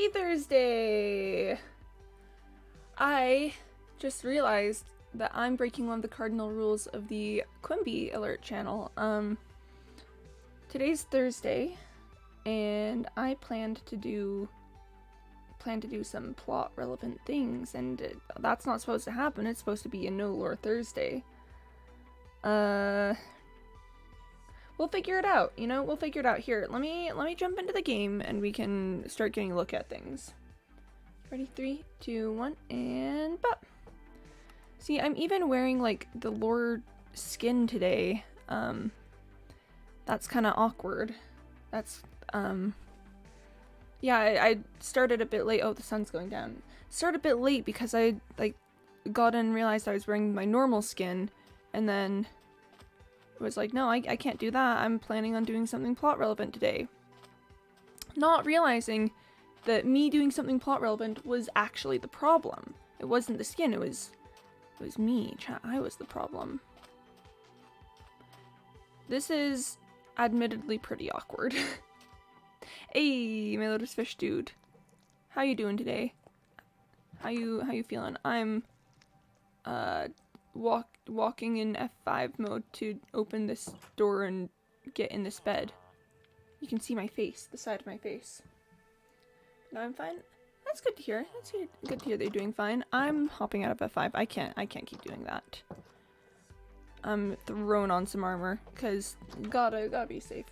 Happy Thursday! I just realized that I'm breaking one of the cardinal rules of the Quimby alert channel. Today's Thursday, and I planned to do some plot relevant things, and that's not supposed to happen. It's supposed to be a no lore Thursday. We'll figure it out, you know? We'll figure it out. Here, let me jump into the game and we can start getting a look at things. Ready? 3, 2, 1, and bop! See, I'm even wearing, like, the lore skin today. That's kind of awkward. That's, yeah, I started a bit late. Oh, the sun's going down. Started a bit late because I, like, got in and realized I was wearing my normal skin, and then was like, no, I can't do that. I'm planning on doing something plot relevant today. Not realizing that me doing something plot relevant was actually the problem. It wasn't the skin, it was me. I was the problem. This is admittedly pretty awkward. Hey, my lotus fish dude. How you doing today? How you feeling? I'm walking in F5 mode to open this door and get in this bed. You can see my face, the side of my face. No, I'm fine. That's good to hear. That's good to hear that you're doing fine. I'm hopping out of F5. I can't keep doing that. I'm throwing on some armor, cause gotta be safe.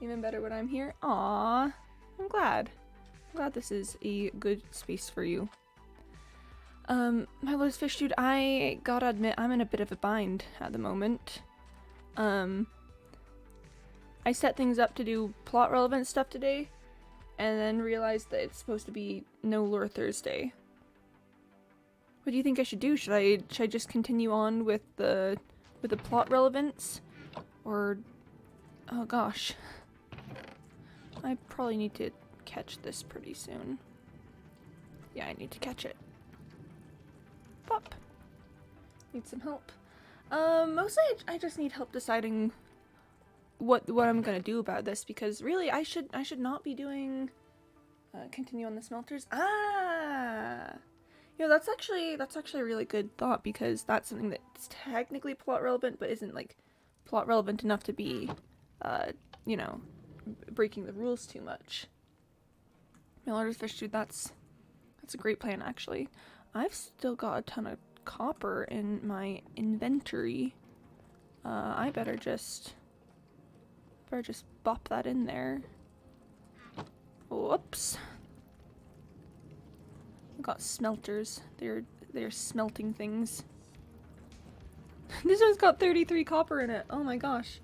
Even better when I'm here. Aww. I'm glad this is a good space for you. My lotus fish dude, I gotta admit, I'm in a bit of a bind at the moment. I set things up to do plot relevant stuff today, and then realized that it's supposed to be no lore Thursday. What do you think I should do? Should I just continue on with the plot relevance? Or, oh gosh. I probably need to catch this pretty soon. Yeah, I need to catch it. Pop. Need some help. Mostly I just need help deciding what I'm gonna do about this, because really I should not be doing continue on the smelters. You know, that's actually a really good thought, because that's something that's technically plot relevant but isn't like plot relevant enough to be you know, breaking the rules too much. My lotus fish dude, that's a great plan actually. I've still got a ton of copper in my inventory. I better just bop that in there. Whoops. I've got smelters. They're smelting things. This one's got 33 copper in it. Oh my gosh.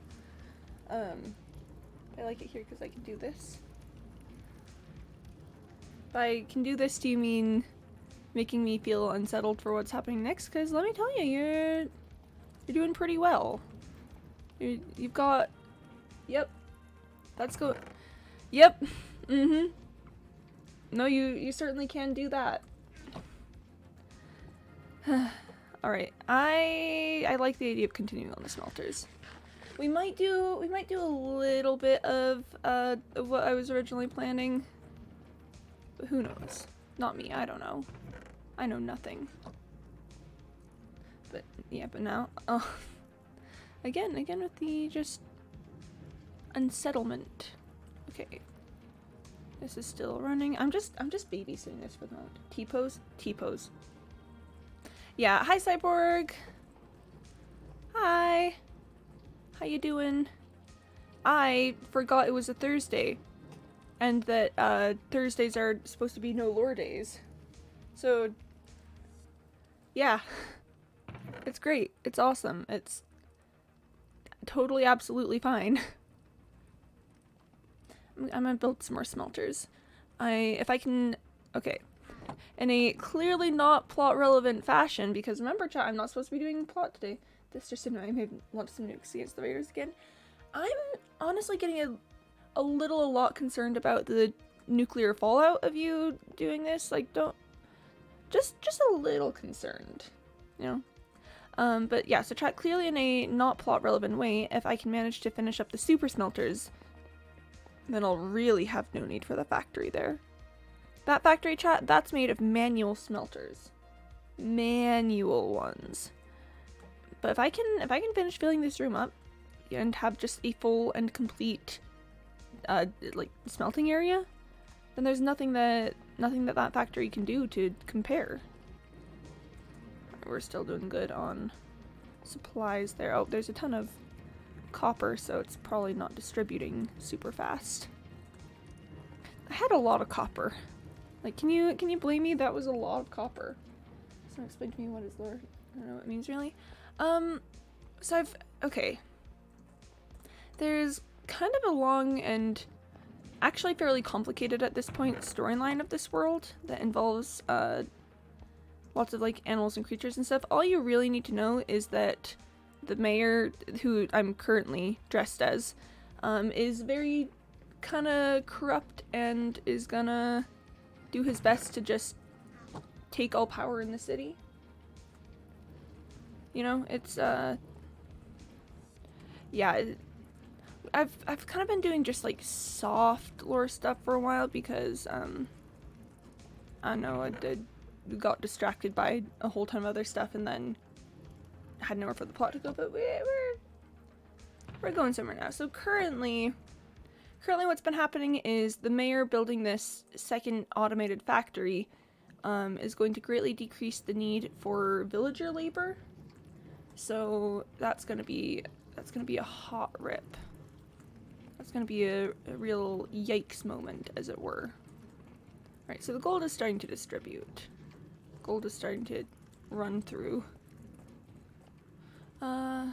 I like it here because I can do this. By can do this, do you mean making me feel unsettled for what's happening next? Because let me tell you, you're doing pretty well. You've got, yep, that's go, yep, no, you certainly can do that. All right, I like the idea of continuing on the smelters. We might do a little bit of what I was originally planning, but who knows? Not me. I don't know. I know nothing. But yeah, but now, oh, again with the just unsettlement. Okay, this is still running. I'm just babysitting this for the moment. T-pose. Yeah, hi Cyborg. Hi. How you doing? I forgot it was a Thursday, and that Thursdays are supposed to be no lore days. So yeah, it's great. It's awesome. It's totally, absolutely fine. I'm gonna build some more smelters. If I can, okay. In a clearly not plot relevant fashion, because remember chat, I'm not supposed to be doing plot today. This just didn't, I may launch some nukes against the raiders again. I'm honestly getting a lot concerned about the nuclear fallout of you doing this. Like, don't, just a little concerned, you know? But yeah, so chat, clearly in a not plot relevant way, if I can manage to finish up the super smelters, then I'll really have no need for the factory there. That factory, chat, that's made of manual smelters. Manual ones. But if I can finish filling this room up and have just a full and complete like smelting area, then there's nothing that factory can do to compare. We're still doing good on supplies there. Oh, there's a ton of copper, so it's probably not distributing super fast. I had a lot of copper. Like, can you blame me? That was a lot of copper. Someone explain to me what is lore. I don't know what it means really. So okay. There's kind of a long and actually fairly complicated at this point storyline of this world that involves lots of like animals and creatures and stuff. All you really need to know is that the mayor, who I'm currently dressed as, is very kind of corrupt and is gonna do his best to just take all power in the city. You know, it's yeah, I've kind of been doing just like soft lore stuff for a while because I don't know, I got distracted by a whole ton of other stuff and then had nowhere for the plot to go, but we're going somewhere now. So currently what's been happening is the mayor building this second automated factory is going to greatly decrease the need for villager labor. So that's gonna be a hot rip. That's gonna be a real yikes moment, as it were. Right, so the gold is starting to distribute. Gold is starting to run through. As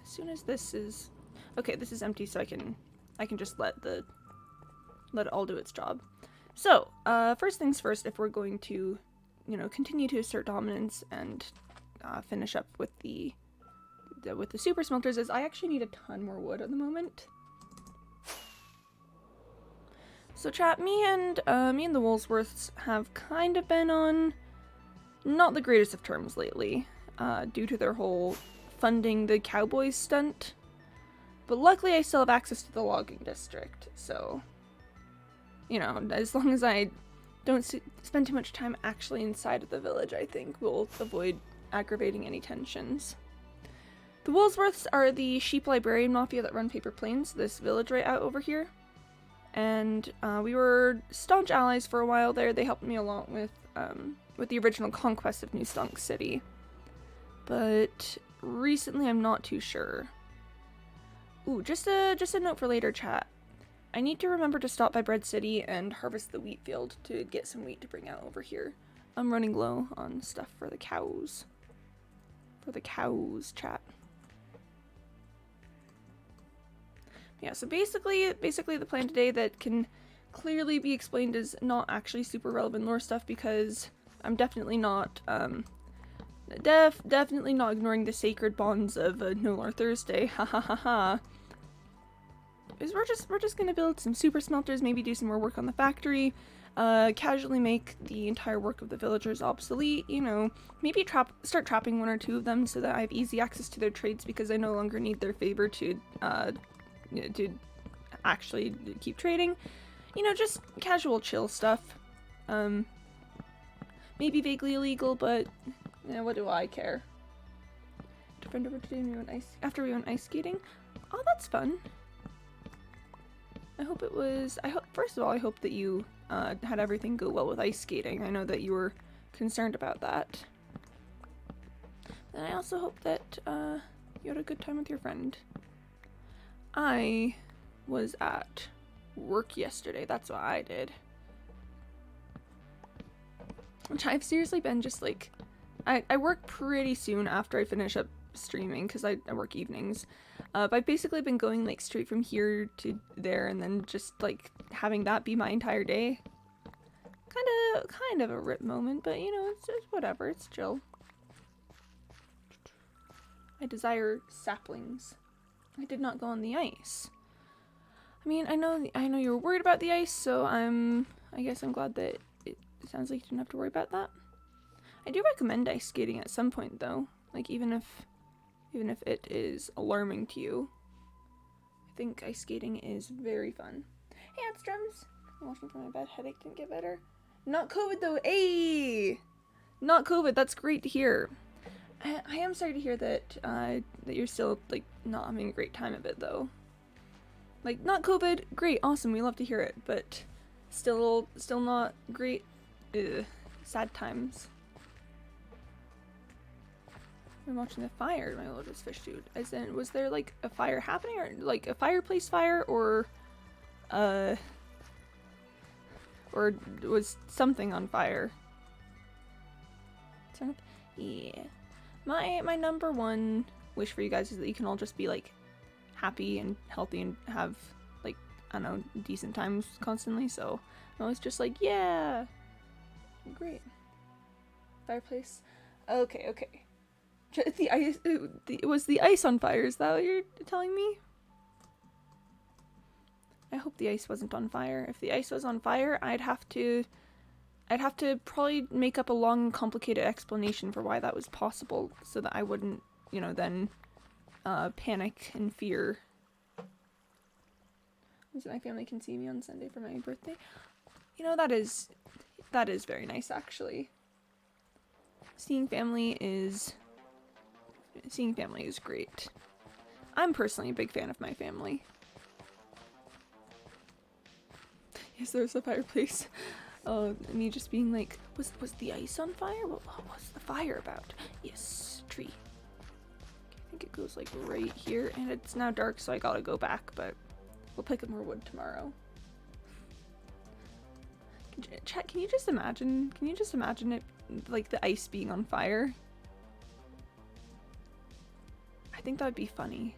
soon as this is... Okay, this is empty, so I can just let it all do its job. So, first things first, if we're going to, you know, continue to assert dominance and finish up with the super smelters, is I actually need a ton more wood at the moment. So chat, me and the Woolsworths have kind of been on not the greatest of terms lately, due to their whole funding the cowboys stunt. But luckily I still have access to the logging district, so, you know, as long as I don't spend too much time actually inside of the village, I think we'll avoid aggravating any tensions. The Woolsworths are the sheep librarian mafia that run Paper Plains, this village right out over here. And we were staunch allies for a while there. They helped me a lot with the original conquest of New Stunk City. But recently I'm not too sure. Ooh, just a note for later, chat. I need to remember to stop by Bread City and harvest the wheat field to get some wheat to bring out over here. I'm running low on stuff for the cows. For the cows, chat. Yeah, so basically the plan today that can clearly be explained as not actually super relevant lore stuff because I'm definitely not, definitely not ignoring the sacred bonds of No Lore Thursday, ha ha ha ha. Is we're just gonna build some super smelters, maybe do some more work on the factory, casually make the entire work of the villagers obsolete, you know, maybe start trapping one or two of them so that I have easy access to their trades because I no longer need their favor to actually keep trading. You know, just casual chill stuff. Maybe vaguely illegal, but you know, what do I care? Friend over today after we went ice skating. Oh, that's fun. I hope it was. First of all, I hope that you had everything go well with ice skating. I know that you were concerned about that. And I also hope that you had a good time with your friend. I was at work yesterday. That's what I did. Which I've seriously been just like, I work pretty soon after I finish up streaming because I work evenings. But I've basically been going like straight from here to there and then just like having that be my entire day. Kind of a rip moment, but you know, it's whatever, it's chill. I desire saplings. I did not go on the ice. I mean, I know you were worried about the ice, so I guess I'm glad that it sounds like you didn't have to worry about that. I do recommend ice skating at some point though, like even if it is alarming to you. I think ice skating is very fun. Hey, Adstrums! I'm watching from my bed. Headache didn't get better. Not COVID though. Hey! Not COVID. That's great to hear. I am sorry to hear that that you're still like not having a great time of it though. Like, not COVID, great, awesome, we love to hear it, but still not great. Ugh, sad times. I'm watching the fire, my oldest fish dude. As in, was there like a fire happening, or like a fireplace fire, or was something on fire? Yeah. My number one wish for you guys is that you can all just be like happy and healthy and have like, I don't know, decent times constantly. So I was just like, yeah, great. Fireplace. Okay. The ice. Was the ice on fire? Is that what you're telling me? I hope the ice wasn't on fire. If the ice was on fire, I'd have to probably make up a long, complicated explanation for why that was possible, so that I wouldn't, then panic and fear. My family can see me on Sunday for my birthday. That is very nice, actually. Seeing family is great. I'm personally a big fan of my family. Yes, there's a fireplace. Me just being like, was the ice on fire? What was the fire about? Yes, tree. I think it goes like right here, and it's now dark, so I gotta go back, but we'll pick up more wood tomorrow. Chat, can you just imagine it, like the ice being on fire? I think that would be funny.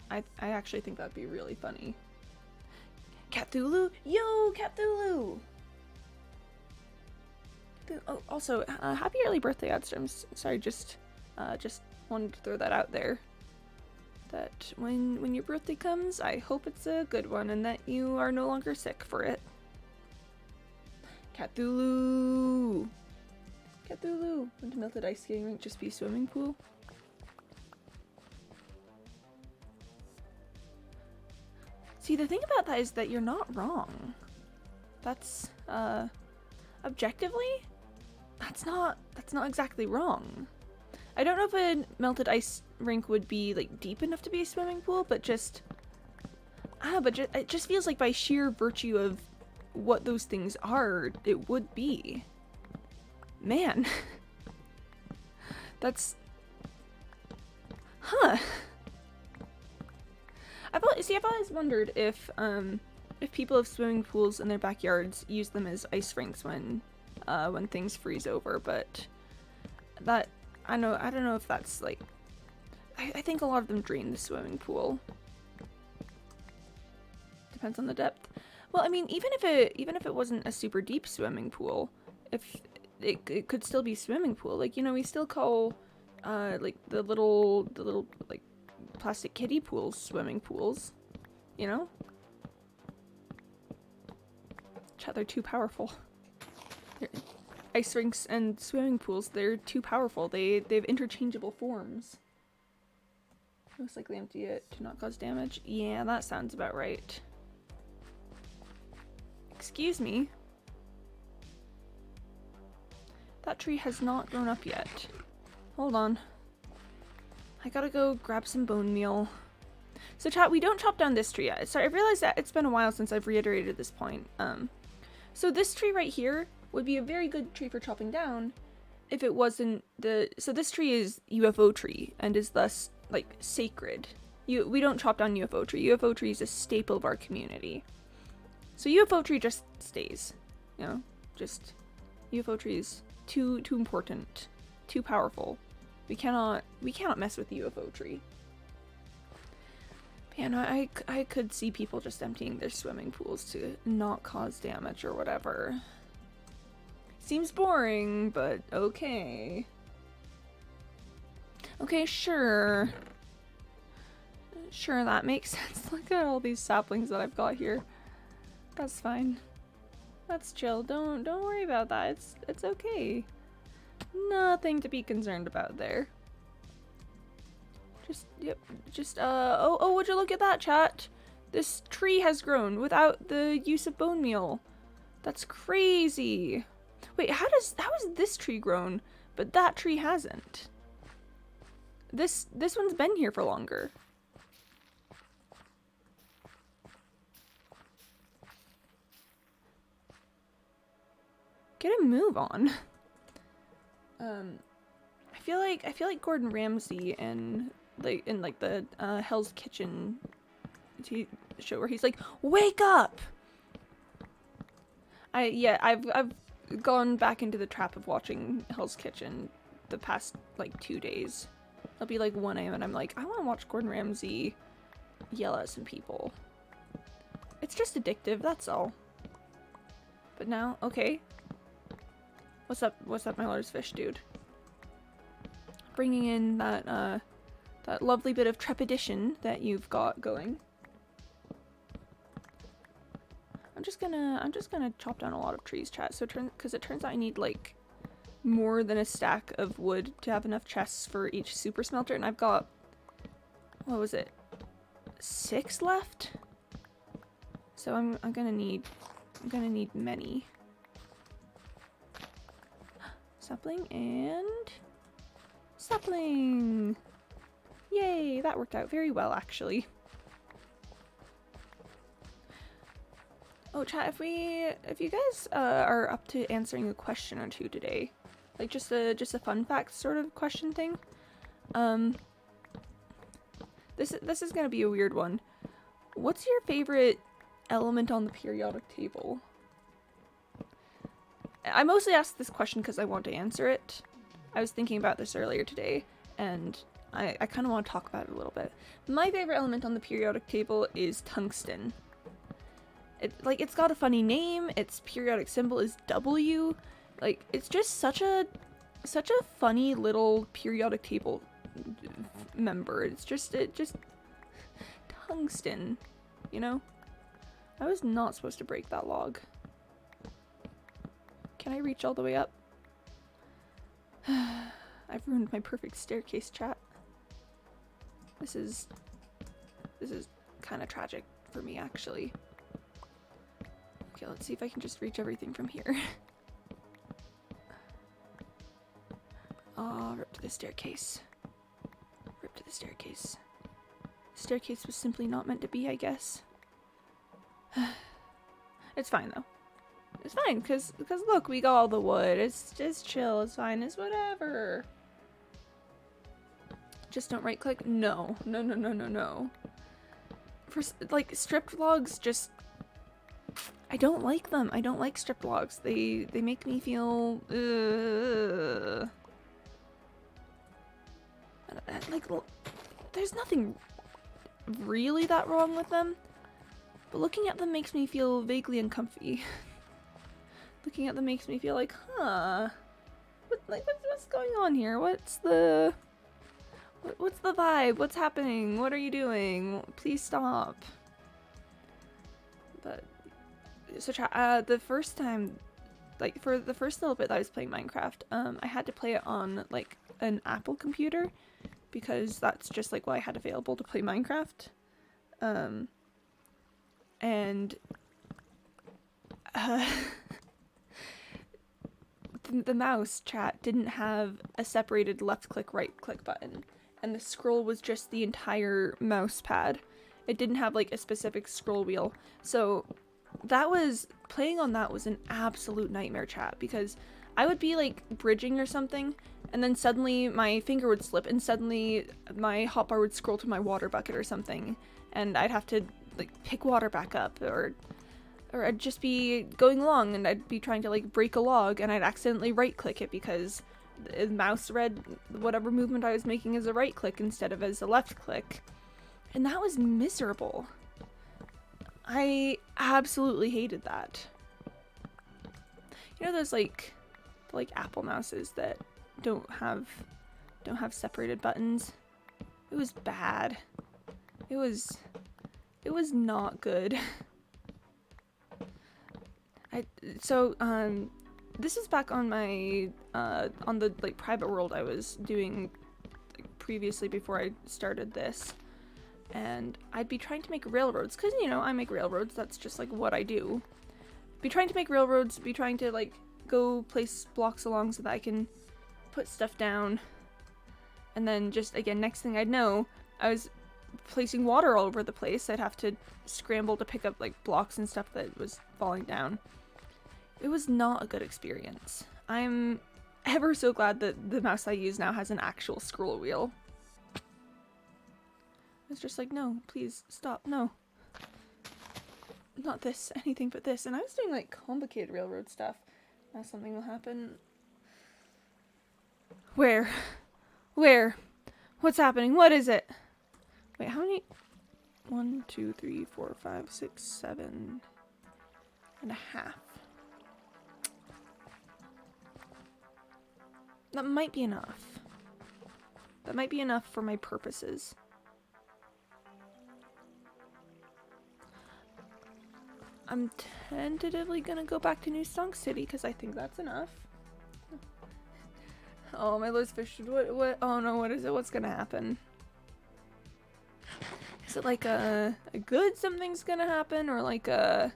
I actually think that'd be really funny. Cthulhu? Yo, Cthulhu! Oh, also, happy early birthday, Adster. Sorry, just wanted to throw that out there. That when your birthday comes, I hope it's a good one and that you are no longer sick for it. Cthulhu! Cthulhu! Wouldn't a melted ice skating rink just be a swimming pool? See, the thing about that is that you're not wrong. That's, objectively, that's not exactly wrong. I don't know if a melted ice rink would be like deep enough to be a swimming pool, but it just feels like by sheer virtue of what those things are, it would be. Man. That's... Huh. I've always wondered if people have swimming pools in their backyards use them as ice rinks when things freeze over, but that I don't know if that's like I think a lot of them drain the swimming pool. Depends on the depth. Well, I mean, even if it wasn't a super deep swimming pool, if it could still be swimming pool. Like, we still call like the little like plastic kiddie pools swimming pools, Chat, they're too powerful. Ice rinks and swimming pools, they're too powerful. They have interchangeable forms. Most likely empty it to not cause damage. Yeah, that sounds about right. Excuse me. That tree has not grown up yet. Hold on. I gotta go grab some bone meal. So chat, we don't chop down this tree yet. Sorry, I realized that it's been a while since I've reiterated this point. So this tree right here would be a very good tree for chopping down if it wasn't so this tree is UFO tree and is thus like sacred. We don't chop down UFO tree. UFO tree is a staple of our community. So UFO tree just stays, just UFO tree is too important, too powerful. We cannot mess with the UFO tree. Man, I could see people just emptying their swimming pools to not cause damage or whatever. Seems boring, but okay. Okay, sure. Sure, that makes sense. Look at all these saplings that I've got here. That's fine. That's chill. Don't worry about that. It's okay. Nothing to be concerned about there. Oh, would you look at that, chat? This tree has grown without the use of bone meal. That's crazy. Wait, how is this tree grown, but that tree hasn't? This one's been here for longer. Get a move on. I feel like Gordon Ramsay and in the Hell's Kitchen show where he's like, "Wake up!" I've gone back into the trap of watching Hell's Kitchen the past like 2 days. It'll be like 1 a.m. and I'm like, I want to watch Gordon Ramsay yell at some people. It's just addictive, that's all. But now, okay. What's up, my Lars Fish dude? Bringing in that lovely bit of trepidation that you've got going. I'm just gonna chop down a lot of trees, chat. So because it turns out I need like more than a stack of wood to have enough chests for each super smelter, and I've got, what was it, 6 left? So I'm gonna need many. Sapling and sapling. Yay, that worked out very well actually. Oh, chat, if you guys are up to answering a question or two today, like just a fun fact sort of question thing, this is gonna be a weird one. What's your favorite element on the periodic table? I mostly asked this question because I want to answer it. I was thinking about this earlier today, and I kind of want to talk about it a little bit. My favorite element on the periodic table is tungsten. It's got a funny name. Its periodic symbol is W. Like, it's just such a funny little periodic table member. It's just tungsten, you know? I was not supposed to break that log. Can I reach all the way up? I've ruined my perfect staircase, chat. This is kind of tragic for me, actually. Okay, let's see if I can just reach everything from here. Oh, rip to the staircase. Rip to the staircase. The staircase was simply not meant to be, I guess. It's fine, though. It's fine, because look, we got all the wood. It's just chill. It's fine. It's whatever. Just don't right-click? No. No. For, like, stripped logs, just... I don't like them. I don't like stripped logs. They make me feel... Like, there's nothing really that wrong with them, but looking at them makes me feel vaguely uncomfy. Looking at them makes me feel like, huh, what's going on here? What's the vibe? What's happening? What are you doing? Please stop. But so the first time, like for the first little bit that I was playing Minecraft, I had to play it on like an Apple computer because that's just like what I had available to play Minecraft. And the mouse, chat, didn't have a separated left click, right click button, and the scroll was just the entire mouse pad. It didn't have like a specific scroll wheel. So playing on that was an absolute nightmare, chat, because I would be like bridging or something, and then suddenly my finger would slip and suddenly my hotbar would scroll to my water bucket or something, and I'd have to like pick water back up, or I'd just be going along and I'd be trying to like break a log and I'd accidentally right click it because the mouse read whatever movement I was making as a right click instead of as a left click. And that was miserable. I absolutely hated that. You know those like Apple mouses that don't have separated buttons? It was bad. It was not good. This is back on my on the like private world I was doing like, previously before I started this, and I'd be trying to make railroads because, you know, I make railroads. That's just like what I do. Be trying to make railroads, be trying to like go place blocks along so that I can put stuff down. And then just, again, next thing I'd know, I was placing water all over the place. I'd have to scramble to pick up, like, blocks and stuff that was falling down. It was not a good experience. I'm ever so glad that the mouse I use now has an actual scroll wheel. It's just like, no, please, stop, no. Not this, anything but this. And I was doing, like, complicated railroad stuff. Now something will happen. Where? Where? What's happening? What is it? Wait, how many? 1, 2, 3, 4, 5, 6, 7 and a half. That might be enough. That might be enough for my purposes. I'm tentatively gonna go back to New Stonk City because I think that's enough. Oh, my Lord's fish. What? Oh no, what is it? What's gonna happen? Is it like a good something's gonna happen, or like a,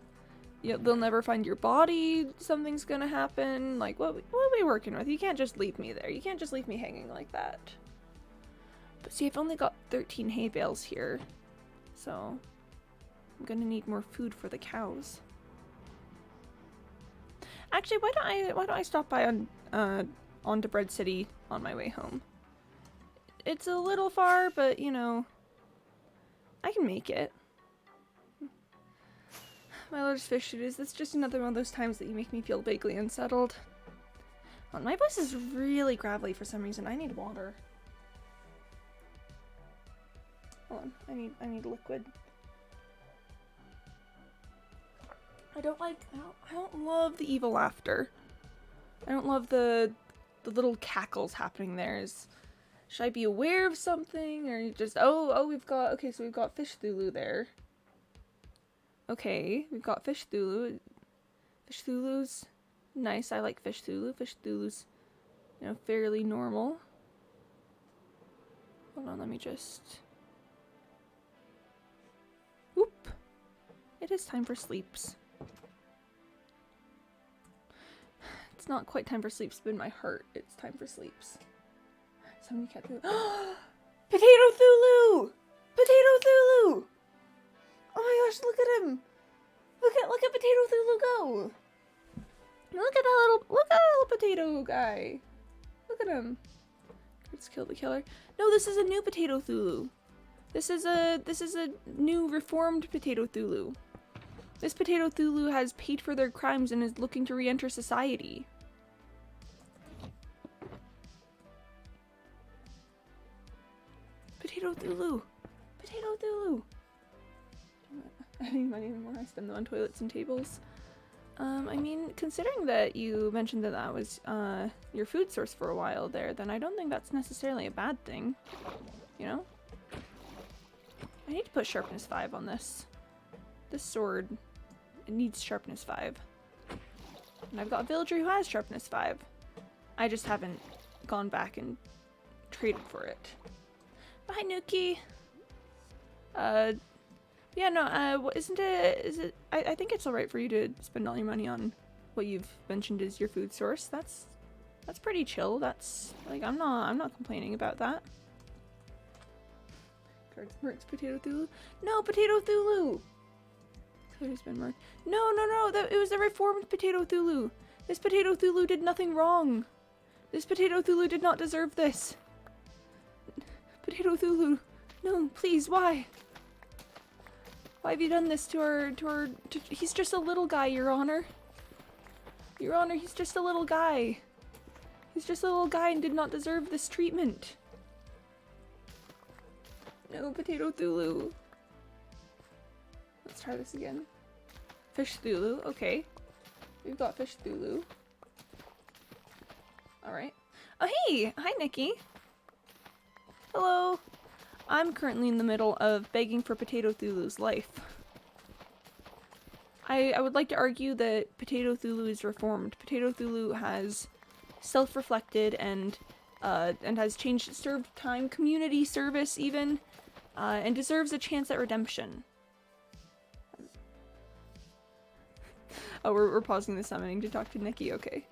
you know, they'll never find your body, something's gonna happen? Like, what are we working with? You can't just leave me there. You can't just leave me hanging like that. But see, I've only got 13 hay bales here, so I'm gonna need more food for the cows. Actually, why don't I stop by onto Bread City on my way home? It's a little far, but you know, I can make it. My Lord's fish, it is. That's just another one of those times that you make me feel vaguely unsettled. Well, my voice is really gravelly for some reason. I need water. Hold on, I need liquid. I don't love the evil laughter. I don't love the little cackles happening there. Should I be aware of something, or just, oh, we've got, okay, so we've got Fish Thulu there. Okay, we've got Fish Thulu. Fish Thulu's nice. I like Fish Thulu. Fish Thulu's, you know, fairly normal. Hold on, let me just... Whoop! It is time for sleeps. It's not quite time for sleeps, but in my heart, it's time for sleeps. Somebody kept Potato Thulu! Potato Thulu! Oh my gosh, look at him! Look at Potato Thulu go! Look at that little potato guy. Look at him. Let's kill the killer. No, this is a new Potato Thulu. This is a new reformed Potato Thulu. This Potato Thulu has paid for their crimes and is looking to re-enter society. Potato Thulu! Potato Thulu! I need money anymore. I spend them on toilets and tables. I mean, considering that you mentioned that that was your food source for a while there, then I don't think that's necessarily a bad thing. You know? I need to put sharpness 5 on this. This sword, it needs sharpness 5. And I've got a villager who has sharpness 5. I just haven't gone back and traded for it. Bye, Nuki! Yeah, no, isn't it, I think it's alright for you to spend all your money on what you've mentioned is your food source. That's pretty chill. That's, like, I'm not complaining about that. Cards Mercs Potato Thulu? No, Potato Thulu! Color's been marked. No, it was the reformed Potato Thulu! This Potato Thulu did nothing wrong! This Potato Thulu did not deserve this! Potato Thulu! No, please, why? Why have you done this to he's just a little guy, Your Honor. Your Honor, he's just a little guy. He's just a little guy and did not deserve this treatment. No, Potato Thulu. Let's try this again. Fish Thulu, okay. We've got Fish Thulu. Alright. Oh, hey! Hi, Nikki! Hello! I'm currently in the middle of begging for Potato Thulu's life. I would like to argue that Potato Thulu is reformed. Potato Thulu has self-reflected and has changed, served time, community service even, and deserves a chance at redemption. Oh, we're pausing the summoning to talk to Nikki, okay.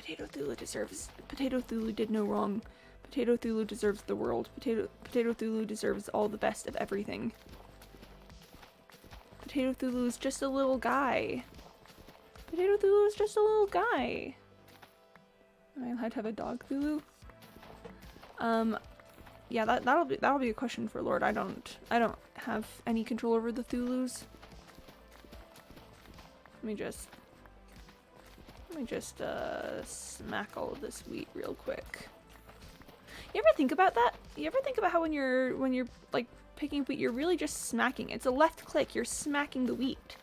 Potato Thulu did no wrong. Potato Thulu deserves the world. Potato Thulu deserves all the best of everything. Potato Thulu is just a little guy. Potato Thulu is just a little guy. Am I allowed to have a dog Thulu? Yeah, that'll be a question for Lord. I don't have any control over the Thulus. Let me just smack all of this wheat real quick. You ever think about that? You ever think about how when you're like picking wheat, you're really just smacking. It's a left click, you're smacking the wheat.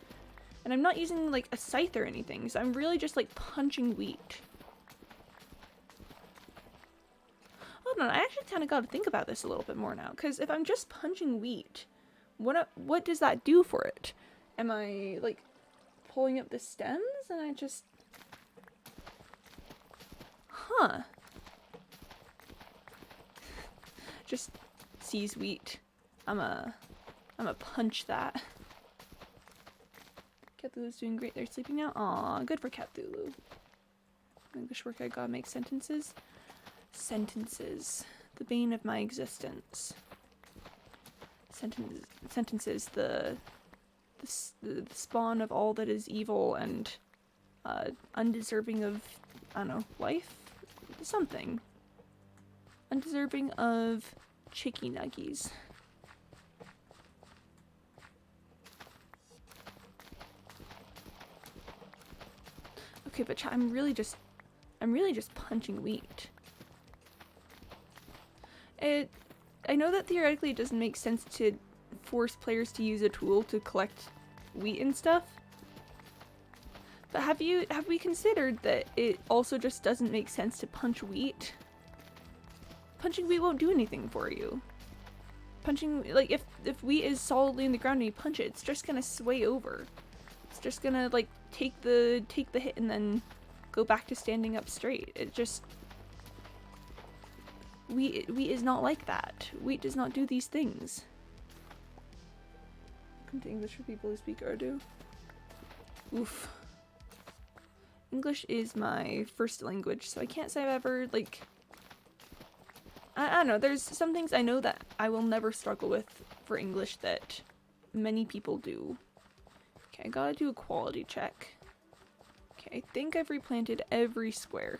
And I'm not using like a scythe or anything, so I'm really just like punching wheat. Hold on, I actually kind of got to think about this a little bit more now, because if I'm just punching wheat, what does that do for it? Am I like pulling up the stems and I just... Huh. Just seize wheat. I'ma punch that. Cthulhu's doing great. They're sleeping now. Aw, good for Cthulhu. English work, I gotta make sentences. Sentences. The bane of my existence. Sentences. The spawn of all that is evil and undeserving of, I don't know, life? Something. Undeserving of chicky nuggies. Okay, but I'm really just punching wheat. I know that theoretically it doesn't make sense to force players to use a tool to collect wheat and stuff. But have we considered that it also just doesn't make sense to punch wheat? Punching wheat won't do anything for you. Punching, like, if wheat is solidly in the ground and you punch it, it's just gonna sway over. It's just gonna, like, take the hit and then go back to standing up straight. It just... Wheat is not like that. Wheat does not do these things. Come to English for people who speak Urdu. Oof. English is my first language, so I can't say I've ever, like... I don't know, there's some things I know that I will never struggle with for English that many people do. Okay, I gotta do a quality check. Okay, I think I've replanted every square,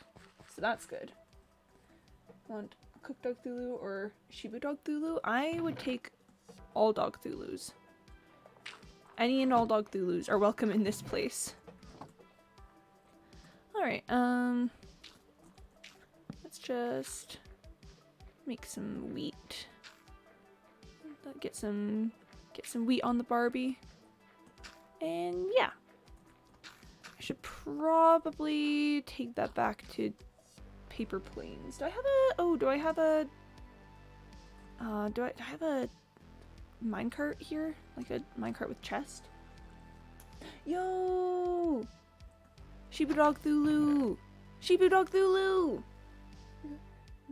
so that's good. Want cooked dog Thulu or Shibu dog Thulu? I would take all dog Thulus. Any and all dog Thulus are welcome in this place. Alright, let's just make some wheat. Get some wheat on the Barbie. And yeah. I should probably take that back to paper planes. Do I have a minecart here? Like a minecart with chest? Yo! Shibu dog Thulu! Shibu dog Thulu!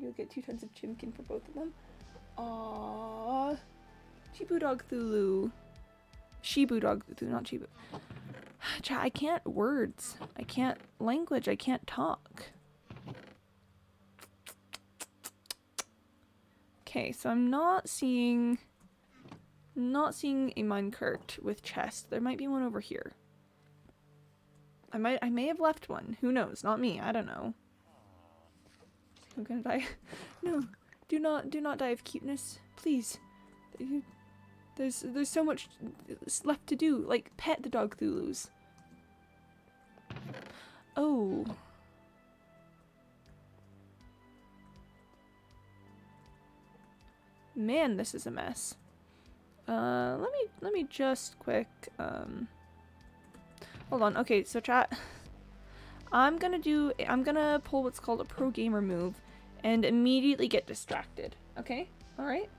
You'll get 2 tons of chimkin for both of them. Aww. Shibu dog Thulu. Shibu dog Thulu, not Shibu. I can't words. I can't language. I can't talk. Okay, so I'm not seeing a minecart with chest. There might be one over here. I may have left one. Who knows? Not me. I don't know. I'm gonna die. No, do not die of cuteness, please. There's so much left to do. Like pet the dog Thulus. Oh. Man, this is a mess. Let me just quick hold on. Okay, so chat. I'm gonna pull what's called a pro gamer move and immediately get distracted. Okay? Alright?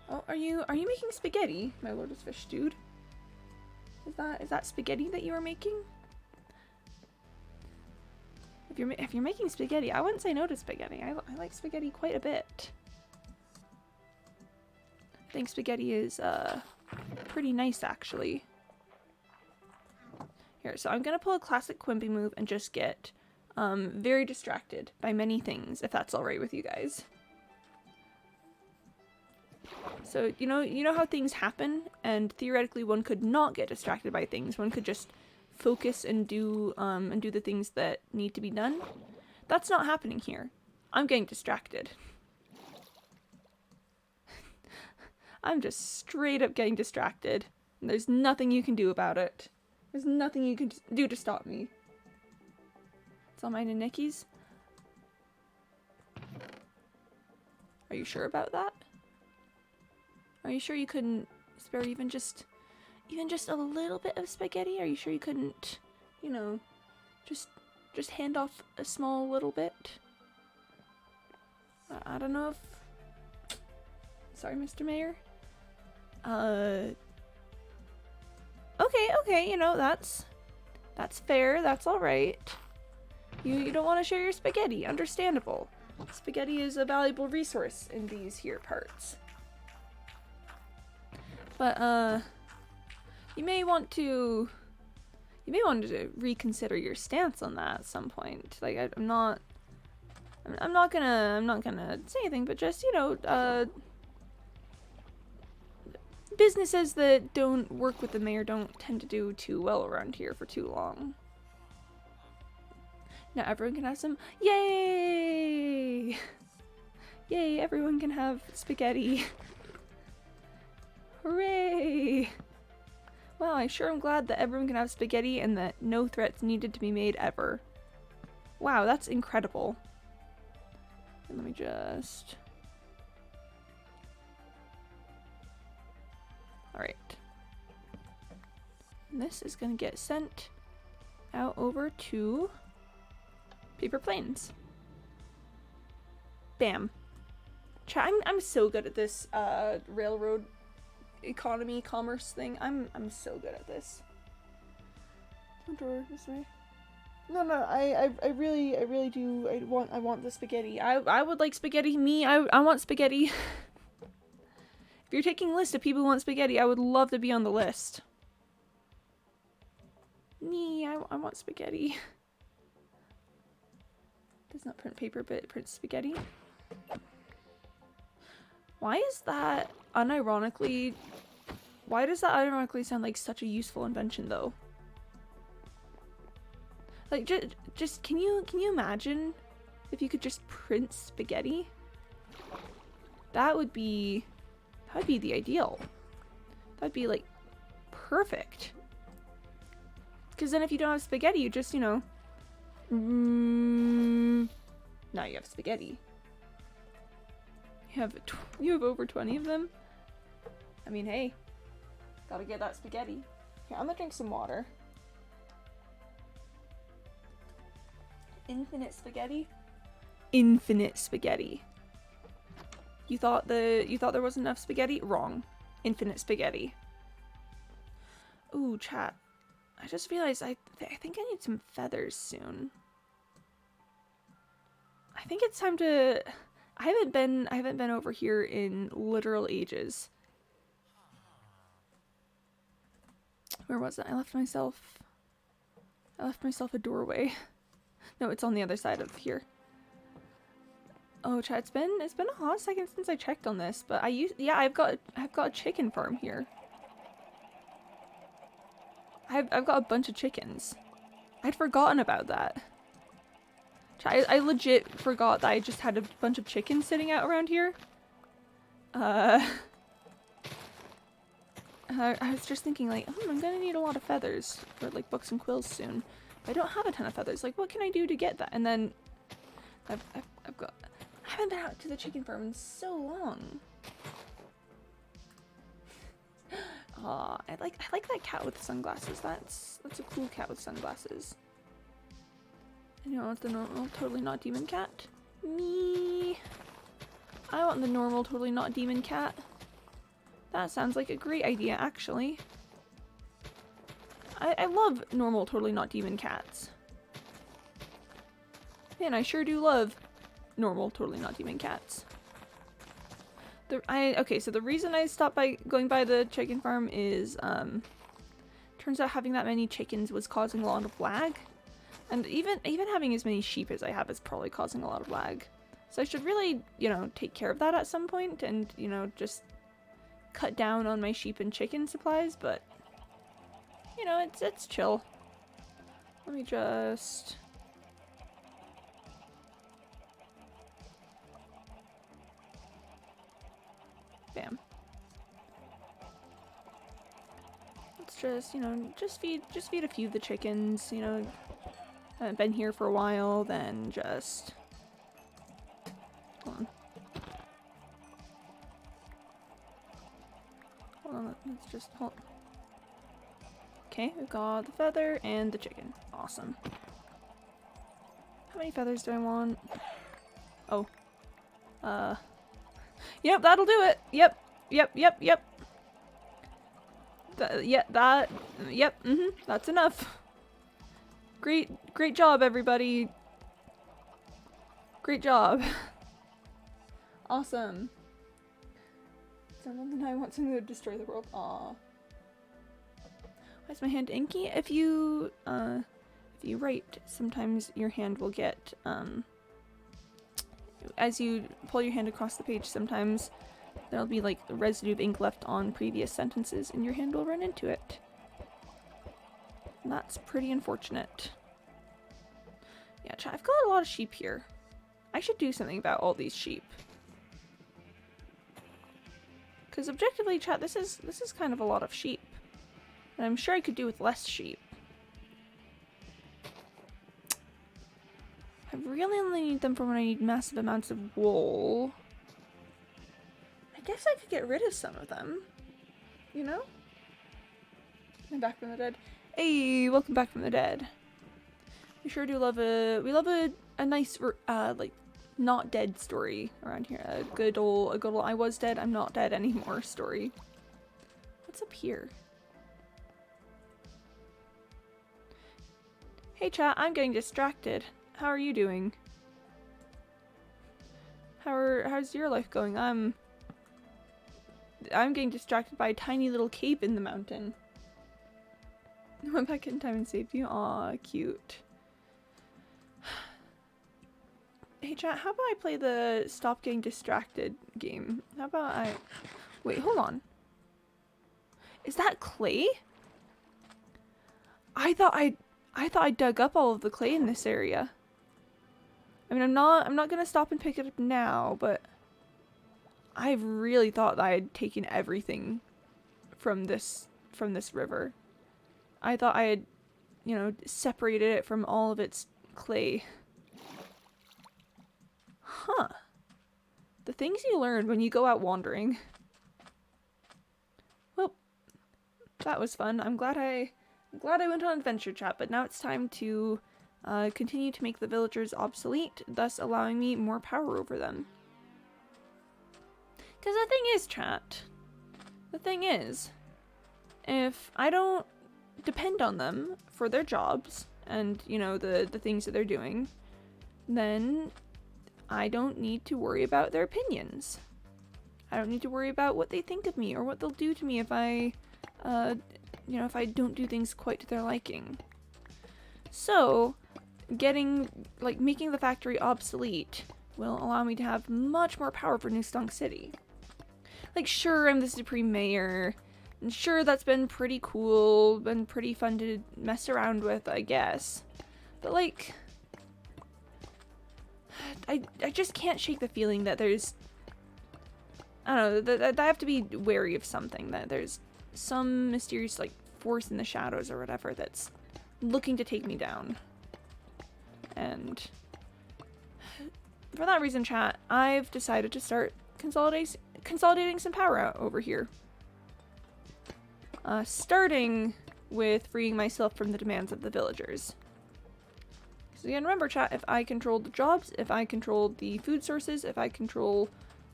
Oh, are you making spaghetti, my Lotus Fish dude? Is that spaghetti that you are making? If you're making spaghetti, I wouldn't say no to spaghetti. I like spaghetti quite a bit. I think spaghetti is pretty nice actually. Here, so I'm gonna pull a classic Quimby move and just get very distracted by many things, if that's alright with you guys. So, you know how things happen, and theoretically one could not get distracted by things. One could just focus and do the things that need to be done. That's not happening here. I'm getting distracted. I'm just straight up getting distracted. And there's nothing you can do about it. There's nothing you can do to stop me. It's all mine and Nikki's. Are you sure about that? Are you sure you couldn't spare even just a little bit of spaghetti? Are you sure you couldn't, you know, just hand off a small little bit? I don't know if... Sorry, Mr. Mayor. Okay, you know, that's fair, that's alright. You don't want to share your spaghetti, understandable. Spaghetti is a valuable resource in these here parts. But, you may want to reconsider your stance on that at some point. Like, I'm not gonna say anything, but just, you know, businesses that don't work with the mayor don't tend to do too well around here for too long. Now everyone can have some. Yay! Yay, everyone can have spaghetti. Hooray! Wow, I sure am glad that everyone can have spaghetti and that no threats needed to be made ever. Wow, that's incredible. And let me just... Alright. And this is gonna get sent out over to Paper Plains. Bam. I'm so good at this railroad economy commerce thing. I'm so good at this. Don't door this way. No, I really do. I want the spaghetti. I would like spaghetti. I want spaghetti. If you're taking a list of people who want spaghetti, I would love to be on the list. I want spaghetti. Does not print paper, but it prints spaghetti. Why does that unironically sound like such a useful invention, though? Like, just can you imagine if you could just print spaghetti? That would be the ideal. That'd be like perfect. Because then if you don't have spaghetti, you just, you know, now you have spaghetti. You have over 20 of them. I mean, hey, gotta get that spaghetti. Here, I'm gonna drink some water. Infinite spaghetti? Infinite spaghetti. You thought there wasn't enough spaghetti? Wrong. Infinite spaghetti. Ooh, chat. I just realized I think I need some feathers soon. I think it's time to... I haven't been over here in literal ages. Where was it? I left myself a doorway. No, it's on the other side of here. Oh, chat, it's been a hot second since I checked on this, but I've got a chicken farm here. I've got a bunch of chickens. I'd forgotten about that. I legit forgot that I just had a bunch of chickens sitting out around here. I was just thinking like, I'm gonna need a lot of feathers for like books and quills soon. But I don't have a ton of feathers. Like, what can I do to get that? And then I haven't been out to the chicken farm in so long. Aw, I like that cat with sunglasses. That's a cool cat with sunglasses. And you want the normal, totally not demon cat? Me. I want the normal, totally not demon cat. That sounds like a great idea, actually. I love normal, totally not demon cats. Man, I sure do love normal, totally not demon cats. Okay, so the reason I stopped by going by the chicken farm is trying Turns out having that many chickens was causing a lot of lag. And even having as many sheep as I have is probably causing a lot of lag. So I should really, you know, take care of that at some point and, you know, just cut down on my sheep and chicken supplies, but, you know, it's chill. Let me just... Bam. Let's just, you know, just feed a few of the chickens, you know. Haven't been here for a while, then just... Hold on. Hold on, let's just hold... Okay, we've got the feather and the chicken. Awesome. How many feathers do I want? Oh. Yep, that'll do it! Yep. Yep, that's enough. Great job, everybody. Great job. Awesome. Someone and I want something to destroy the world. Aw. Why is my hand inky? If you write, sometimes your hand will get, as you pull your hand across the page, sometimes there'll be like residue of ink left on previous sentences and your hand will run into it. And that's pretty unfortunate. Yeah, chat, I've got a lot of sheep here. I should do something about all these sheep. Because objectively, chat, this is kind of a lot of sheep. And I'm sure I could do with less sheep. I really only need them for when I need massive amounts of wool. I guess I could get rid of some of them. You know? I'm back from the dead. Hey, welcome back from the dead. We sure do love we love a nice, like, not dead story around here. A good old I was dead, I'm not dead anymore story. What's up here? Hey chat, I'm getting distracted. How are you doing? How's your life going? I'm getting distracted by a tiny little cave in the mountain. I went back in time and saved you. Aw, cute. Hey chat, how about I play the stop getting distracted game? How about I... Wait, hold on. Is that clay? I thought I dug up all of the clay in this area. I mean, I'm not gonna stop and pick it up now, but I really thought that I had taken everything from this river. I thought I had, you know, separated it from all of its clay. Huh. The things you learn when you go out wandering. Well, that was fun. I'm glad I went on adventure, chat, but now it's time to continue to make the villagers obsolete, thus allowing me more power over them. Because the thing is, chat, if I don't depend on them for their jobs and, you know, the things that they're doing, then I don't need to worry about their opinions. I don't need to worry about what they think of me or what they'll do to me if I, you know, if I don't do things quite to their liking. So, making the factory obsolete will allow me to have much more power for New Stonk City. Like, sure, I'm the supreme mayor, and sure, that's been pretty cool, been pretty fun to mess around with, I guess. But, like, I just can't shake the feeling that there's, I don't know, that I have to be wary of something, that there's some mysterious, like, force in the shadows or whatever that's looking to take me down. And for that reason, chat, I've decided to start consolidating some power out over here. Starting with freeing myself from the demands of the villagers. So again, remember, chat, if I control the jobs, if I control the food sources, if I control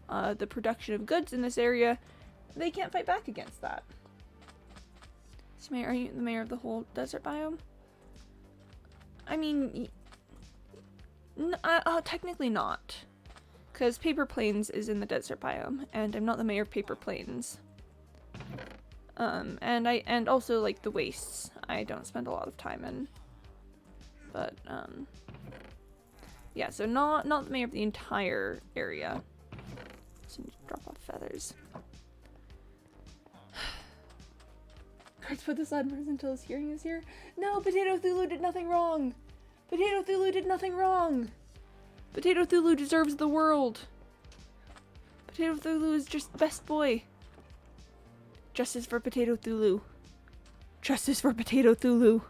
the production of goods in this area, they can't fight back against that. So, Mayor, are you the mayor of the whole desert biome? I mean, technically not. Because Paper Plains is in the desert biome, and I'm not the mayor of Paper Plains. And also like the wastes I don't spend a lot of time in. But yeah, so not the mayor of the entire area. So I need to drop off feathers. Cards put the sled person until his hearing is here. No, Potato Thulu did nothing wrong. Potato Thulu did nothing wrong. Potato Thulu deserves the world. Potato Thulu is just best boy. Justice for Potato Thulu. Justice for Potato Thulu.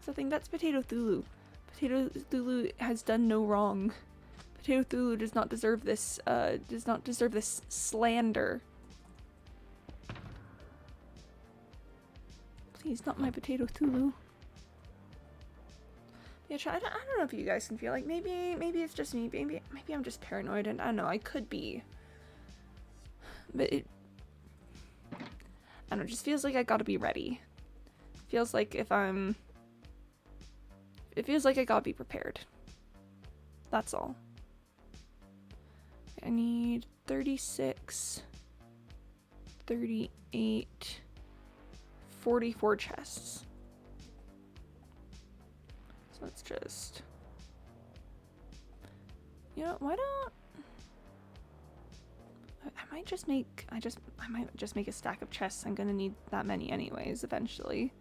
So I think that's Potato Thulu. Potato Thulu has done no wrong. Potato Thulu does not deserve this, slander. Please, not my Potato Thulu. Yeah, I don't know if you guys can feel like maybe it's just me. Maybe I'm just paranoid, and I don't know. I could be, but I don't know. It just feels like I gotta be ready. Feels like it feels like I gotta be prepared. That's all. I need 36, 38, 44 chests. So let's just, you know, why don't I might just make a stack of chests. I'm gonna need that many anyways eventually.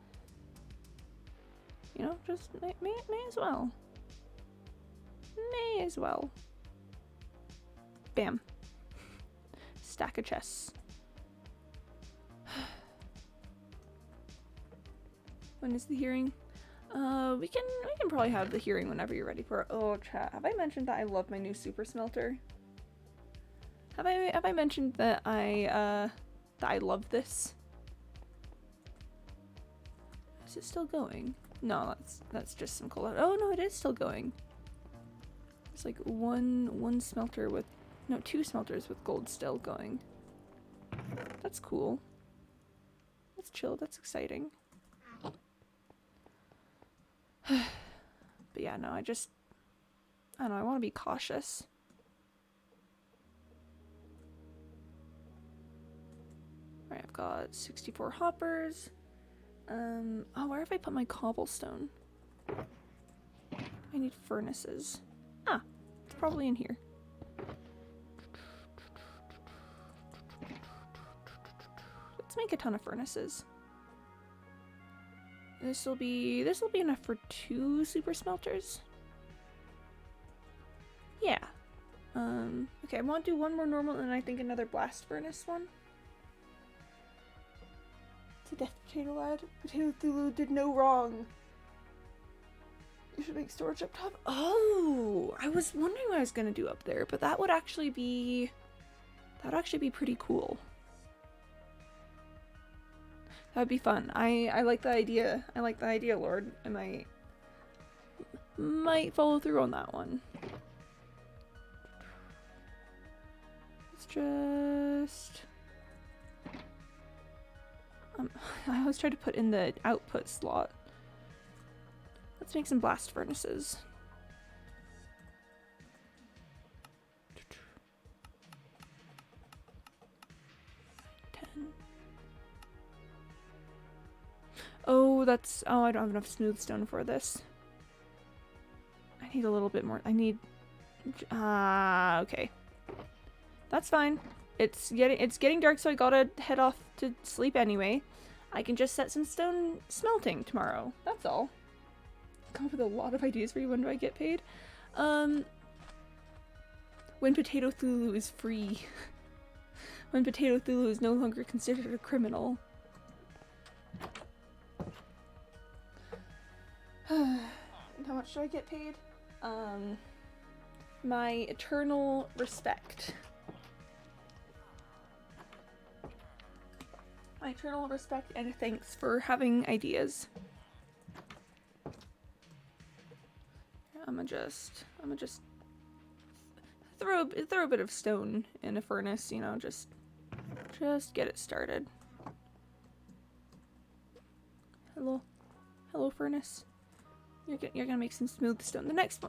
You know, just may as well. May as well. Bam. Stack of chests. When is the hearing? We can probably have the hearing whenever you're ready for it. Oh, chat. Have I mentioned that I love my new super smelter? Have I mentioned that I love this? Is it still going? No, that's just some coal. Oh no, it is still going. It's like one smelter with, no, 2 smelters with gold still going. That's cool. That's chill. That's exciting. But yeah, no, I don't know, I want to be cautious. Alright, I've got 64 hoppers. Oh, where have I put my cobblestone? I need furnaces. Ah, it's probably in here. Let's make a ton of furnaces. This will be enough for 2 super smelters. Yeah. Okay, I want to do one more normal and I think another blast furnace one. To Death Potato Lad. Potato Thulu did no wrong. You should make storage up top. Oh, I was wondering what I was gonna do up there, but that would actually be pretty cool. That would be fun. I like the idea. I like the idea, Lord. I might follow through on that one. Let's just... I always try to put in the output slot. Let's make some blast furnaces. Oh, I don't have enough smooth stone for this. I need a little bit more. I need, okay. That's fine. It's getting dark, so I gotta head off to sleep anyway. I can just set some stone smelting tomorrow. That's all. Come up with a lot of ideas for you. When do I get paid? When Potato Thulu is free. When Potato Thulu is no longer considered a criminal. How much do I get paid? My eternal respect. My eternal respect and thanks for having ideas. I'ma just throw a bit of stone in a furnace, you know, just get it started. Hello furnace. You're gonna make some smooth stone. The next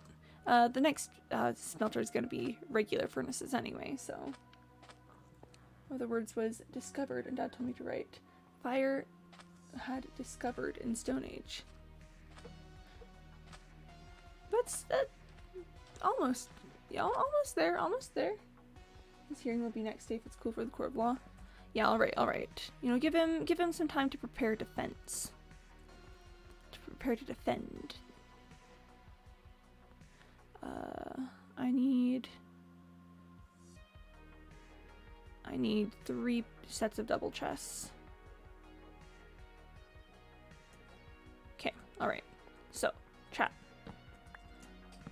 smelter is gonna be regular furnaces anyway, so one of the words was discovered, and Dad told me to write. Fire had discovered in Stone Age. That's almost, yeah, almost there. His hearing will be next day if it's cool for the court of law. Yeah, all right. You know, give him some time to prepare defense. To prepare to defend. I need 3 sets of double chests. Okay, alright. So, chat.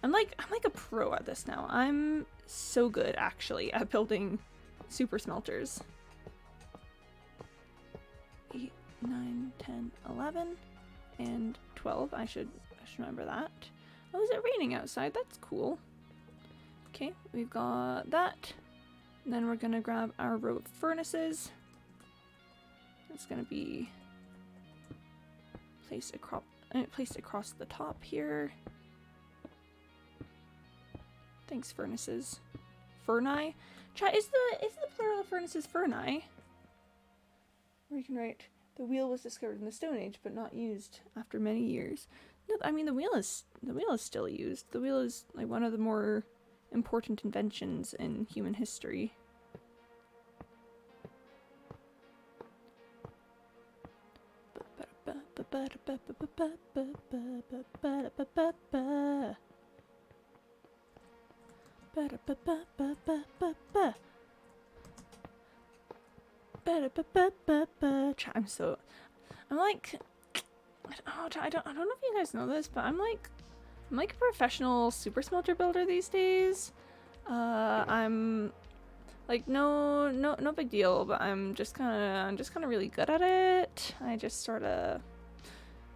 I'm like a pro at this now. I'm so good actually at building super smelters. 8, 9, 10, 11, and 12. I should remember that. Oh, is it raining outside? That's cool. Okay, we've got that. And then we're gonna grab our row of furnaces. It's gonna be placed across the top here. Thanks, furnaces. Furni? Chat, is the plural of furnaces furni? Or you can write, the wheel was discovered in the Stone Age, but not used after many years. No, I mean the wheel is still used. The wheel is like one of the more important inventions in human history. I'm like, I don't know if you guys know this, but I'm like a professional super smelter builder these days. I'm like no big deal, but I'm just kind of really good at it. I just sort of,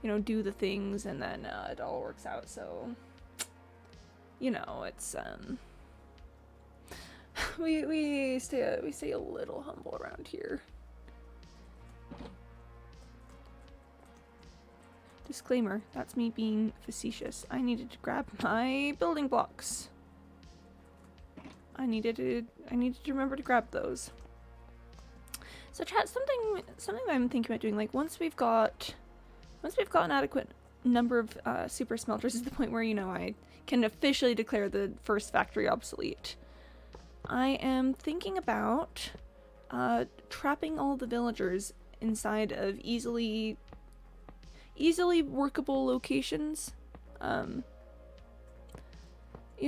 you know, do the things and then it all works out. So, you know, it's we stay a little humble around here. Disclaimer, that's me being facetious. I needed to grab my building blocks. I needed to remember to grab those. So chat, something that I'm thinking about doing, like once we've got an adequate number of super smelters is the point where, you know, I can officially declare the first factory obsolete. I am thinking about trapping all the villagers inside of easily workable locations. You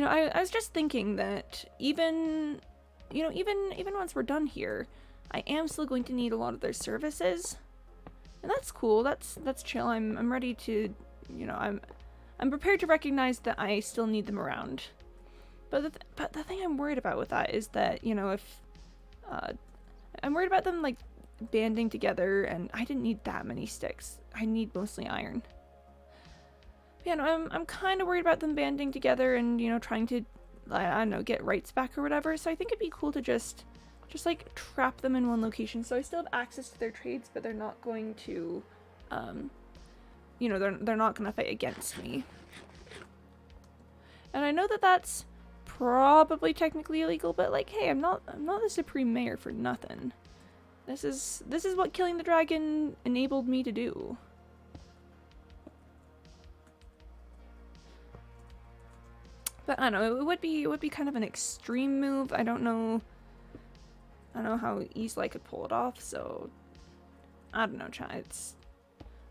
know, I was just thinking that even once we're done here, I am still going to need a lot of their services, and that's cool. That's chill. I'm ready to, you know, I'm prepared to recognize that I still need them around. But the thing I'm worried about with that is that, you know, if I'm worried about them like banding together, and I didn't need that many sticks. I need mostly iron. Yeah, no, I'm kind of worried about them banding together and, you know, trying to, I don't know, get rights back or whatever. So I think it'd be cool to just like trap them in one location. So I still have access to their trades, but they're not going to, you know, they're not going to fight against me. And I know that that's probably technically illegal, but like, hey, I'm not the supreme mayor for nothing. This is what killing the dragon enabled me to do. But I don't know, it would be kind of an extreme move. I don't know how easily I could pull it off, so I don't know, chat.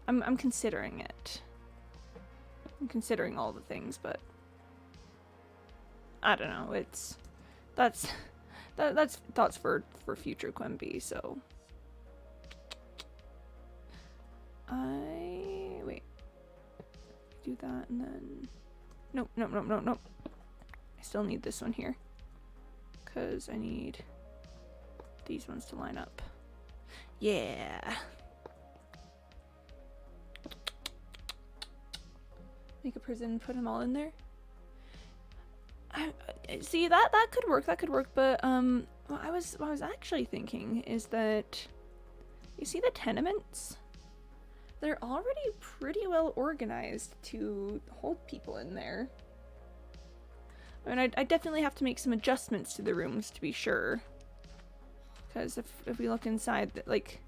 I'm considering it. I'm considering all the things, but I don't know. That's thoughts for future Quimby, so wait. Do that and then nope. I still need this one here, because I need these ones to line up. Yeah. Make a prison, put them all in there. See, that could work. But what I was actually thinking is that, you see the tenements? They're already pretty well organized to hold people in there. I mean, I definitely have to make some adjustments to the rooms to be sure. Because if we look inside, like,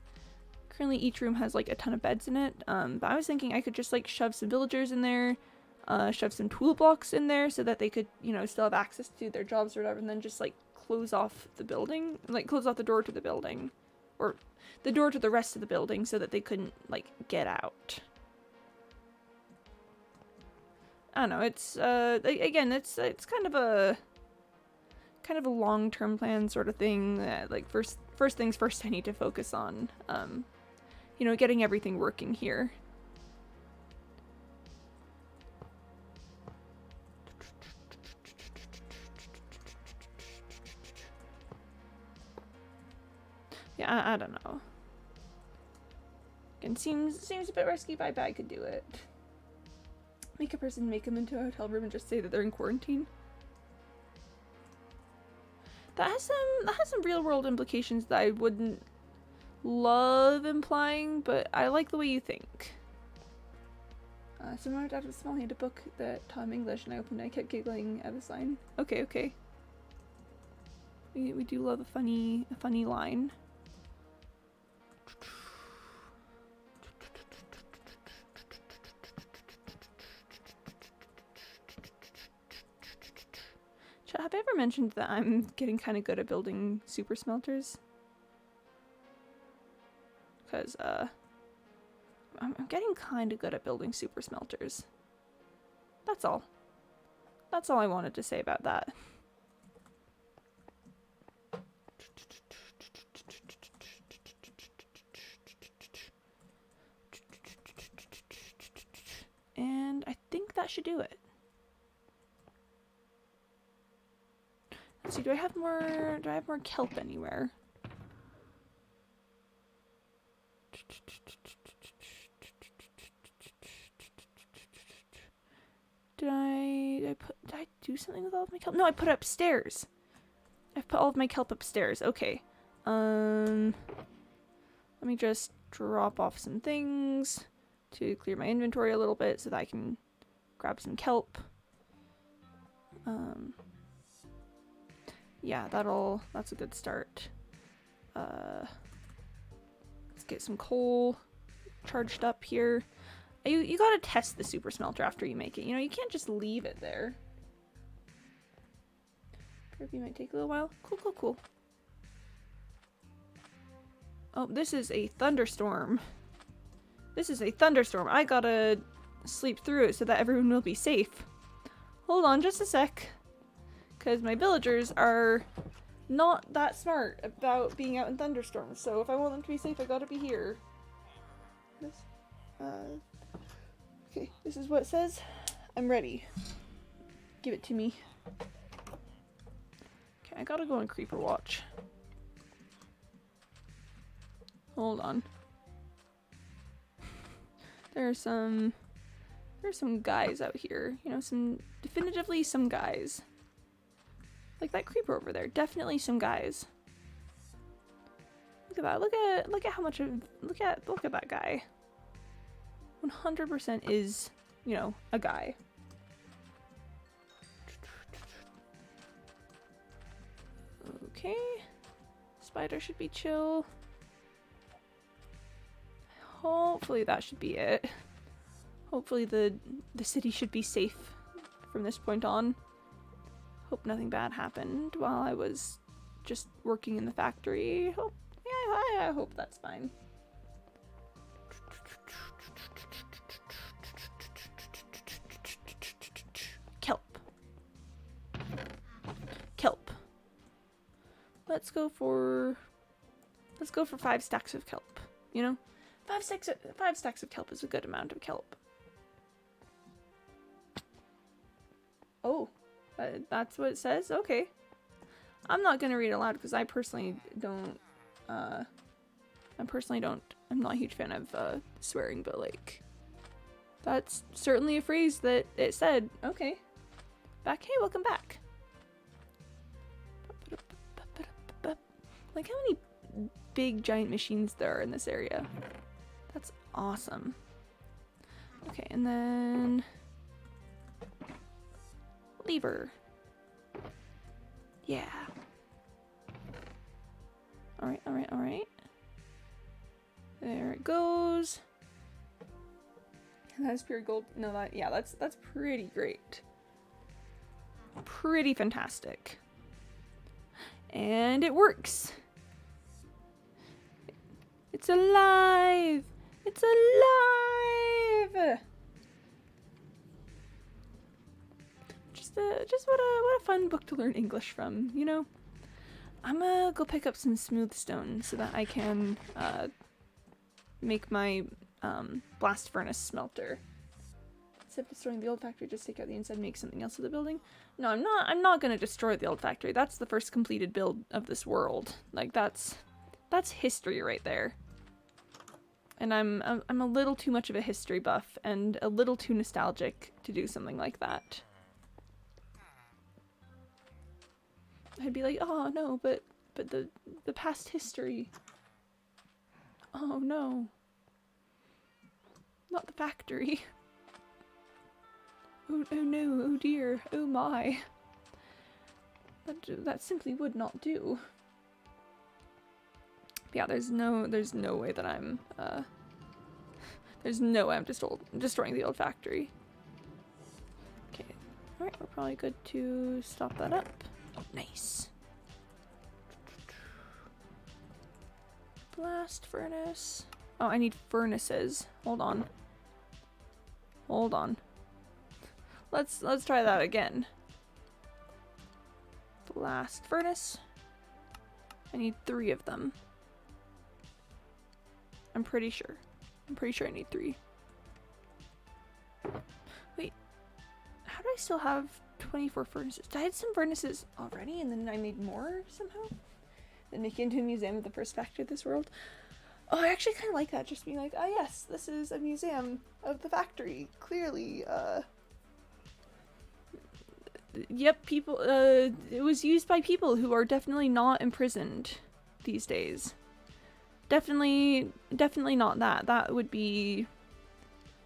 currently each room has like a ton of beds in it. But I was thinking I could just like shove some villagers in there, shove some tool blocks in there so that they could, you know, still have access to their jobs or whatever, and then just like close off the building, like close off the door to the building, or the door to the rest of the building so that they couldn't like get out. I don't know, it's again, it's kind of a long-term plan sort of thing. Like first things first, I need to focus on you know, getting everything working here. Yeah, I don't know. Again, seems a bit risky, but I could do it. Make a person make them into a hotel room and just say that they're in quarantine. That has some real world implications that I wouldn't love implying, but I like the way you think. Someone out of a small handed book that taught me English, and I opened it. I kept giggling at the sign. Okay. We do love a funny line. Have I ever mentioned that I'm getting kind of good at building super smelters? Because, I'm getting kind of good at building super smelters. That's all. That's all I wanted to say about that. And I think that should do it. Let's see, do I have more kelp anywhere? Did I do something with all of my kelp? No, I put it upstairs. I've put all of my kelp upstairs. Okay. Let me just drop off some things to clear my inventory a little bit so that I can grab some kelp. Yeah, that's a good start. Let's get some coal charged up here. You gotta test the super smelter after you make it. You know, you can't just leave it there. Kirby might take a little while. Cool. Oh, this is a thunderstorm. I gotta sleep through it so that everyone will be safe. Hold on just a sec. Because my villagers are not that smart about being out in thunderstorms. So if I want them to be safe, I gotta be here. Okay, this is what it says. I'm ready. Give it to me. Okay, I gotta go on creeper watch. Hold on. There's some guys out here. You know, definitively some guys. Like that creeper over there. Definitely some guys. Look at that. Look at how much of look at that guy. 100% is, you know, a guy. Okay. Spider should be chill. Hopefully that should be it. Hopefully the city should be safe from this point on. Hope nothing bad happened while I was just working in the factory. I hope that's fine. Kelp. Let's go for 5 stacks of kelp. You know, 5 stacks of kelp is a good amount of kelp. Oh. That's what it says? Okay. I'm not gonna read it aloud because I'm not a huge fan of swearing, but like, that's certainly a phrase that it said. Okay. Hey, welcome back. Like how many big giant machines there are in this area. That's awesome. Okay, and then lever. Yeah. Alright, alright, alright. There it goes. That's pure gold. No, that's pretty great. Pretty fantastic. And it works. It's alive! It's alive! Just what a fun book to learn English from, you know? I'm gonna go pick up some smooth stone so that I can make my blast furnace smelter. Instead of destroying the old factory, just take out the inside and make something else of the building. No, I'm not gonna destroy the old factory. That's the first completed build of this world. Like that's history right there. And I'm a little too much of a history buff and a little too nostalgic to do something like that. I'd be like, oh no, but the past history. Oh no. Not the factory. Oh no, oh dear, oh my. That simply would not do. But yeah, there's no way that I'm there's no way I'm destroying the old factory. Okay. Alright, we're probably good to stop that up. Nice. Blast furnace. Oh, I need furnaces. Hold on. Hold on. Let's try that again. Blast furnace. I need 3 of them. I'm pretty sure I need 3. Wait. How do I still have 24 furnaces? I had some furnaces already and then I made more somehow? Then make it into a museum of the first factory of this world. Oh, I actually kind of like that. Just being like, oh yes, this is a museum of the factory. Clearly, yep, people, it was used by people who are definitely not imprisoned these days. Definitely not that. That would be,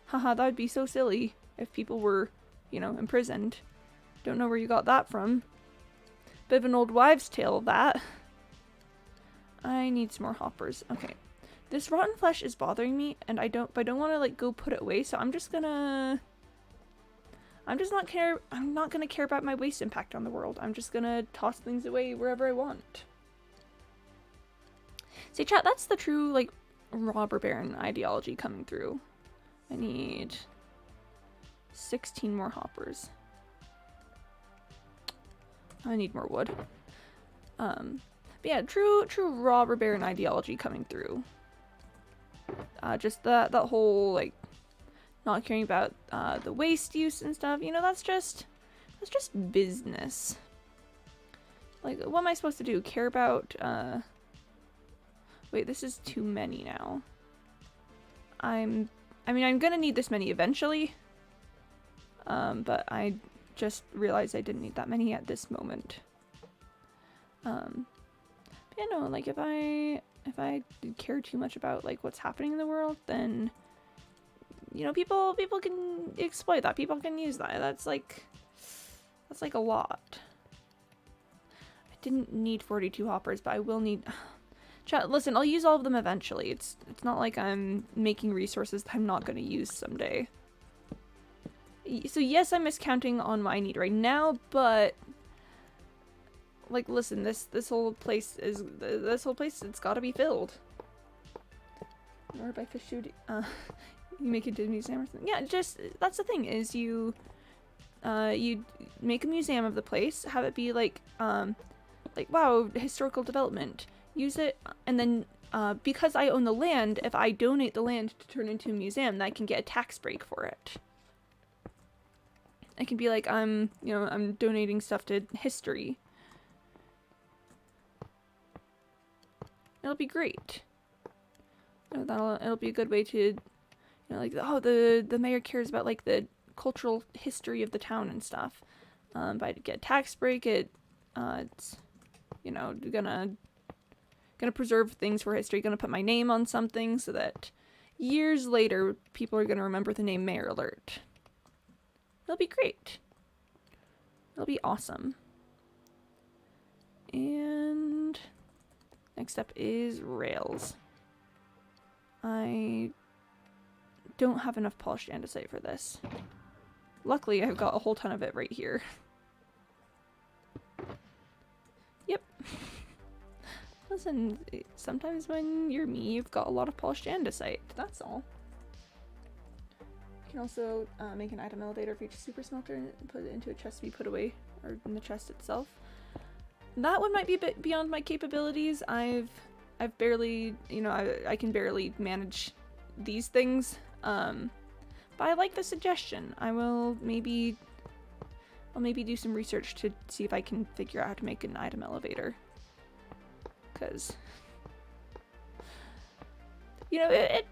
haha, that would be so silly if people were, you know, imprisoned. Don't know where you got that from. Bit of an old wives' tale, that. I need some more hoppers. Okay. This rotten flesh is bothering me, and I don't want to, like, go put it away, so I'm not gonna care about my waste impact on the world. I'm just gonna toss things away wherever I want. See, chat, that's the true, like, robber baron ideology coming through. I need 16 more hoppers. I need more wood. But yeah, true robber baron ideology coming through. Just that whole, like, not caring about the waste use and stuff, you know, that's just business. Like, what am I supposed to do? Care about, wait, this is too many now. I mean, I'm gonna need this many eventually. But I just realized I didn't need that many at this moment. But yeah, no, like, if I care too much about, like, what's happening in the world, then, you know, people can exploit that. People can use that. That's like a lot. I didn't need 42 hoppers, but I will need... Chat, listen, I'll use all of them eventually. It's not like I'm making resources that I'm not going to use someday. So yes, I'm miscounting on what I need right now, but... Like, listen, this whole place, it's gotta be filled. Or by fish shoot, you make it into a museum or something. Yeah, just, that's the thing, is you make a museum of the place, have it be like, wow, historical development. Use it, and then, because I own the land, if I donate the land to turn into a museum, then I can get a tax break for it. I can be like, I'm donating stuff to history. It'll be great. It'll be a good way to, you know, like, oh, the mayor cares about, like, the cultural history of the town and stuff. But I get a tax break, it's, you know, gonna preserve things for history, gonna put my name on something so that years later people are gonna remember the name Mayor Alert. It'll be great. It'll be awesome. And Next up is rails. I don't have enough polished andesite for this. Luckily, I've got a whole ton of it right here. Yep. Listen, sometimes when you're me, you've got a lot of polished andesite. That's all. You can also make an item elevator for each super smelter and put it into a chest to be put away, or in the chest itself. That one might be a bit beyond my capabilities. I've barely, you know, I can barely manage these things. But I like the suggestion. I'll maybe do some research to see if I can figure out how to make an item elevator. Because, you know, it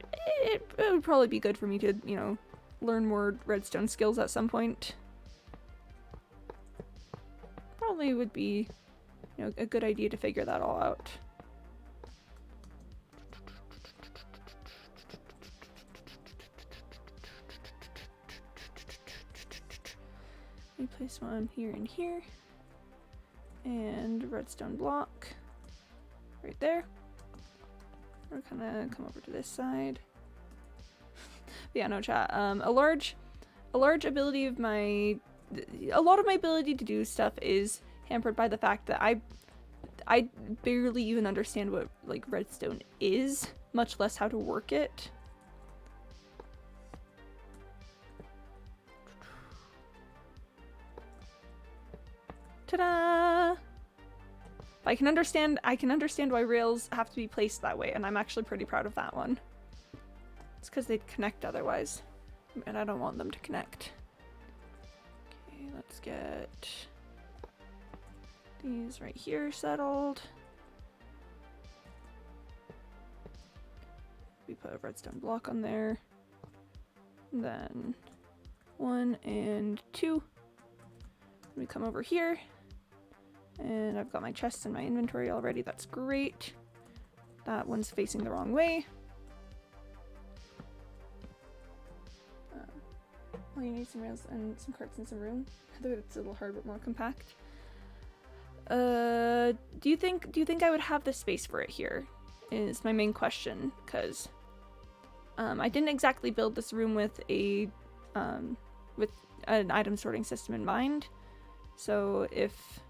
would probably be good for me to, you know, learn more redstone skills at some point. Probably would be, you know, a good idea to figure that all out. Let me place one here and here. And redstone block right there. We're gonna come over to this side. Yeah, no chat. A large ability of a lot of my ability to do stuff is hampered by the fact that I barely even understand what like redstone is, much less how to work it. Ta-da! I can understand why rails have to be placed that way, and I'm actually pretty proud of that one. It's because they'd connect otherwise, and I don't want them to connect. Okay, let's get these right here settled. We put a redstone block on there. And then 1 and 2. We come over here. And I've got my chests in my inventory already. That's great. That one's facing the wrong way. Well, you need some rails and some carts and some room. Though it's a little hard, but more compact. Do you think I would have the space for it here? Is my main question, because I didn't exactly build this room with an item sorting system in mind. So if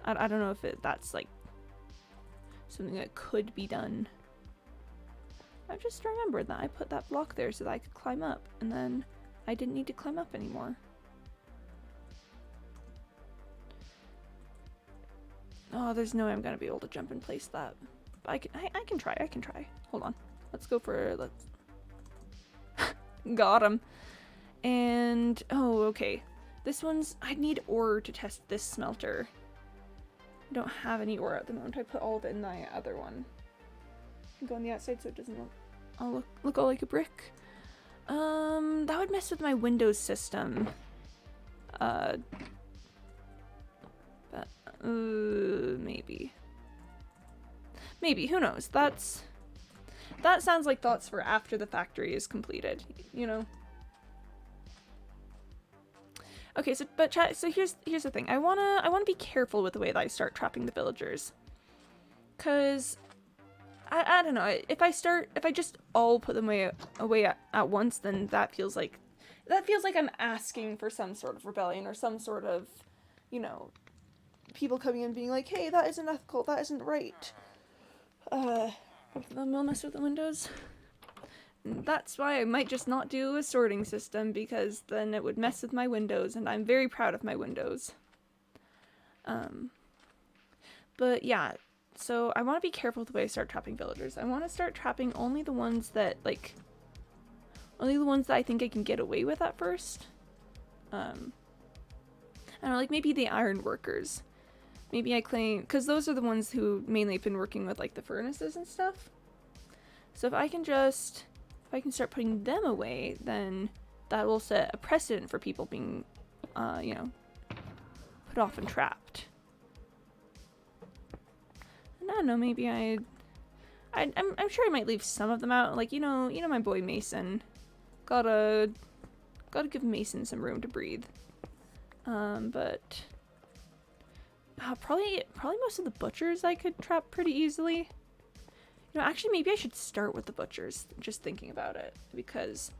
I don't know if that's like something that could be done. I just remembered that I put that block there so that I could climb up, and then I didn't need to climb up anymore. Oh, there's no way I'm gonna be able to jump and place that. But I can try. Hold on. Let's go for got him. And oh, okay. This one's I need ore to test this smelter. I don't have any ore at the moment. I put all of it in the other one. Go on the outside so it doesn't look all like a brick. That would mess with my Windows system. But maybe, who knows? That sounds like thoughts for after the factory is completed, you know. Okay, so here's the thing. I wanna be careful with the way that I start trapping the villagers, cause I don't know. If I just all put them away at once, then that feels like I'm asking for some sort of rebellion or some sort of, you know, people coming in being like, hey, that isn't ethical, that isn't right. Then we'll mess with the windows. That's why I might just not do a sorting system, because then it would mess with my windows, and I'm very proud of my windows. But yeah, so I want to be careful with the way I start trapping villagers. I want to start trapping only the ones that I think I can get away with at first. I don't know, like maybe the iron workers. Maybe I claim, because those are the ones who mainly have been working with like the furnaces and stuff. So if I can start putting them away, then that will set a precedent for people being, you know, put off and trapped. And I don't know, maybe I'm sure I might leave some of them out. Like, you know my boy Mason. Gotta give Mason some room to breathe. But Probably most of the butchers I could trap pretty easily. You know, actually, maybe I should start with the butchers, just thinking about it, because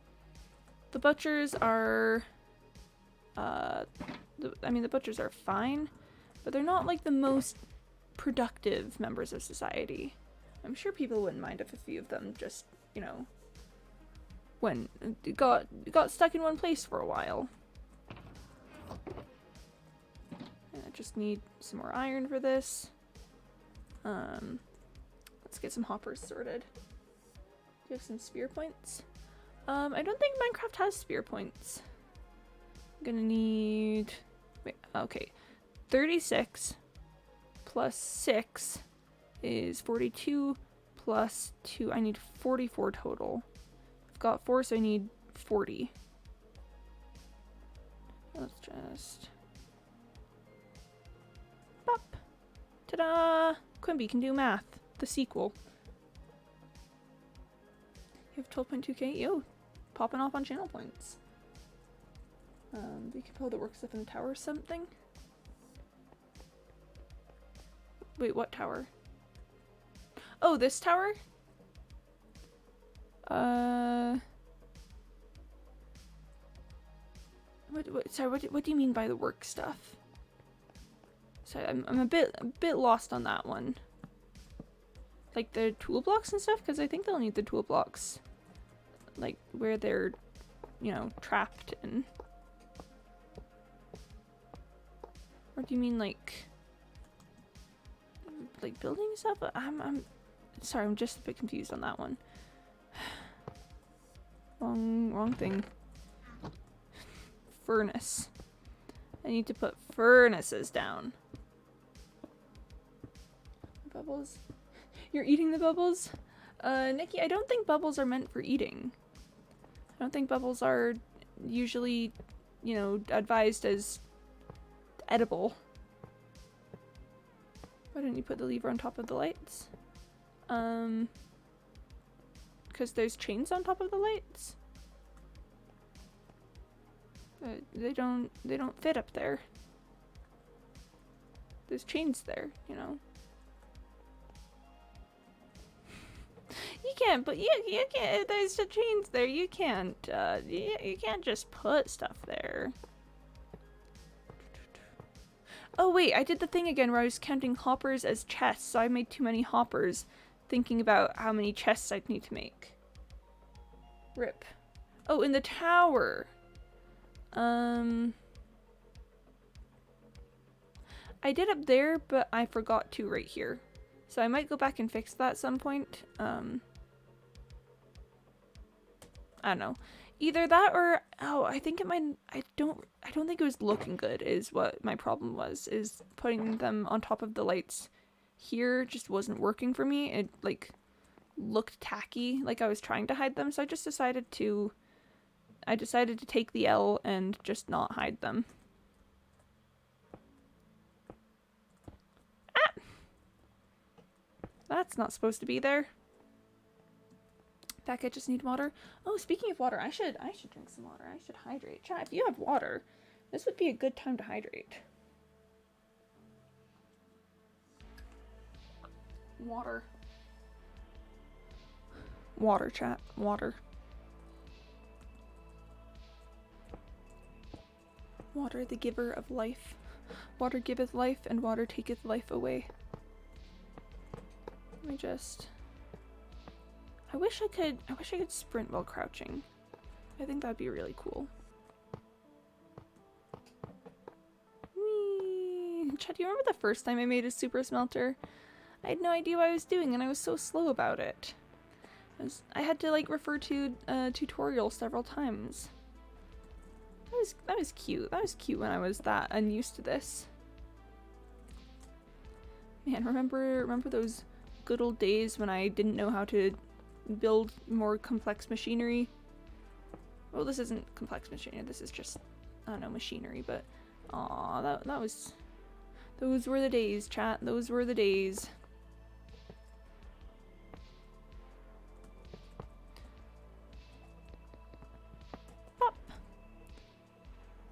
the butchers are, I mean, the butchers are fine, but they're not, like, the most productive members of society. I'm sure people wouldn't mind if a few of them just, you know, got stuck in one place for a while. And I just need some more iron for this. Let's get some hoppers sorted. Do you have some spear points? I don't think Minecraft has spear points. I'm gonna need... Wait, okay. 36 plus 6 is 42 plus 2. I need 44 total. I've got 4, so I need 40. Let's just... Pop! Ta-da! Quimby can do math. The sequel. You have 12.2k? Yo! Popping off on channel points. You can probably work stuff in the tower or something. Wait, what tower? Oh, this tower? Sorry, what do you mean by the work stuff? Sorry, I'm a bit lost on that one. Like the tool blocks and stuff? Because I think they'll need the tool blocks. Like, where they're, you know, trapped in. Or do you mean like building stuff? I'm sorry, I'm just a bit confused on that one. Wrong thing. Furnace. I need to put furnaces down. Bubbles. You're eating the bubbles? Nikki, I don't think bubbles are meant for eating. I don't think bubbles are usually, you know, advised as edible. Why didn't you put the lever on top of the lights? Because there's chains on top of the lights. They don't fit up there. There's chains there, you know. You can't, but you can't. If there's the chains there, you can't. You can't just put stuff there. Oh wait, I did the thing again where I was counting hoppers as chests, so I made too many hoppers, thinking about how many chests I'd need to make. Rip. Oh, in the tower. I did up there, but I forgot to right here. So I might go back and fix that at some point. I don't know. Either that or I think it might I don't think it was looking good is what my problem was, is putting them on top of the lights here just wasn't working for me. It like looked tacky, like I was trying to hide them, so I decided to take the L and just not hide them. Ah! That's not supposed to be there. Back, I just need water. Oh, speaking of water, I should drink some water. I should hydrate. Chat, if you have water, this would be a good time to hydrate. Water. Water, chat. Water. Water, the giver of life. Water giveth life, and water taketh life away. Let me just... I wish I could sprint while crouching. I think that'd be really cool. Whee! Chad, do you remember the first time I made a super smelter? I had no idea what I was doing, and I was so slow about it. I had to like refer to tutorials several times. That was cute. That was cute when I was that unused to this. Man, remember those good old days when I didn't know how to build more complex machinery? Well, this isn't complex machinery. This is just, I don't know, machinery. But aw, that was. Those were the days, chat. Those were the days.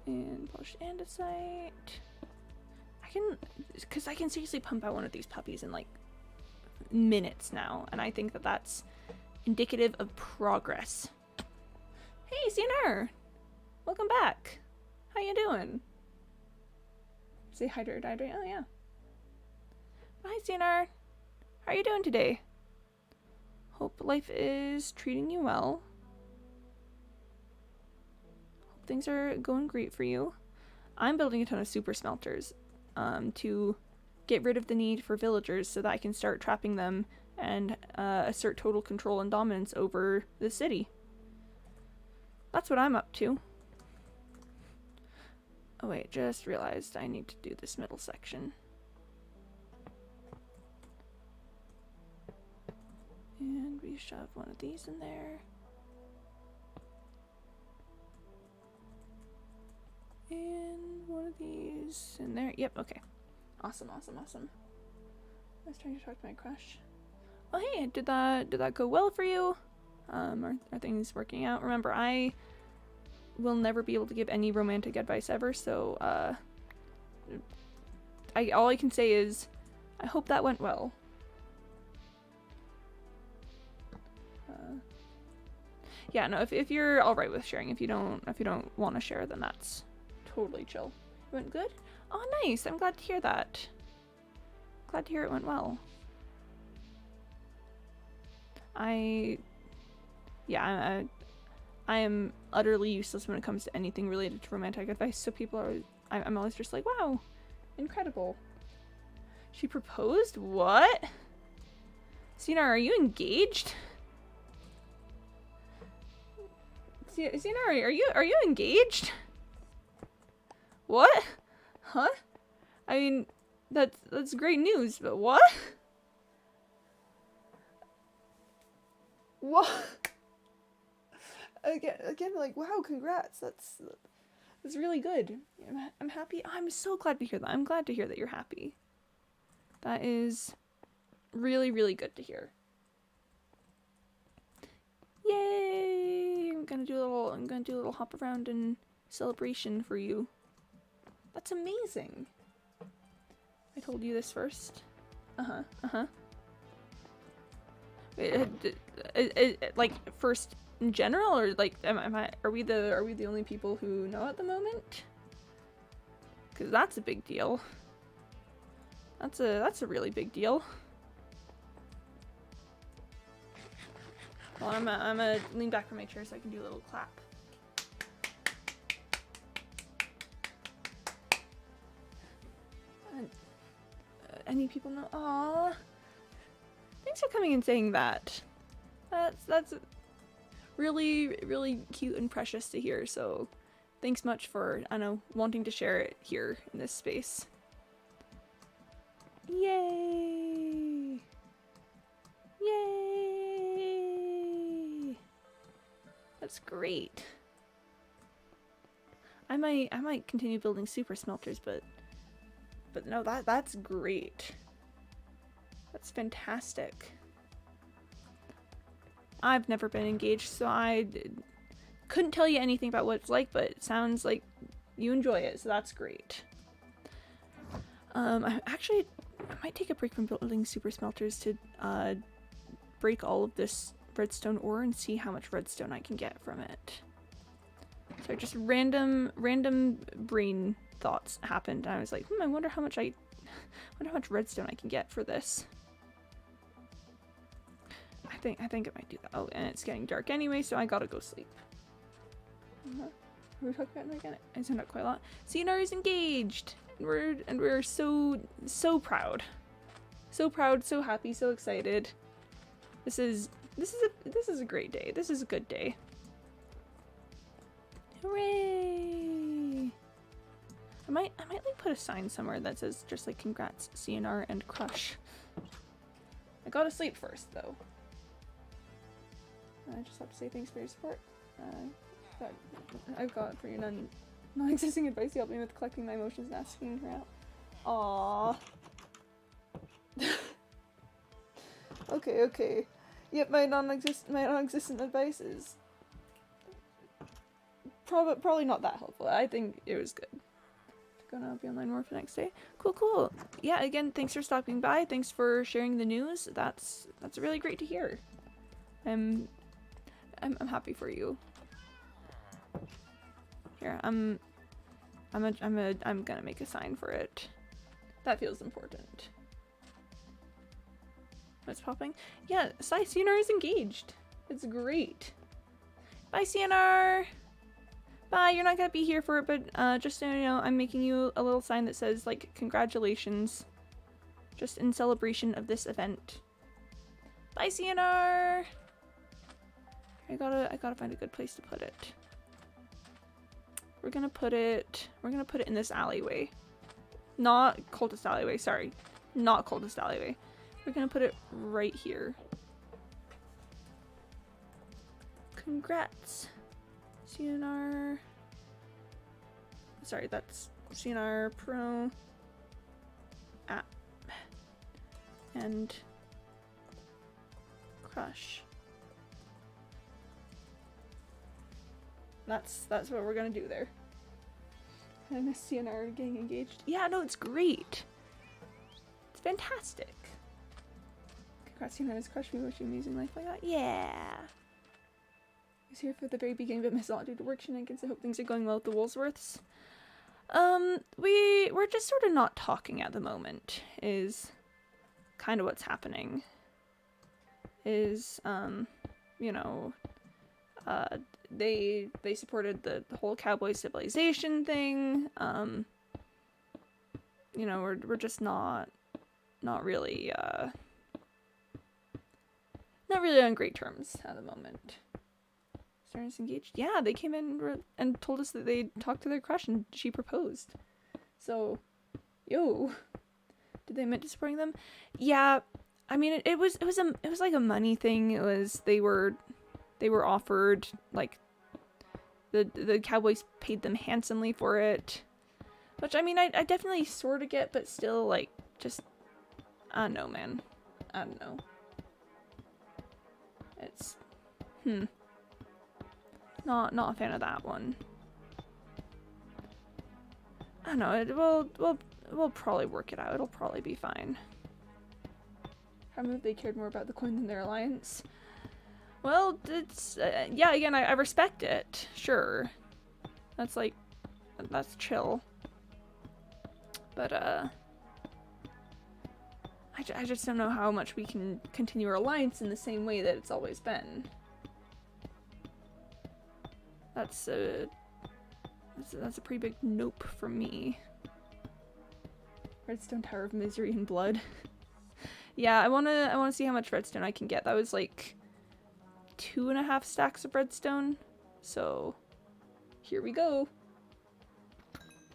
And polished andesite. I because I can seriously pump out one of these puppies in like minutes now, and I think that that's indicative of progress. Hey, CNR! Welcome back. How you doing? Say hydrate. Oh yeah. Hi, CNR. How are you doing today? Hope life is treating you well. Hope things are going great for you. I'm building a ton of super smelters to get rid of the need for villagers so that I can start trapping them and assert total control and dominance over the city. That's what I'm up to. Oh wait, just realized I need to do this middle section. And we shove one of these in there. And one of these in there. Yep, okay. Awesome. I was trying to talk to my crush. Oh hey, did that go well for you? Are things working out? Remember, I will never be able to give any romantic advice ever, so all I can say is I hope that went well. Yeah, no, if you're alright with sharing, if you don't want to share, then that's totally chill. It went good? Oh, nice. I'm glad to hear that. Glad to hear it went well. I am utterly useless when it comes to anything related to romantic advice, so people are, I'm always just like, wow, incredible. She proposed? What? Sinar, are you engaged? Sinar, are you engaged? What? Huh? I mean, that's great news, but what? What? Again, like, wow, congrats. That's really good. I'm happy. I'm so glad to hear that. I'm glad to hear that you're happy. That is really, really good to hear. Yay! I'm gonna do a little hop around and celebration for you. That's amazing. I told you this first. Like first in general, or like are we the only people who know at the moment? Because that's a big deal. That's a really big deal. Well, I'm gonna lean back from my chair so I can do a little clap. Any people know? Aww. Thanks for coming and saying that. That's really, really cute and precious to hear, so thanks much for, I know, wanting to share it here in this space. Yay! Yay! That's great. I might continue building super smelters, but no, that's great. That's fantastic. I've never been engaged, so I couldn't tell you anything about what it's like, but it sounds like you enjoy it, so that's great. I might take a break from building super smelters to break all of this redstone ore and see how much redstone I can get from it. So just random brain thoughts happened, and I was like, I wonder how much redstone I can get for this. I think it might do that. Oh, and it's getting dark anyway, so I gotta go sleep. What are we talking about again? I zoned out quite a lot. CNR is engaged, and we're so proud, so happy, so excited. This is a great day. This is a good day. Hooray! I might like put a sign somewhere that says just like congrats CNR and crush. I gotta sleep first though. I just have to say thanks for your support. I've got for your non-existing advice. You helped me with collecting my emotions and asking her out. Aww. Okay. Yep, my non-existent advice is probably not that helpful. I think it was good. Gonna be online more for the next day. Cool, cool. Yeah, again, thanks for stopping by. Thanks for sharing the news. That's really great to hear. I'm happy for you. Here, I'm gonna make a sign for it. That feels important. What's popping? Yeah, CNR is engaged. It's great. Bye, CNR. Bye, you're not gonna be here for it, but just so you know, I'm making you a little sign that says, like, congratulations. Just in celebration of this event. Bye, CNR! I gotta find a good place to put it. We're gonna put it in this alleyway. Not cultist alleyway, sorry. Not cultist alleyway. We're gonna put it right here. Congrats. CNR. Sorry, that's CNR Pro app and Crush. That's what we're gonna do there. I miss CNR getting engaged. Yeah, no, it's great. It's fantastic. Congrats, CNR's Crush. We wish you an amazing life like that. Yeah. I was here for the very beginning, but missed a lot due to work shenanigans. I hope things are going well with the Woolsworths. We're just sort of not talking at the moment, is kind of what's happening. Is, you know, they supported the whole cowboy civilization thing. You know, we're just not really on great terms at the moment. Starting engaged? Yeah, they came in and told us that they talked to their crush and she proposed. So, yo, did they meant to supporting them? Yeah, I mean it was like a money thing. It was they were offered, like, the Cowboys paid them handsomely for it, which I mean I definitely sort of get, but still, like, just I don't know, man. I don't know. It's not a fan of that one. I don't know. We'll probably work it out. It'll probably be fine. How move they cared more about the coin than their alliance? Well, it's yeah. Again, I respect it. Sure, that's chill. But I just don't know how much we can continue our alliance in the same way that it's always been. That's a pretty big nope from me. Redstone Tower of Misery and Blood. Yeah, I wanna see how much redstone I can get. That was like 2.5 stacks of redstone. So here we go.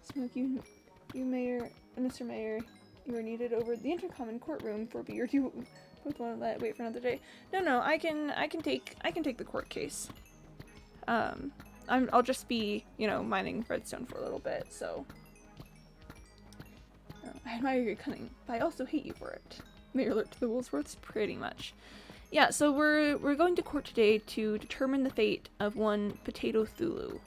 Smoke, you Mayor, Mr. Mayor, you are needed over the intercom and courtroom for beer. Do you both want to wait for another day? No, I can take the court case. I'll just be, you know, mining redstone for a little bit, so. I admire your cunning, but I also hate you for it. Mayor alert to the Woolsworths, pretty much. Yeah, so we're going to court today to determine the fate of one Potato Thulu.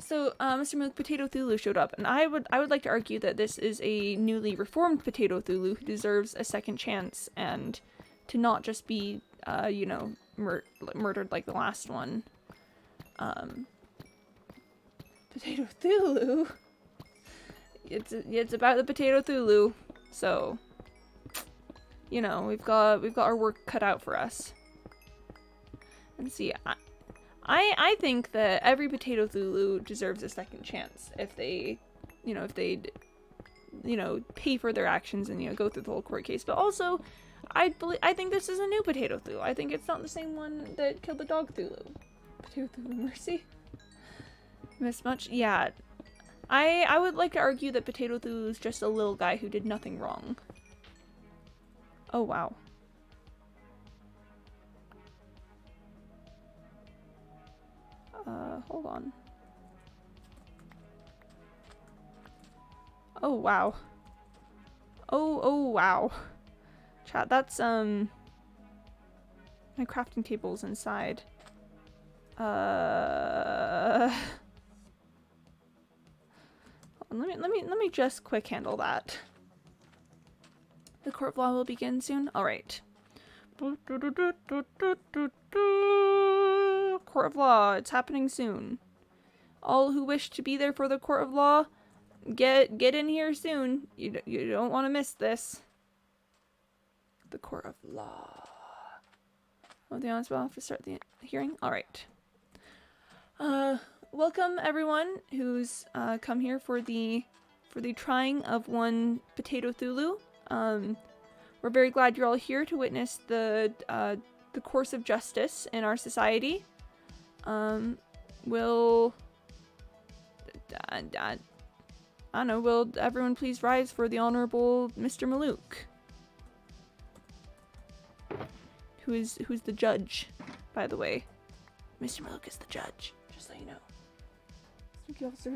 So Mr. Mook, Potato Thulu showed up, and I would like to argue that this is a newly reformed Potato Thulu who deserves a second chance, and to not just be, you know, murdered like the last one. Potato Thulu? It's about the Potato Thulu, so, you know, we've got our work cut out for us. And see, I think that every Potato Thulu deserves a second chance if they, you know, pay for their actions and, you know, go through the whole court case. But also, I think this is a new Potato Thulu. I think it's not the same one that killed the dog Thulu. Potato Thulu Mercy? Miss much? Yeah. I would like to argue that Potato Thulu is just a little guy who did nothing wrong. Oh, wow. Hold on. Oh, wow. Oh, wow. Chat, that's, my crafting table's inside. Let me just quick handle that. The court of law will begin soon. All right. Court of law. It's happening soon. All who wish to be there for the court of law, get in here soon. You don't want to miss this. The court of law. Oh, the honest will have to start the hearing. All right. Welcome everyone who's come here for the trying of one Potato Thulu. We're very glad you're all here to witness the course of justice in our society. Will I don't know, will everyone please rise for the Honorable Mr. Malouk? Who's the judge, by the way. Mr. Malouk is the judge, just so you know. Spooky Officer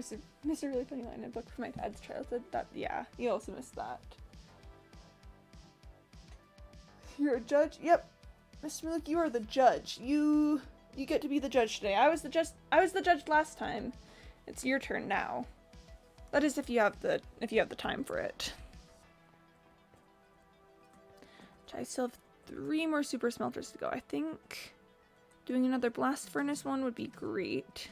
missed a really funny line in a book from my dad's childhood. Yeah, you also missed that. You're a judge? Yep. Mr. Malouk, you are the judge. You get to be the judge today. I was the judge last time. It's your turn now. That is if you have the time for it. I still have 3 more super smelters to go. I think doing another blast furnace one would be great.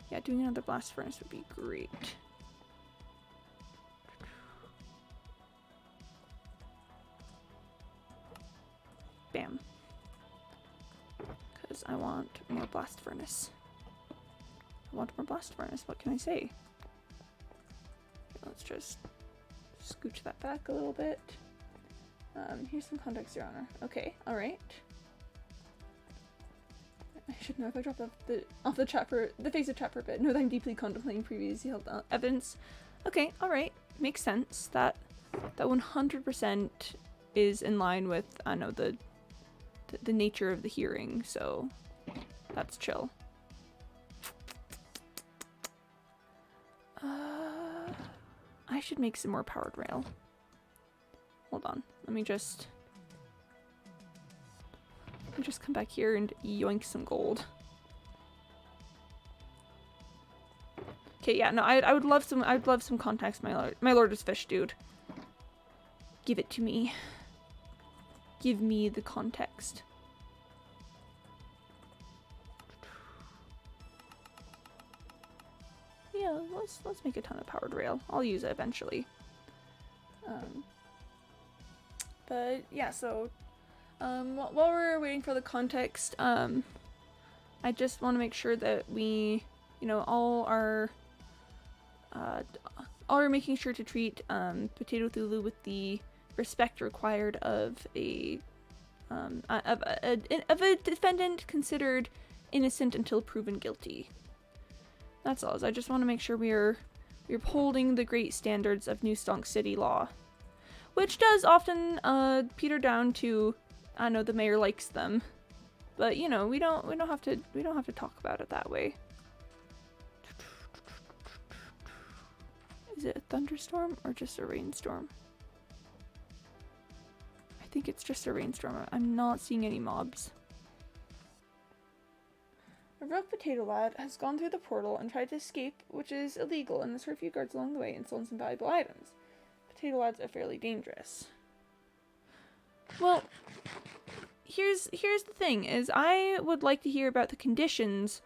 Yeah, doing another blast furnace would be great. Bam. Because I want more blast furnace. I want more blast furnace. What can I say? Let's just scooch that back a little bit. Here's some context, Your Honor. Okay, alright. I should know if I dropped off the chat for the face of chat for a bit. Know that I'm deeply contemplating previously held evidence. Okay, alright. Makes sense. That 100% is in line with, I know, the nature of the hearing, so that's chill. I should make some more powered rail. Hold on. Let me just come back here and yoink some gold. Okay, yeah, no, I would love some context, my lord is fish, dude. Give it to me. Give me the context. Yeah, let's make a ton of powered rail. I'll use it eventually. But yeah, so while we're waiting for the context, I just want to make sure that we, all are making sure to treat Potato Thulu with the respect required of a defendant considered innocent until proven guilty. That's all. I just want to make sure we're upholding the great standards of New Stonk City law, which does often peter down to, I know the mayor likes them, but we don't have to talk about it that way. Is it a thunderstorm or just a rainstorm? I think it's just a rainstorm. I'm not seeing any mobs. A rogue potato lad has gone through the portal and tried to escape, which is illegal, and has hurt a few guards along the way and stolen some valuable items. Potato lads are fairly dangerous. Well, here's the thing, is I would like to hear about the conditions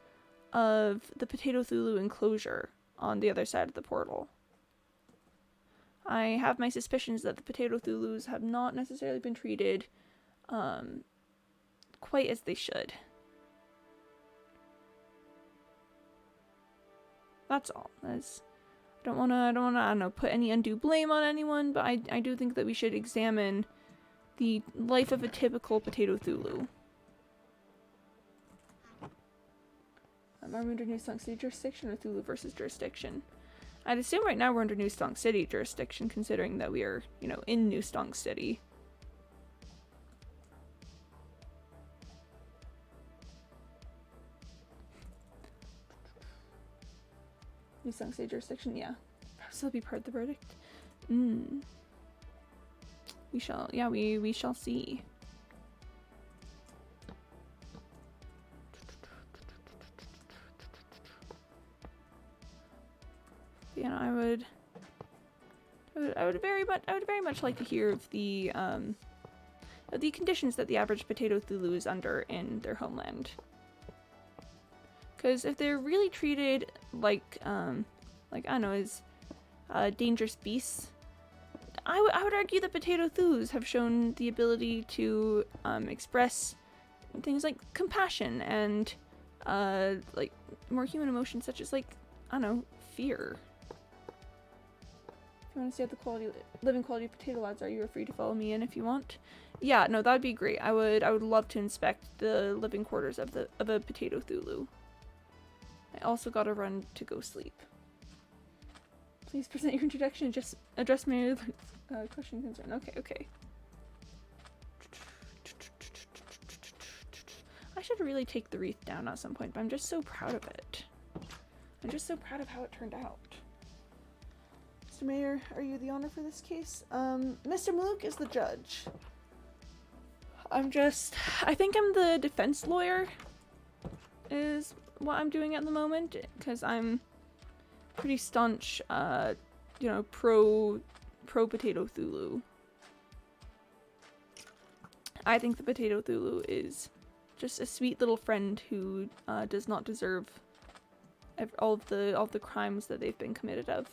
of the Potato Thulu enclosure on the other side of the portal. I have my suspicions that the Potato Thulus have not necessarily been treated quite as they should. That's all. I don't wanna put any undue blame on anyone, but I do think that we should examine the life of a typical Potato Thulu. Are we under New Stonk City jurisdiction or Thulu versus jurisdiction? I'd assume right now we're under New Stonk City jurisdiction, considering that we are, in New Stonk City. New Stonk City jurisdiction, yeah. Still be part of the verdict. We shall, yeah, we shall see. You know, I would very much like to hear of the conditions that the average potato Thulu is under in their homeland. Because if they're really treated like I don't know, as dangerous beasts, I would argue that potato Thulus have shown the ability to express things like compassion and like more human emotions, such as, like, I don't know, fear. If you want to see how the living quality of potato lads are, you are free to follow me in if you want. Yeah, no, that'd be great. I would love to inspect the living quarters of a potato Thulu. I also gotta run to go sleep. Please present your introduction and just address my question and concern. Okay. I should really take the wreath down at some point, but I'm just so proud of it. I'm just so proud of how it turned out. Mr. Mayor, are you the honor for this case? Mr. Malouk is the judge. I think I'm the defense lawyer, is what I'm doing at the moment, because I'm pretty staunch, you know, pro potato Thulu. I think the potato Thulu is just a sweet little friend who does not deserve all of the crimes that they've been committed of.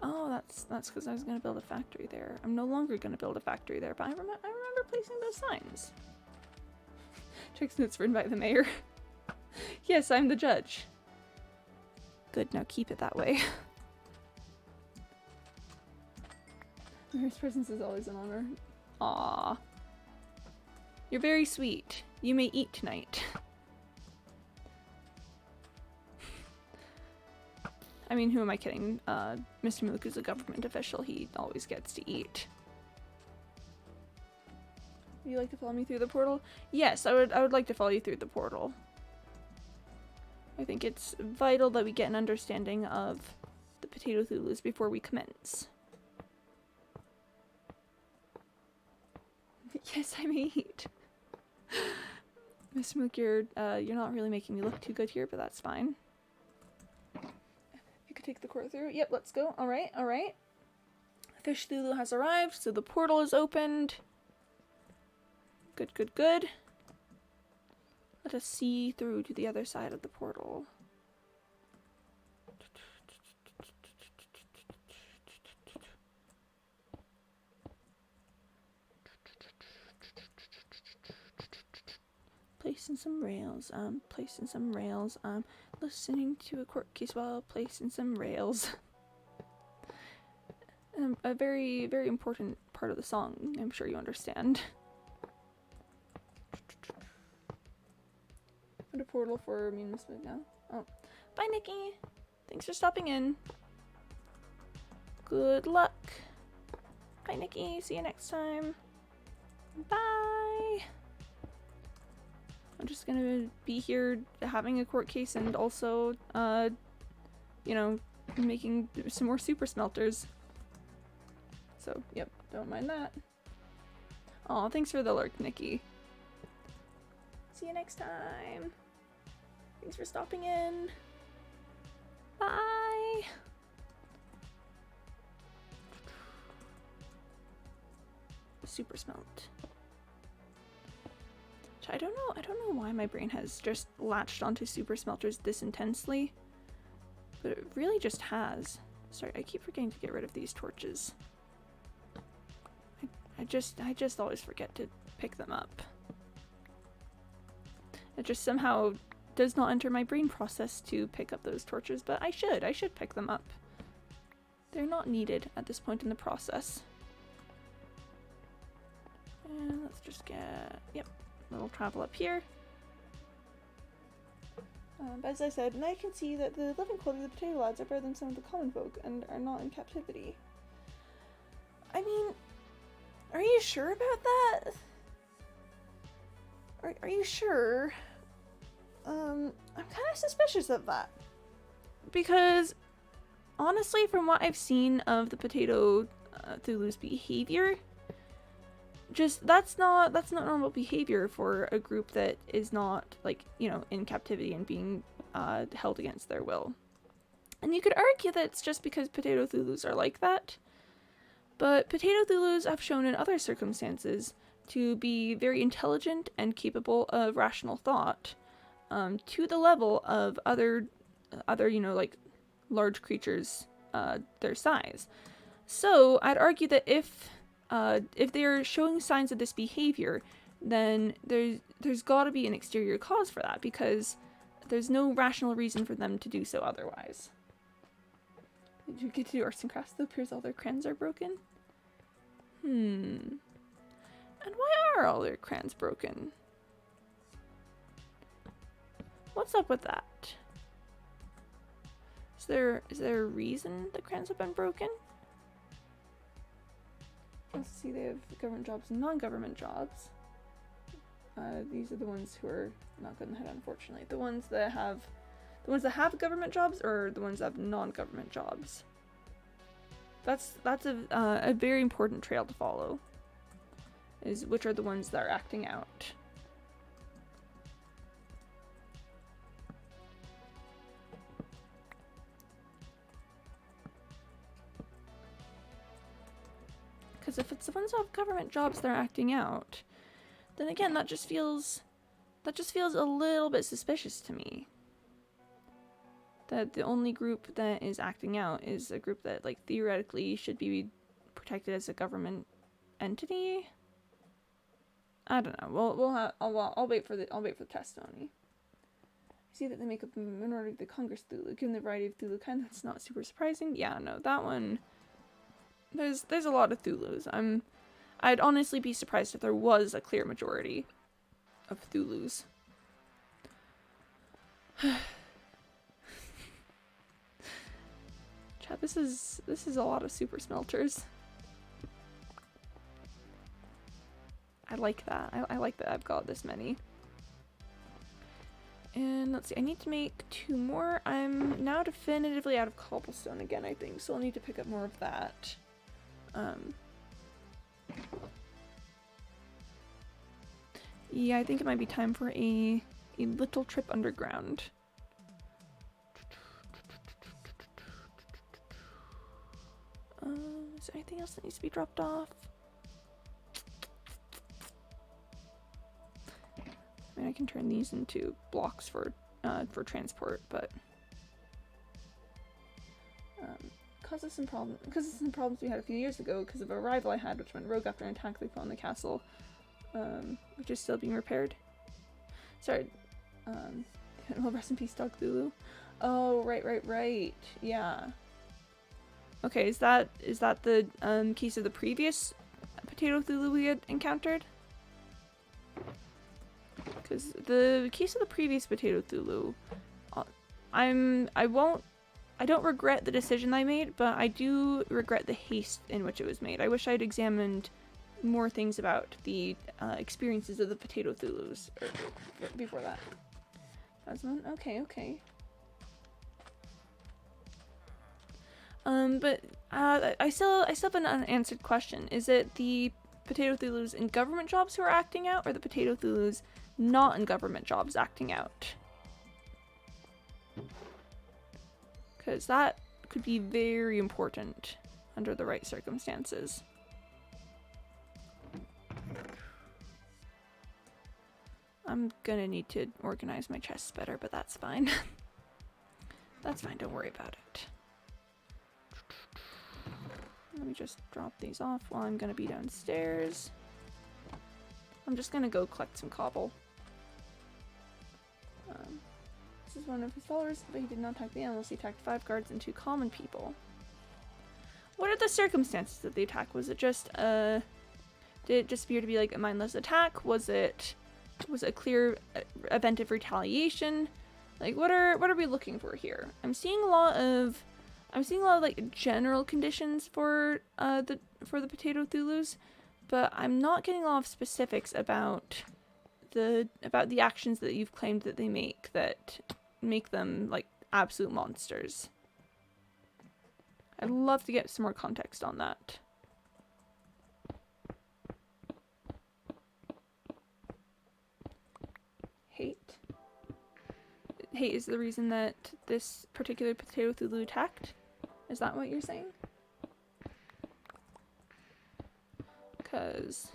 Oh, that's because I was gonna build a factory there. I'm no longer gonna build a factory there, but I remember placing those signs. Checks notes written by the mayor. Yes, I'm the judge. Good, now keep it that way. The mayor's presence is always an honor. Aww. You're very sweet. You may eat tonight. I mean, who am I kidding? Mr. Malouk is a government official. He always gets to eat. Would you like to follow me through the portal? Yes, I would like to follow you through the portal. I think it's vital that we get an understanding of the potato Thulus before we commence. Yes, I may eat. Mr. Malouk, you're not really making me look too good here, but that's fine. You could take the court through. Yep, let's go. Alright. Fish Thulu has arrived, so the portal is opened. Good. Let us see through to the other side of the portal. Placing some rails, listening to a court case while placing some rails. A very, very important part of the song, I'm sure you understand. Found a portal for me and Miss Mood now. Oh. Bye, Nikki! Thanks for stopping in. Good luck. Bye, Nikki. See you next time. Bye! I'm just gonna be here having a court case and also, you know, making some more super smelters. So, yep, don't mind that. Aw, thanks for the lurk, Nikki. See you next time. Thanks for stopping in. Bye! Super smelt. I don't know why my brain has just latched onto super smelters this intensely, but it really just has. Sorry, I keep forgetting to get rid of these torches. I just always forget to pick them up. It just somehow does not enter my brain process to pick up those torches, but I should pick them up. They're not needed at this point in the process. And let's just get, yep. Little travel up here. As I said, and I can see that the living quality of the potato lads are better than some of the common folk and are not in captivity. I mean, are you sure about that? Are you sure? I'm kind of suspicious of that. Because, honestly, from what I've seen of the potato Thulu's behavior, just that's not normal behavior for a group that is not, like, you know, in captivity and being held against their will. And you could argue that it's just because potato Thulus are like that, but potato Thulus have shown in other circumstances to be very intelligent and capable of rational thought, to the level of other, you know, like, large creatures their size. So I'd argue that if they're showing signs of this behavior, then there's got to be an exterior cause for that, because there's no rational reason for them to do so otherwise. Did you get to do arts and crafts? Though appears all their crayons are broken. And why are all their crayons broken? What's up with that? Is there a reason the crayons have been broken? Let's see, they have government jobs and non-government jobs. These are the ones who are not good in the head, unfortunately. The ones that have government jobs, or the ones that have non-government jobs. That's a very important trail to follow. Is which are the ones that are acting out. Because if it's the ones who have government jobs that are acting out, then again, that just feels a little bit suspicious to me. That the only group that is acting out is a group that, like, theoretically should be protected as a government entity. I don't know. I'll wait for the testimony. I see that they make up a minority of the Congress Thulu. Given the variety of Thulu kind, that's not super surprising. Yeah, no, that one. There's a lot of Thulus. I'd honestly be surprised if there was a clear majority of Thulus. Chat, this is a lot of super smelters. I like that. I like that I've got this many. And let's see, I need to make 2 more. I'm now definitively out of cobblestone again, I think, so I'll need to pick up more of that. Yeah, I think it might be time for a little trip underground. Is there anything else that needs to be dropped off? I mean, I can turn these into blocks for transport, but causes some problems we had a few years ago because of a rival I had, which went rogue after an attack they put on the castle, which is still being repaired. Sorry. Well, rest in peace, Dog Thulu. Oh, right. Yeah. Okay, is that the case of the previous potato Thulu we had encountered? Because the case of the previous potato Thulu, I don't regret the decision I made, but I do regret the haste in which it was made. I wish I'd examined more things about the experiences of the potato Thulus before that. Okay. But I still have an unanswered question. Is it the potato Thulus in government jobs who are acting out, or the potato Thulus not in government jobs acting out? Because that could be very important under the right circumstances. I'm gonna need to organize my chests better, but that's fine. That's fine, don't worry about it. Let me just drop these off while I'm gonna be downstairs. I'm just gonna go collect some cobble. This is one of his followers, but he did not attack the animals. He attacked 5 guards and 2 common people. What are the circumstances of the attack? Was it just did it just appear to be like a mindless attack? Was it a clear event of retaliation? Like, what are we looking for here? I'm seeing a lot of like general conditions for the potato Thulus, but I'm not getting a lot of specifics about the actions that you've claimed that they make that make them like absolute monsters. I'd love to get some more context on that. hate is the reason that this particular potato Thulu attacked? Is that what you're saying? Because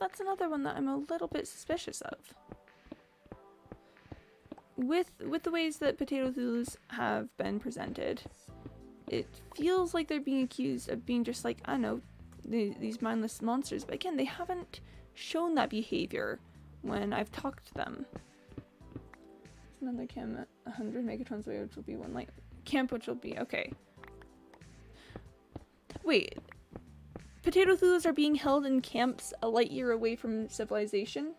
that's another one that I'm a little bit suspicious of. With the ways that potato Thulus have been presented, it feels like they're being accused of being just like, I don't know, these mindless monsters. But again, they haven't shown that behavior when I've talked to them. Another camp at 100 megatons away, which will be one light camp, which will be okay. Wait, potato Thulus are being held in camps a light year away from civilization?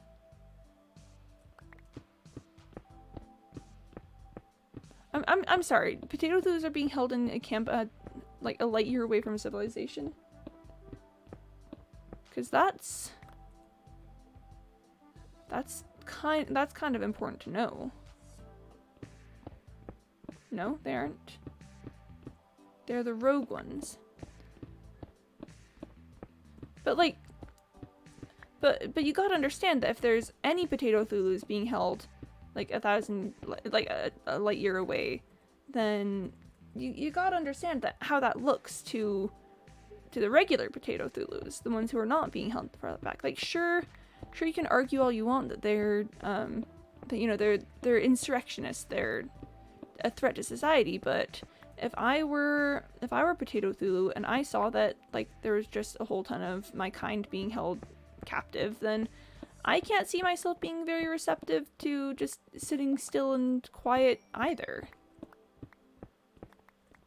I'm sorry. Potato Thulus are being held in a camp like a light year away from civilization. Because that's kind of important to know. No, they aren't. They're the rogue ones. But like, but you gotta understand that if there's any potato Thulus being held like a light year away, then you gotta understand that how that looks to the regular potato Thulus, the ones who are not being held further back. Like sure you can argue all you want that they're they're insurrectionists, they're a threat to society, but if I were potato Thulu and I saw that like there was just a whole ton of my kind being held captive, then I can't see myself being very receptive to just sitting still and quiet either.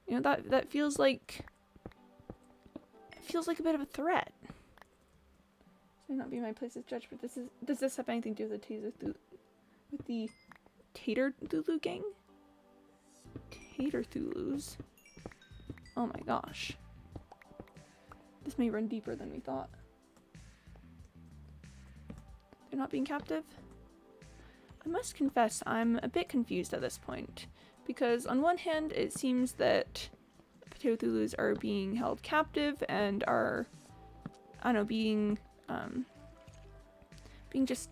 You know, that feels like a bit of a threat. This may not be my place to judge, but does this have anything to do with the Tater Thulu gang? Tater Thulus. Oh my gosh. This may run deeper than we thought. They're not being captive? I must confess I'm a bit confused at this point, because on one hand it seems that potato Thulus are being held captive and are, I don't know, being just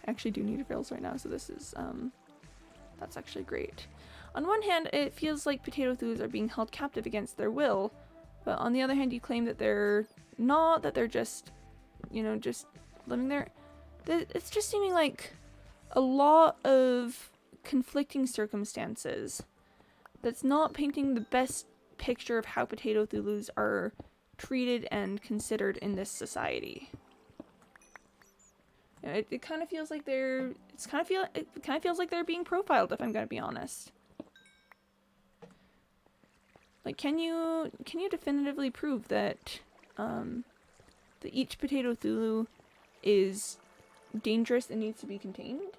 I actually do need rails right now, so this is that's actually great. On one hand it feels like potato Thulus are being held captive against their will, but on the other hand you claim that they're not, that they're just, you know, just living there. It's just seeming like a lot of conflicting circumstances that's not painting the best picture of how potato Thulus are treated and considered in this society. You know, it kind of feels like it kind of feels like they're being profiled, if I'm gonna be honest. Like, can you definitively prove that that each potato Thulu is dangerous and needs to be contained?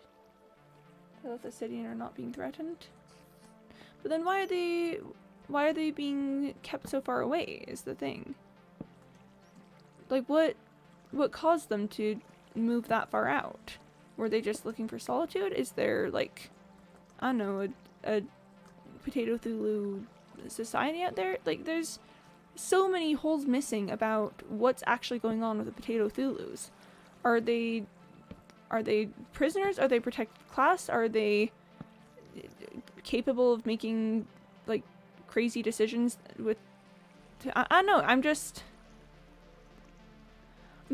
That the city are not being threatened. But then why are they being kept so far away is the thing. Like what caused them to move that far out? Were they just looking for solitude? Is there like, I don't know, a potato Thulu society out there? Like there's so many holes missing about what's actually going on with the potato Thulus. Are they prisoners? Are they protected class? Are they capable of making like crazy decisions with I don't know, I'm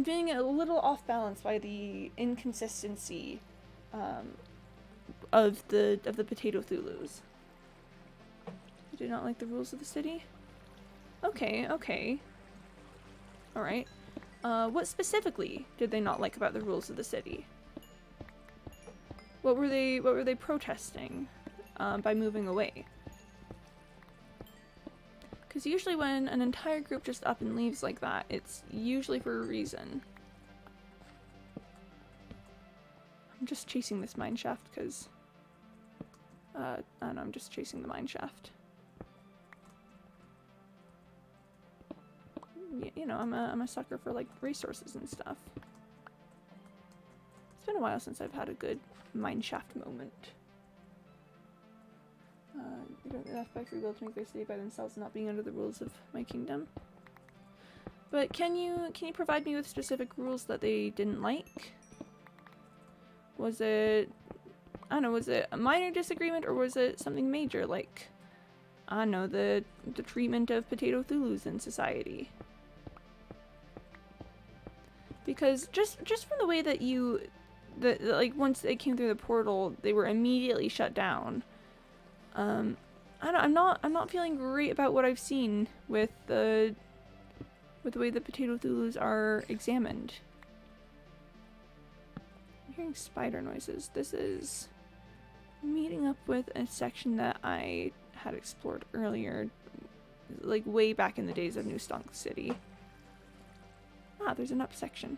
feeling a little off balance by the inconsistency of the potato Thulus. You do not like the rules of the city? Okay. Alright. What specifically did they not like about the rules of the city? What were they protesting by moving away? Because usually when an entire group just up and leaves like that, it's usually for a reason. I'm just chasing this mine shaft because I don't know, I'm just chasing the mine shaft. You know, I'm a sucker for like resources and stuff. It's been a while since I've had a good mine shaft moment. The aspects are able to make their city by themselves, not being under the rules of my kingdom. But can you provide me with specific rules that they didn't like? Was it I don't know, was it a minor disagreement or was it something major, like, I don't know, the treatment of potato Thulus in society? Because just from the way that like once they came through the portal, they were immediately shut down. I'm not feeling great about what I've seen with the way the potato Thulus are examined. I'm hearing spider noises. This is meeting up with a section that I had explored earlier, like way back in the days of New Stonk City. Ah, there's an up section.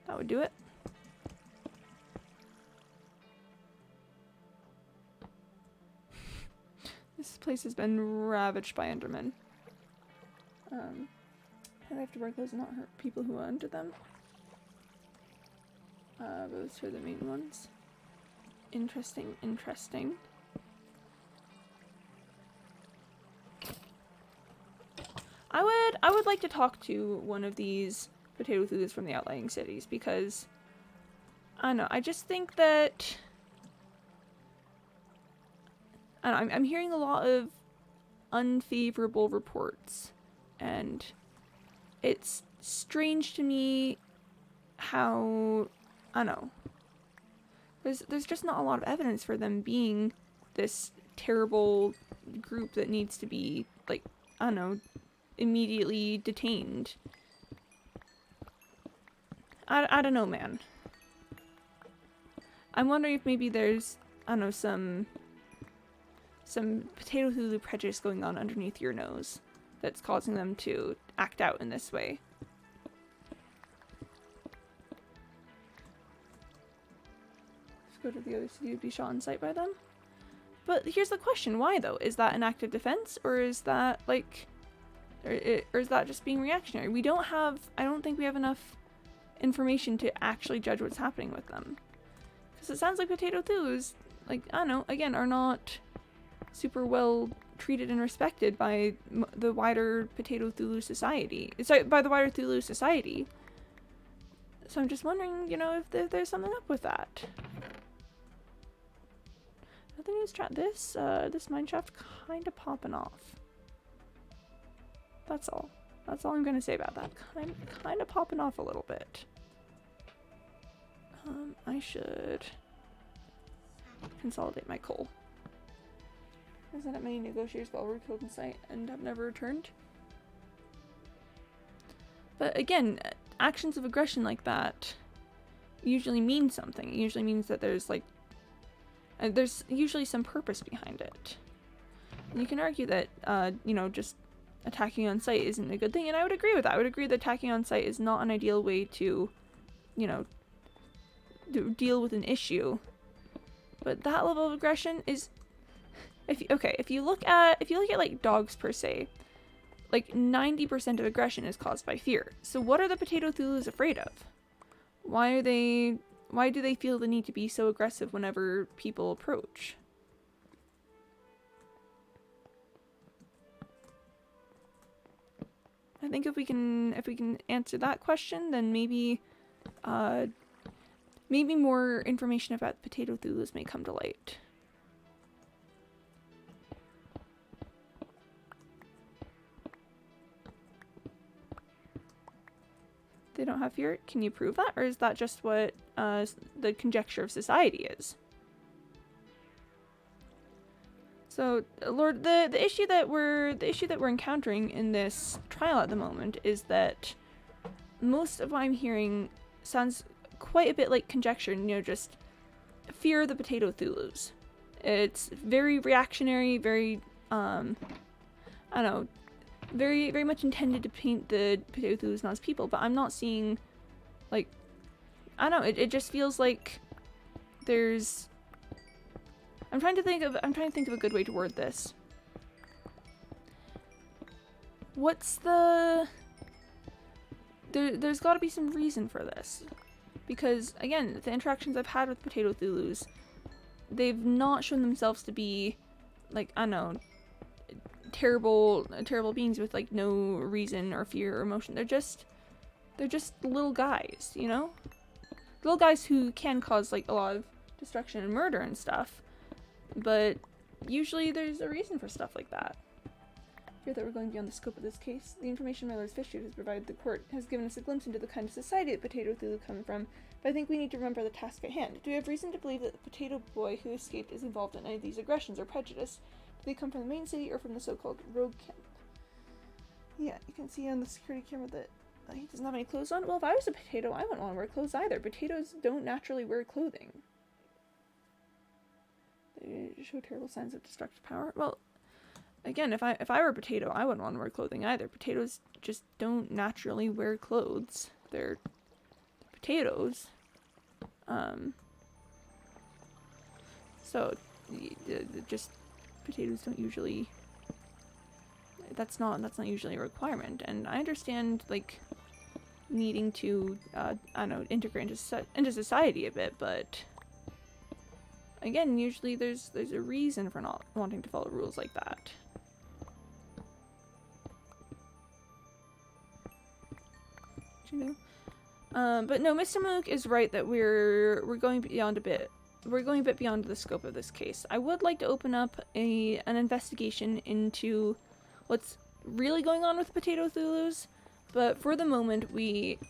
That would do it. This place has been ravaged by Endermen. I have to wear clothes and not hurt people who are under them. Those are the main ones. Interesting, interesting. I would like to talk to one of these potato Thulus from the outlying cities, because I don't know, I just think that I don't know, I'm hearing a lot of unfavorable reports, and it's strange to me how, I don't know, there's just not a lot of evidence for them being this terrible group that needs to be, like, I don't know, immediately detained. I don't know, man. I'm wondering if maybe there's, I don't know, some potato Thulu prejudice going on underneath your nose that's causing them to act out in this way. Let's go to the other city to be shot on sight by them. But here's the question, why though? Is that an active defense, or is that like, or is that just being reactionary? We don't have, I don't think we have enough information to actually judge what's happening with them. Because it sounds like potato Thulus, like, I don't know, again, are not super well treated and respected by the wider potato Thulu society. Sorry, by the wider Thulu society. So I'm just wondering, you know, if there's something up with that. Nothing news chat. This mineshaft kind of popping off. That's all. That's all I'm gonna say about that. Kind of popping off a little bit. I should consolidate my coal. Is that many negotiators while we're killed in sight and have never returned? But again, actions of aggression like that usually mean something. It usually means that there's like, there's usually some purpose behind it. And you can argue that, you know, just attacking on sight isn't a good thing, and I would agree with that. I would agree that attacking on sight is not an ideal way to, you know, deal with an issue. But that level of aggression is, if you look at like dogs per se, like 90% of aggression is caused by fear. So what are the potato Thulus afraid of? Why do they feel the need to be so aggressive whenever people approach? I think if we can answer that question, then maybe maybe more information about potato Thulus may come to light. They don't have fear? Can you prove that? Or is that just what the conjecture of society is? So, Lord, the issue that we're encountering in this trial at the moment is that most of what I'm hearing sounds quite a bit like conjecture, you know, just fear of the potato Thulus. It's very reactionary, very I don't know, very much intended to paint the potato Thulus not as people, but I'm not seeing, like, I don't know, it just feels like there's, I'm trying to think of a good way to word this. What's the, there's got to be some reason for this, because again, the interactions I've had with potato Thulus, they've not shown themselves to be, like, I don't know, terrible beings with like no reason or fear or emotion. They're just little guys, you know? Little guys who can cause like a lot of destruction and murder and stuff, but usually there's a reason for stuff like that. Fear that we're going beyond the scope of this case. The information my Lord's Fish Shoot has provided the court has given us a glimpse into the kind of society that Potato Thulu come from, but I think we need to remember the task at hand. Do we have reason to believe that the potato boy who escaped is involved in any of these aggressions or prejudice? Do they come from the main city or from the so-called rogue camp? Yeah, you can see on the security camera that he doesn't have any clothes on. Well, if I was a potato, I wouldn't want to wear clothes either. Potatoes don't naturally wear clothing. They show terrible signs of destructive power. Well, again, if I were a potato, I wouldn't want to wear clothing either. Potatoes just don't naturally wear clothes. They're potatoes. So just potatoes don't usually. That's not usually a requirement. And I understand like needing to I don't know, integrate into society a bit, but again, usually there's a reason for not wanting to follow rules like that. You know? But no, Mr. Maluk is right that we're going beyond a bit. We're going a bit beyond the scope of this case. I would like to open up an investigation into what's really going on with Potato Thulus, but for the moment,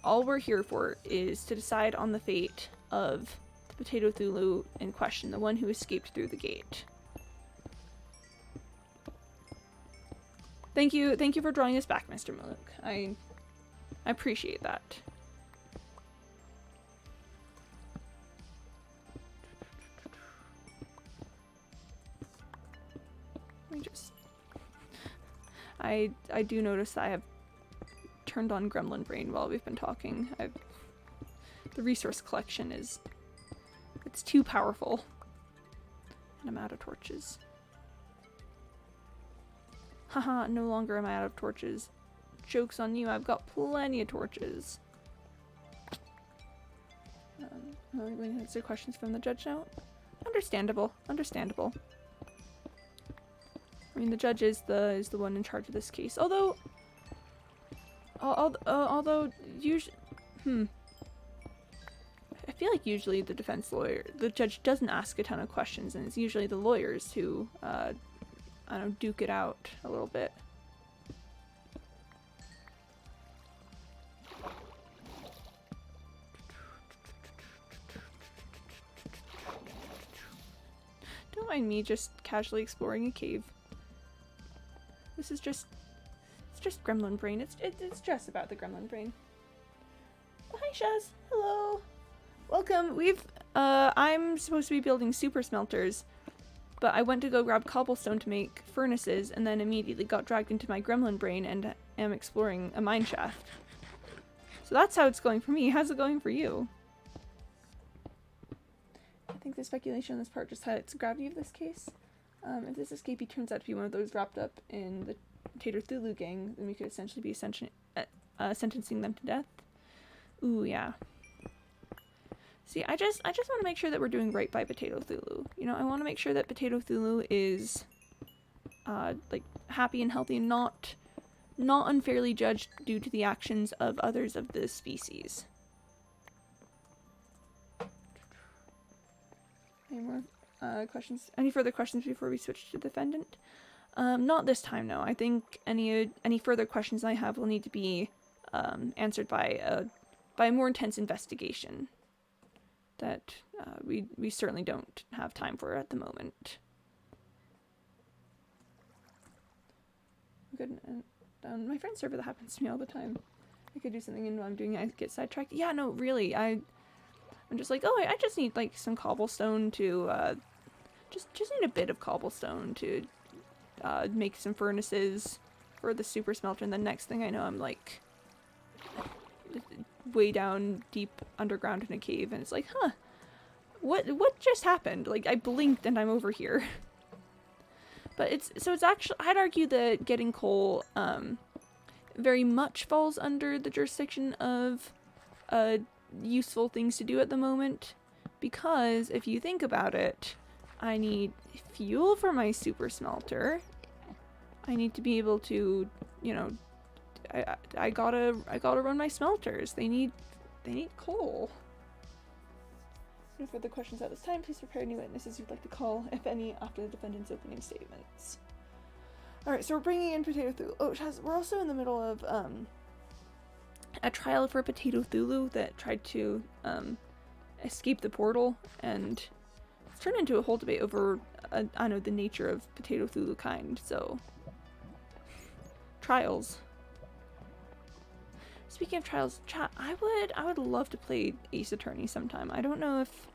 all we're here for is to decide on the fate of the Potato Thulu in question, the one who escaped through the gate. Thank you for drawing us back, Mr. Maluk. I appreciate that. Let me just... I do notice that I have turned on Gremlin Brain while we've been talking. The resource collection it's too powerful. And I'm out of torches. Haha, no longer am I out of torches. Joke's on you, I've got plenty of torches. I'm going to answer questions from the judge now. Understandable. I mean, the judge is the one in charge of this case. Although usually, I feel like usually the judge doesn't ask a ton of questions, and it's usually the lawyers who, I don't know, duke it out a little bit. Don't mind me just casually exploring a cave. This is it's just Gremlin Brain. It's just about the Gremlin Brain. Oh, hi, Shaz. Hello. Welcome. I'm supposed to be building super smelters, but I went to go grab cobblestone to make furnaces, and then immediately got dragged into my Gremlin Brain and am exploring a mine shaft. So that's how it's going for me. How's it going for you? I think the speculation on this part just highlights the gravity of this case. If this escapee turns out to be one of those wrapped up in the Potato Thulu gang, then we could essentially be sentencing them to death. Ooh, yeah. See, I just want to make sure that we're doing right by Potato Thulu. You know, I want to make sure that Potato Thulu is, like, happy and healthy and not unfairly judged due to the actions of others of the species. Any more questions? Any further questions before we switch to the defendant? Not this time, no. I think any further questions I have will need to be answered by a more intense investigation that we certainly don't have time for at the moment. Good. My friend's server, that happens to me all the time. I could do something and while I'm doing it, I get sidetracked. Yeah, no, really, I'm just like, oh, I just need like some cobblestone to just need a bit of cobblestone to make some furnaces for the super smelter, and the next thing I know, I'm like way down deep underground in a cave, and it's like, huh, what just happened? Like, I blinked and I'm over here. But it's actually, I'd argue that getting coal very much falls under the jurisdiction of useful things to do at the moment, because if you think about it, I need fuel for my super smelter. I need to be able to, you know, I gotta run my smelters. They need coal. No further questions at this time. Please prepare any witnesses you'd like to call, if any, after the defendant's opening statements. Alright, so we're bringing in Potato Thulu. Oh, we're also in the middle of a trial for Potato Thulu that tried to escape the portal, and it's turned into a whole debate over, I don't know, the nature of Potato Thulu kind, so... Trials. Speaking of trials, chat, I would love to play Ace Attorney sometime. I don't know if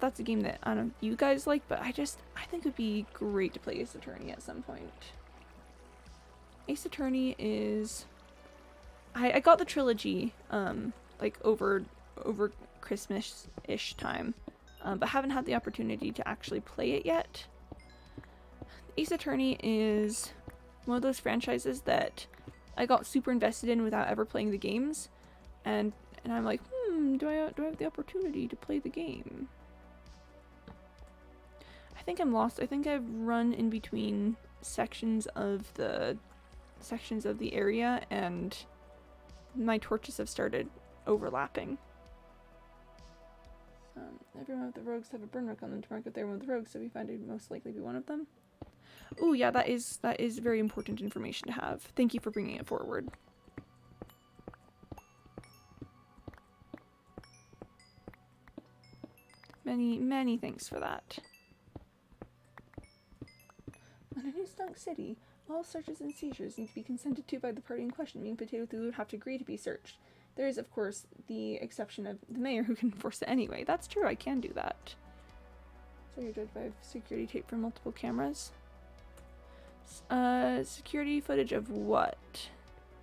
that's a game that you guys like, but I think it would be great to play Ace Attorney at some point. Ace Attorney is I got the trilogy like over Christmas-ish time, but haven't had the opportunity to actually play it yet. Ace Attorney is one of those franchises that I got super invested in without ever playing the games, and I'm like, do I have the opportunity to play the game? I think I'm lost. I think I've run in between sections of the area, and my torches have started overlapping. Everyone with the rogues have a burn mark on them to mark if they're one of the rogues, so we find it most likely to be one of them. Oh yeah, that is very important information to have. Thank you for bringing it forward. Many thanks for that. On a new Stunk City, all searches and seizures need to be consented to by the party in question, meaning Potato Thulu would have to agree to be searched. There is, of course, the exception of the mayor who can force it anyway. That's true, I can do that. So you're judged by security tape from multiple cameras. Security footage of what?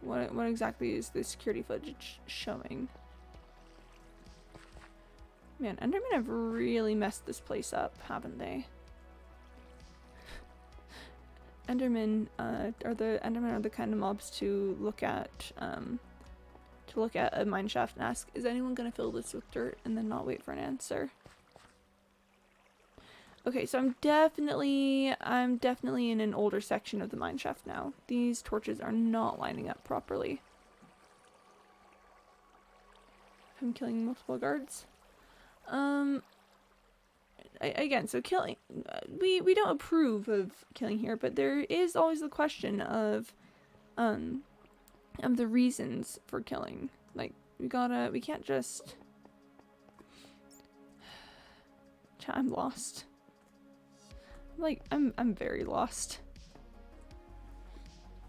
What exactly is the security footage showing? Man, Endermen have really messed this place up, haven't they? Endermen are the kind of mobs to look at a mineshaft and ask, is anyone gonna fill this with dirt, and then not wait for an answer. Okay, so I'm definitely in an older section of the mineshaft now. These torches are not lining up properly. I'm killing multiple guards. Again, so killing, we don't approve of killing here, but there is always the question of the reasons for killing. Like, we can't just... I'm lost. Like, I'm very lost.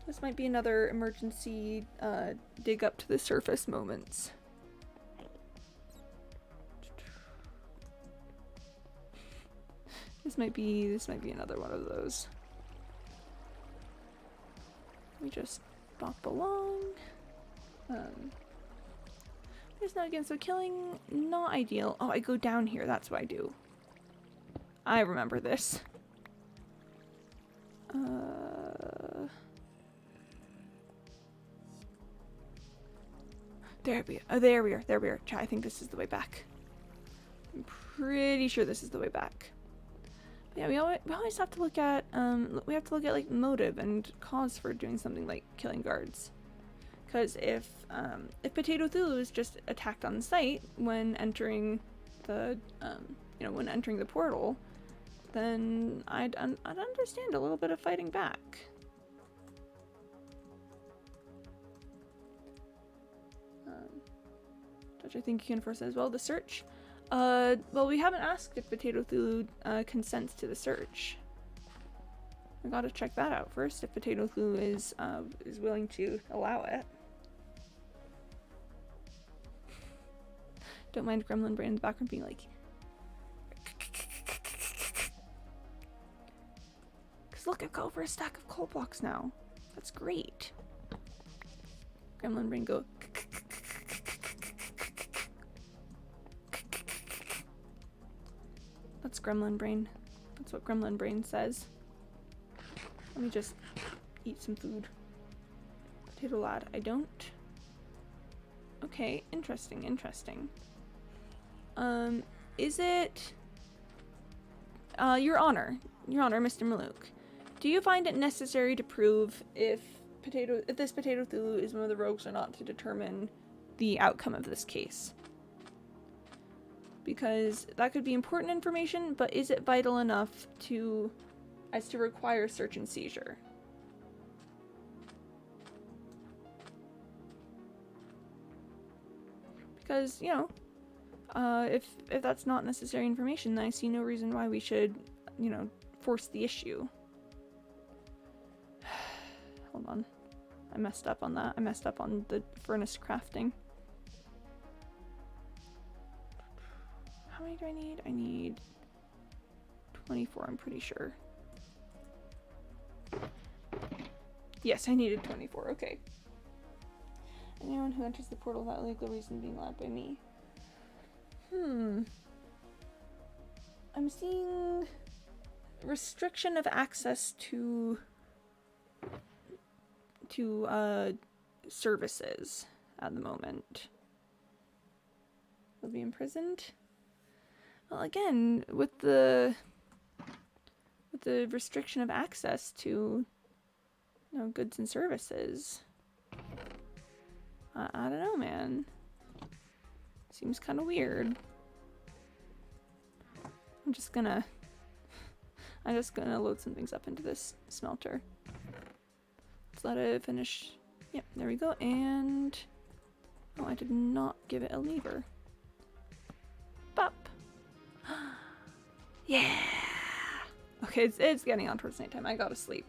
This might be another emergency dig up to the surface moments. This might be another one of those. We just bop along. There's not again, so killing, not ideal. Oh, I go down here, that's what I do. I remember this. There we are. Chat, I think this is the way back. I'm pretty sure this is the way back. But yeah, we always have to look at like motive and cause for doing something like killing guards. Because if Potato Thulu is just attacked on site when entering the the portal, then I'd understand a little bit of fighting back. Which I think you can force as well. The search. Well, we haven't asked if Potato Thulu consents to the search. We gotta check that out first. If Potato Thulu is willing to allow it. Don't mind Gremlin Brain in the background being like. Cause look, I've got over a stack of coal blocks now. That's great. Gremlin Brain go. That's Gremlin Brain. That's what Gremlin Brain says. Let me just eat some food. Potato Lad, I don't. Okay, interesting. Is it... Your Honor, Mr. Maluk. Do you find it necessary to prove if this Potato Thulu is one of the rogues or not to determine the outcome of this case? because that could be important information, but is it vital enough to require search and seizure? Because, you know, if that's not necessary information, then I see no reason why we should, you know, force the issue. Hold on. I messed up on that. I messed up on the furnace crafting. How many do I need? I need 24, I'm pretty sure. Yes, I needed 24. Okay. Anyone who enters the portal without legal reason being allowed by me. I'm seeing restriction of access to services at the moment. Will be imprisoned. Well, again, with the restriction of access to, you know, goods and services. I don't know, man. Seems kind of weird. I'm just gonna load some things up into this smelter. Let's let it finish. Yep, there we go. And oh, I did not give it a lever. Bop. Yeah. Okay, it's getting on towards nighttime. I gotta sleep.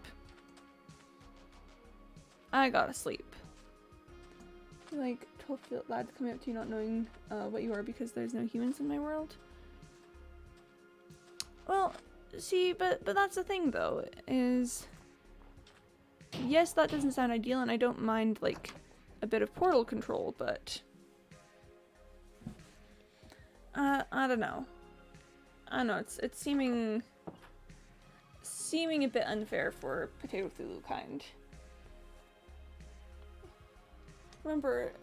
Like 12 lads coming up to you not knowing what you are because there's no humans in my world. Well, see, but that's the thing though, is yes, that doesn't sound ideal, and I don't mind like a bit of portal control, but I don't know. It's seeming a bit unfair for Potato Thulu kind. Remember,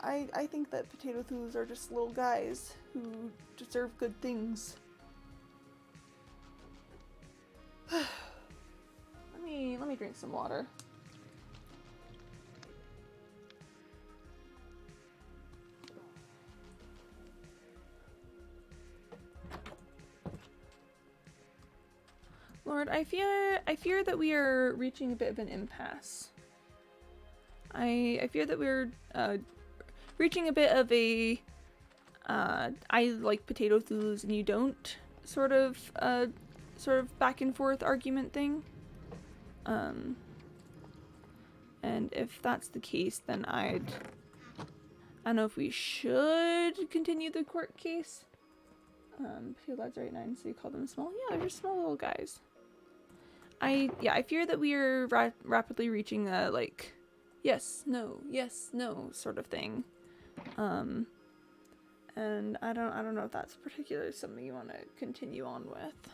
I think that Potato Thulus are just little guys who deserve good things. Let me drink some water. Lord, I fear that we are reaching a bit of an impasse. I fear that we're reaching a bit of a I like Potato Thulus and you don't sort of back and forth argument thing. And if that's the case, then I don't know if we should continue the court case. Few lads are 8'9", so you call them small? Yeah, they're just small little guys. I fear that we are rapidly reaching a like yes, no sort of thing. And I don't know if that's particularly something you want to continue on with.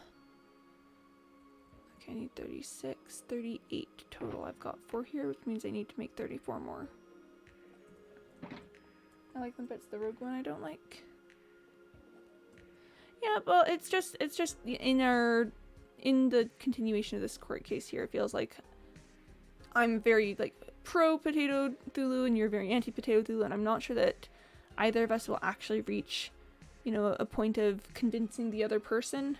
Okay, I need 36, 38 total. I've got 4 here, which means I need to make 34 more. I like them, but it's the rogue one I don't like. Yeah, well, it's just in the continuation of this court case here, it feels like I'm very like pro Potato Thulu and you're very anti Potato Thulu, and I'm not sure that either of us will actually reach, you know, a point of convincing the other person.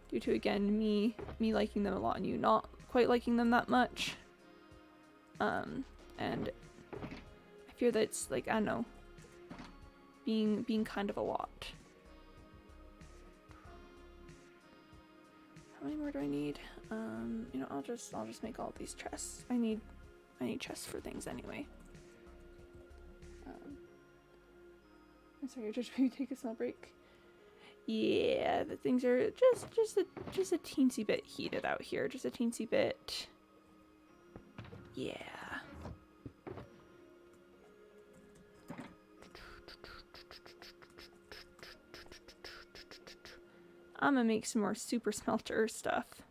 Due to, again, me liking them a lot and you not quite liking them that much. And I fear that it's like, I don't know, being kind of a lot. How many more do I need? You know, I'll just make all these chests. I need chests for things anyway. I'm sorry, Judge, maybe take a small break. Yeah, the things are just a teensy bit heated out here. Just a teensy bit. Yeah. I'm gonna make some more super smelter stuff.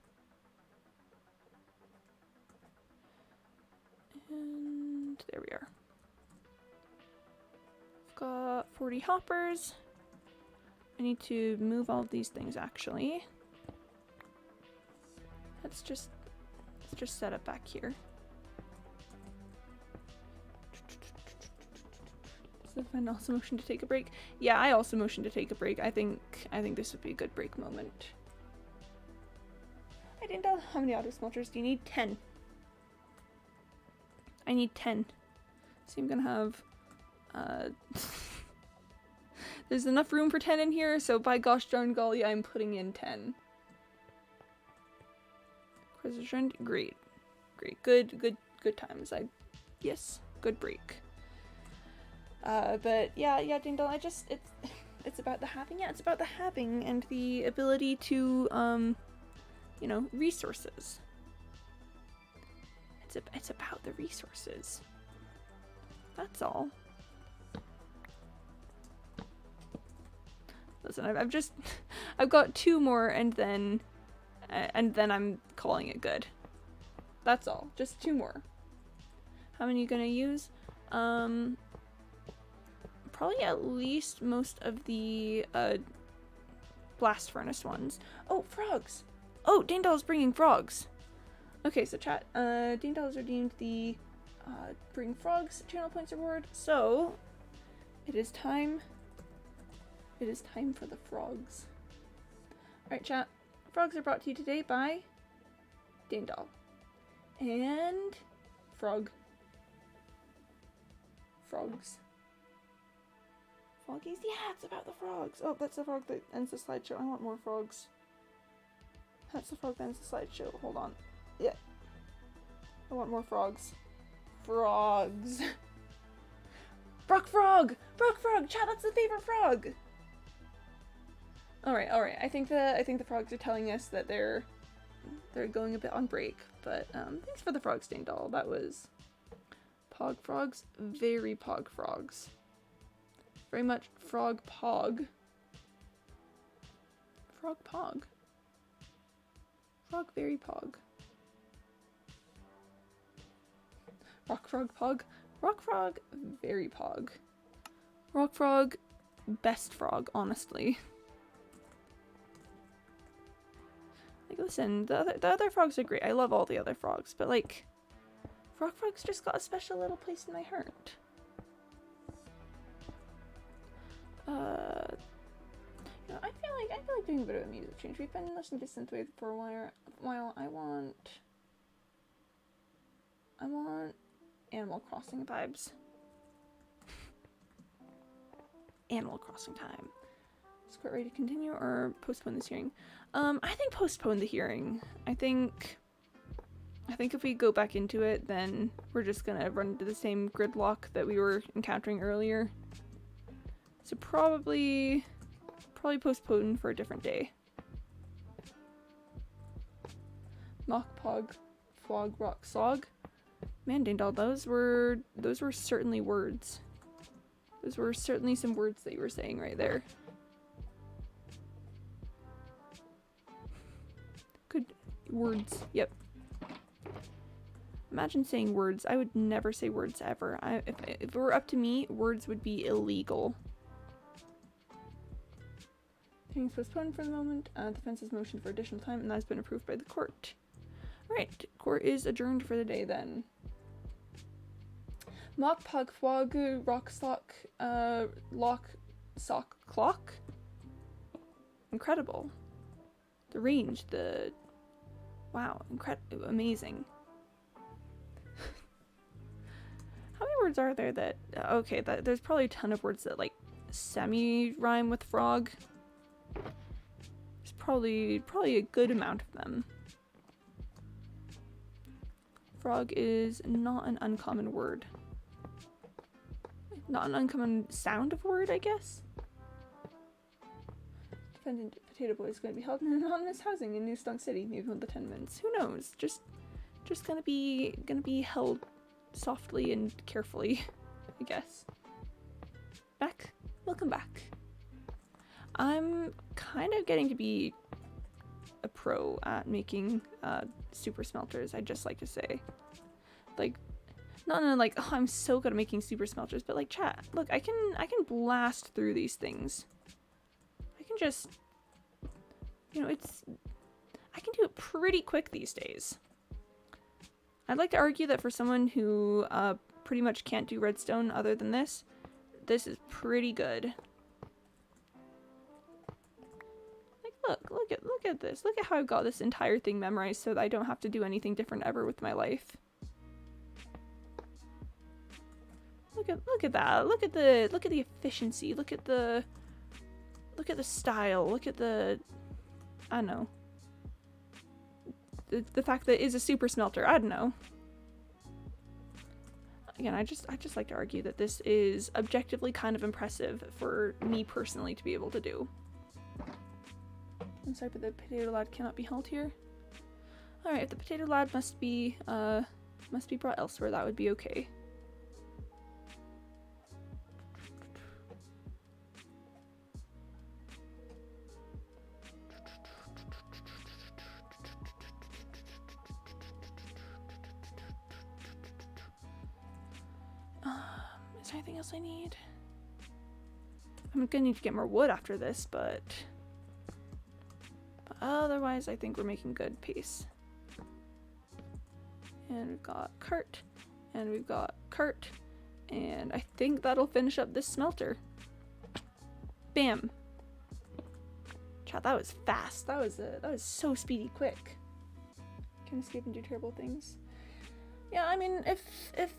And there we are. I've got 40 hoppers. I need to move all of these things actually. Let's just set it back here. And also motion to take a break. Yeah, I also motion to take a break. I think this would be a good break moment. I didn't know how many auto smelters do you need? 10. I need 10. So I'm gonna have there's enough room for 10 in here, so by gosh darn golly, I'm putting in 10. Precision, great. Great. Good times. Yes, good break. But yeah, Dingdong, it's about the having. Yeah, it's about the having and the ability to, you know, resources. It's about the resources. That's all. Listen, I've got 2 more, and then I'm calling it good. That's all. Just 2 more. How many are you gonna use? Probably at least most of the blast furnace ones. Oh, frogs! Oh, Dingdall's bringing frogs. Okay, so chat. Dingdall's redeemed the bring frogs channel points reward. So it is time. It is time for the frogs. All right, chat. Frogs are brought to you today by Dingdall and Frog. Frogs. Froggies? Yeah, it's about the frogs. Oh, that's the frog that ends the slideshow. I want more frogs. That's the frog that ends the slideshow. Hold on. Yeah. I want more frogs. Frogs. Brock Frog! Brock Frog! Chat, that's the favorite frog! Alright. I think the frogs are telling us that they're going a bit on break. But thanks for the frogs, Dingdall. That was Pog frogs. Very pog frogs. Very much frog pog. Frog pog. Frog very pog. Rock frog pog. Rock frog very pog. Rock frog best frog, honestly. Like, listen, the other frogs are great. I love all the other frogs, but like, Rock frog's just got a special little place in my heart. You know, I feel like doing a bit of a music change. We've been listening to synthwave for a while. I want Animal Crossing vibes. Animal Crossing time. Is court ready to continue or postpone this hearing? I think postpone the hearing. I think if we go back into it, then we're just gonna run into the same gridlock that we were encountering earlier. So probably postpone for a different day. Mock Pog Flog Rock Slog. Man, Dingdall, those were certainly words. Those were certainly some words that you were saying right there. Good words. Yep. Imagine saying words. I would never say words ever. If it were up to me, words would be illegal. Hearing's postponed for the moment. Defense's motion for additional time, and that's been approved by the court. Alright, court is adjourned for the day then. Mock Pog Fwag Rock Sock Lock Sock Clock. Incredible. The range, wow, incredible, amazing. How many words are there that okay, there's probably a ton of words that like semi-rhyme with frog. There's probably a good amount of them. Frog is not an uncommon word. Not an uncommon sound of word, I guess. Defendant Potato Boy is going to be held in anonymous housing in New Stunk City, maybe with the 10 minutes. Who knows? Just gonna be held softly and carefully, I guess. Back? Welcome back. I'm kind of getting to be a pro at making super smelters, I'd just like to say. Like, not in a like, oh, I'm so good at making super smelters, but like, chat, look, I can blast through these things. I can just, you know, I can do it pretty quick these days. I'd like to argue that for someone who pretty much can't do redstone other than this This is pretty good. Like, look at this. Look at how I've got this entire thing memorized so that I don't have to do anything different ever with my life. Look at that. Look at the efficiency. Look at the style. Look at the, I don't know. The fact that it is a super smelter. I don't know. Again, I just like to argue that this is objectively kind of impressive for me personally to be able to do. I'm sorry, but the potato lad cannot be held here. Alright, if the potato lad must be brought elsewhere, that would be okay. Is there anything else I need? I'm gonna need to get more wood after this, but otherwise I think we're making good pace. And we've got cart, and we've got cart, and I think that'll finish up this smelter. Bam! Chat, that was fast. That was so speedy quick. Can escape and do terrible things. Yeah, I mean, if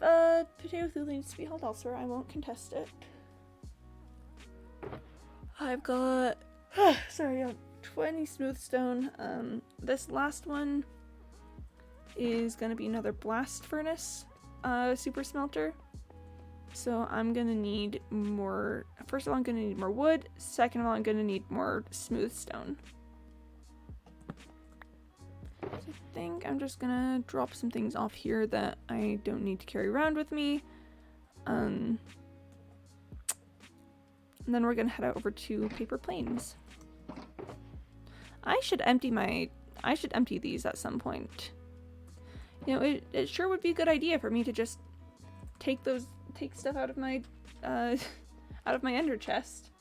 potato food needs to be held elsewhere, I won't contest it. I've got 20 smooth stone. This last one is gonna be another blast furnace super smelter. So I'm gonna need more. First of all, I'm gonna need more wood. Second of all, I'm gonna need more smooth stone. So I think I'm just gonna drop some things off here that I don't need to carry around with me. And then we're gonna head out over to Paper Plains. I should empty these at some point. You know, it sure would be a good idea for me to just take stuff out of my ender chest.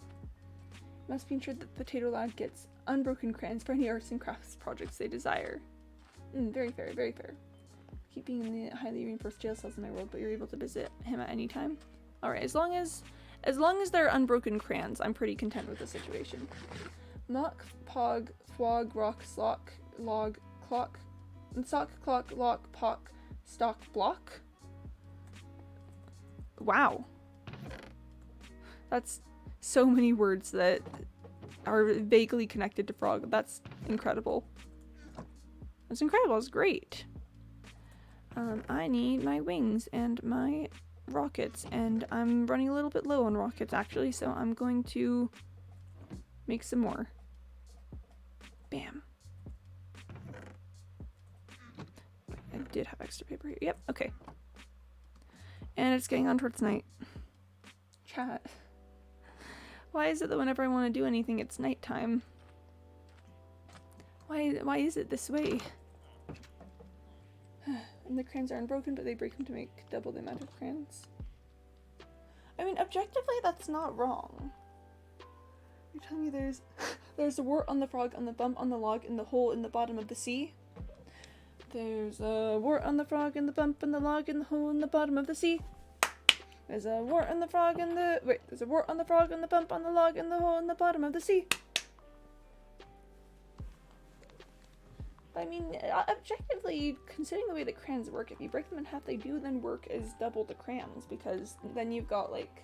Must be ensured that Potato Lad gets unbroken crayons for any arts and crafts projects they desire. Very fair, very fair. Keeping in the highly reinforced jail cells in my world, but you're able to visit him at any time. Alright, as long as they're unbroken crayons, I'm pretty content with the situation. Mock, pog, fwog, rock, slock, log, clock, sock, clock, lock, pock, stock, block. Wow. That's so many words that are vaguely connected to frog. That's incredible. That's incredible. It's great. I need my wings and my rockets, and I'm running a little bit low on rockets actually, so I'm going to make some more. Bam. I did have extra paper here. Yep, okay. And it's getting on towards night. Chat. Why is it that whenever I want to do anything, it's nighttime? Why is it this way? And the crayons are unbroken, but they break them to make double the amount of crayons. I mean, objectively, that's not wrong. You're telling me there's a wart on the frog, on the bump on the log, in the hole in the bottom of the sea? There's a wart on the frog, and the bump in the log, in the hole in the bottom of the sea. There's a wart on the frog and the there's a wart on the frog and the bump on the log and the hole in the bottom of the sea. I mean, objectively, considering the way that crayons work, if you break them in half, they do then work as double the crayons, because then you've got, like,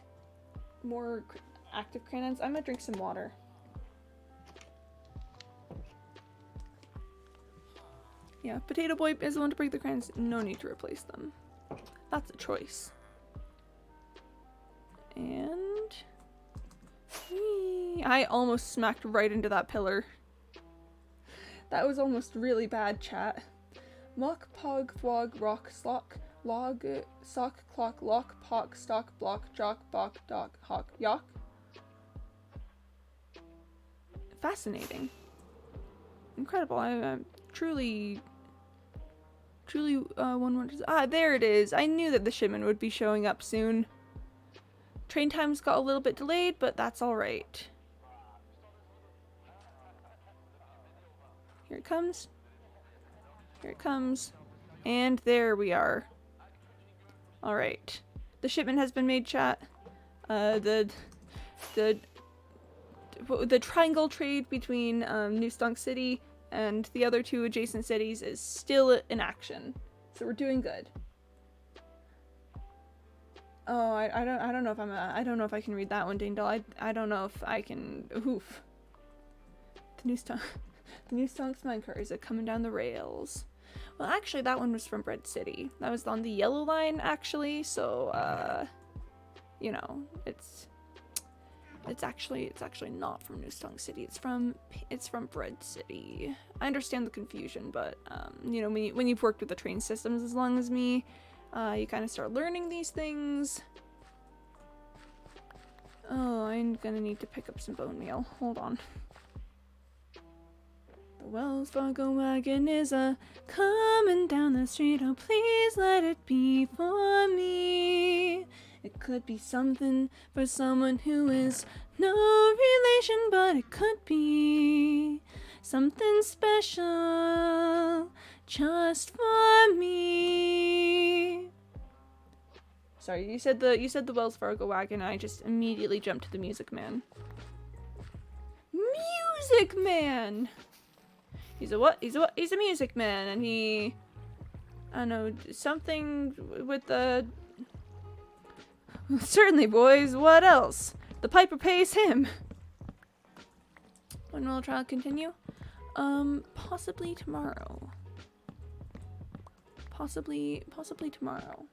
more active crayons. I'm gonna drink some water. Yeah, Potato Boy is the one to break the crayons. No need to replace them. That's a choice. And I almost smacked right into that pillar. That was almost really bad, chat. Mock, pog, fwog, rock, slock, log, sock, clock, lock, pock, stock, block, jock, bok, dock, hawk, yock. Fascinating. Incredible. I'm truly wonders. Ah, there it is. I knew that the shipment would be showing up soon. Train times got a little bit delayed, but that's alright. Here it comes. Here it comes. And there we are. Alright. The shipment has been made, chat. The triangle trade between New Stonk City and the other two adjacent cities is still in action, so we're doing good. Oh, I don't know if I don't know if I can read that one, Dingdall. I don't know if I can. Oof. The New Stonk's minecart is coming down the rails. Well, actually, that one was from Bread City. That was on the yellow line, actually. So, you know, it's actually not from New Stonk City. It's from Bread City. I understand the confusion, but you know, when you've worked with the train systems as long as me, you kind of start learning these things. Oh, I'm gonna need to pick up some bone meal. Hold on. The Wells Fargo wagon is coming down the street. Oh, please let it be for me. It could be something for someone who is no relation, but it could be something special just for me. Sorry, you said the Wells Fargo wagon, and I just immediately jumped to the Music Man. Music Man! He's a what? He's a Music Man, and he, I don't know, something with the... Certainly, boys, what else? The piper pays him! When will the trial continue? Possibly tomorrow. Possibly tomorrow.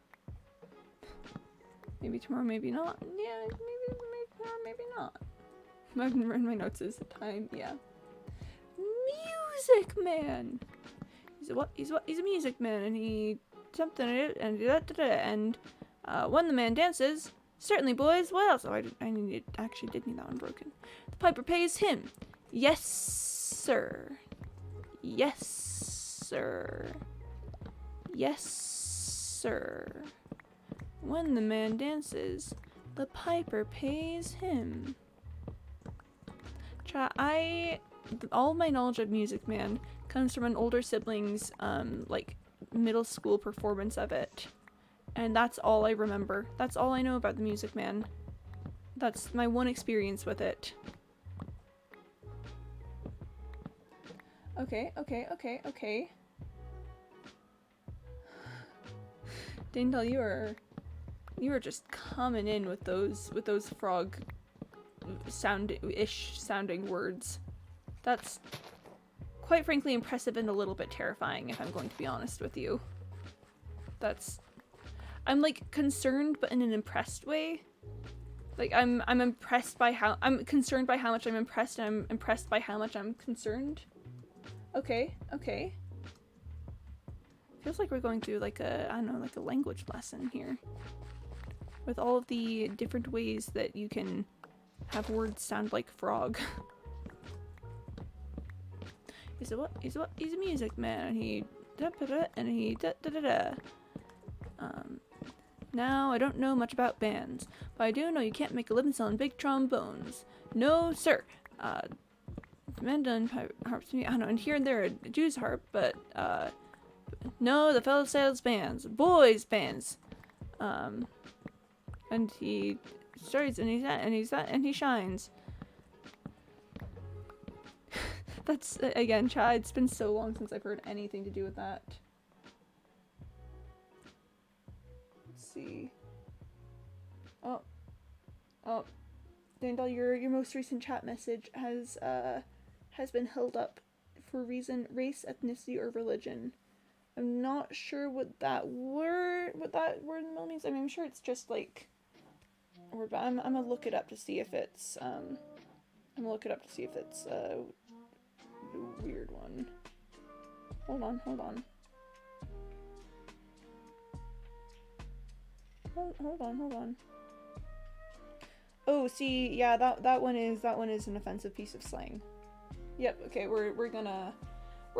Maybe tomorrow, maybe not. Yeah, maybe tomorrow, maybe not. I haven't written my notes this time, yeah. Music Man! He's a what? He's a Music Man, and he something and and when the man dances, certainly, boys, what else? Oh, I actually did need that one broken. The piper pays him. Yes, sir. Yes, sir. Yes, sir. When the man dances, the piper pays him. All my knowledge of Music Man comes from an older sibling's, like, middle school performance of it. And that's all I remember. That's all I know about the Music Man. That's my one experience with it. Okay. Dindal, you are just coming in with those frog sounding words. That's quite frankly impressive and a little bit terrifying, if I'm going to be honest with you. I'm like concerned, but in an impressed way. Like I'm impressed by how I'm concerned by how much I'm impressed, and I'm impressed by how much I'm concerned. Okay. Feels like we're going through like a, I don't know, like a language lesson here. With all of the different ways that you can have words sound like frog. He's a what? He's a Music Man, and he now I don't know much about bands, but I do know you can't make a living selling big trombones. No, sir. Men done harps, I don't know, and here and there a Jew's harp, but no, the fellow sells bands, boys bands. And he starts and he shines. That's again, Chad. It's been so long since I've heard anything to do with that. Let's see. Oh, Dandel, your most recent chat message has been held up for reason, race, ethnicity, or religion. I'm not sure what that word means. I mean, I'm sure it's just like a word, but I'm gonna look it up to see if it's a weird one. Hold on. Hold on. Oh, see, yeah, that one is an offensive piece of slang. Yep. Okay, we're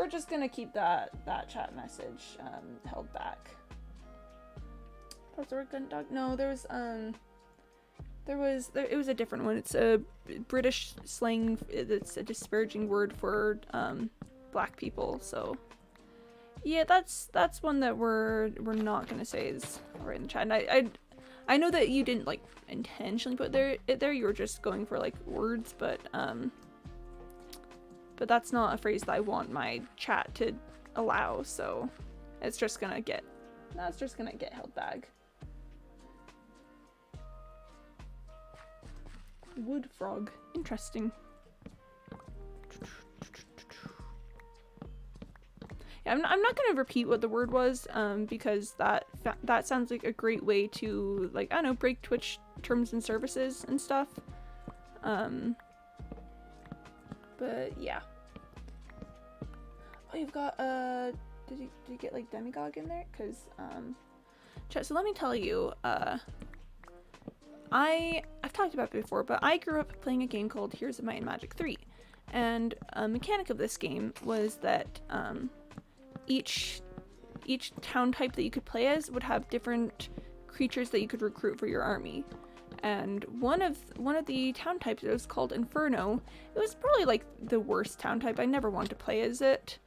just gonna keep that chat message held back. No, it was a different one. It's a British slang. It's a disparaging word for black people. So yeah, that's one that we're not gonna say is right in the chat. And I know that you didn't like intentionally put it there, you were just going for like words, but that's not a phrase that I want my chat to allow, so it's just gonna get held back. Wood frog. Interesting. Yeah, I'm not gonna repeat what the word was, because that sounds like a great way to, like, I don't know, break Twitch terms and services and stuff. But yeah. Oh, you've got did you get like Demigod in there? Cause chat. So let me tell you, I've talked about it before, but I grew up playing a game called Heroes of Might and Magic 3, and a mechanic of this game was that each town type that you could play as would have different creatures that you could recruit for your army. And one of the town types, it was called Inferno. It was probably like the worst town type. I never wanted to play as it.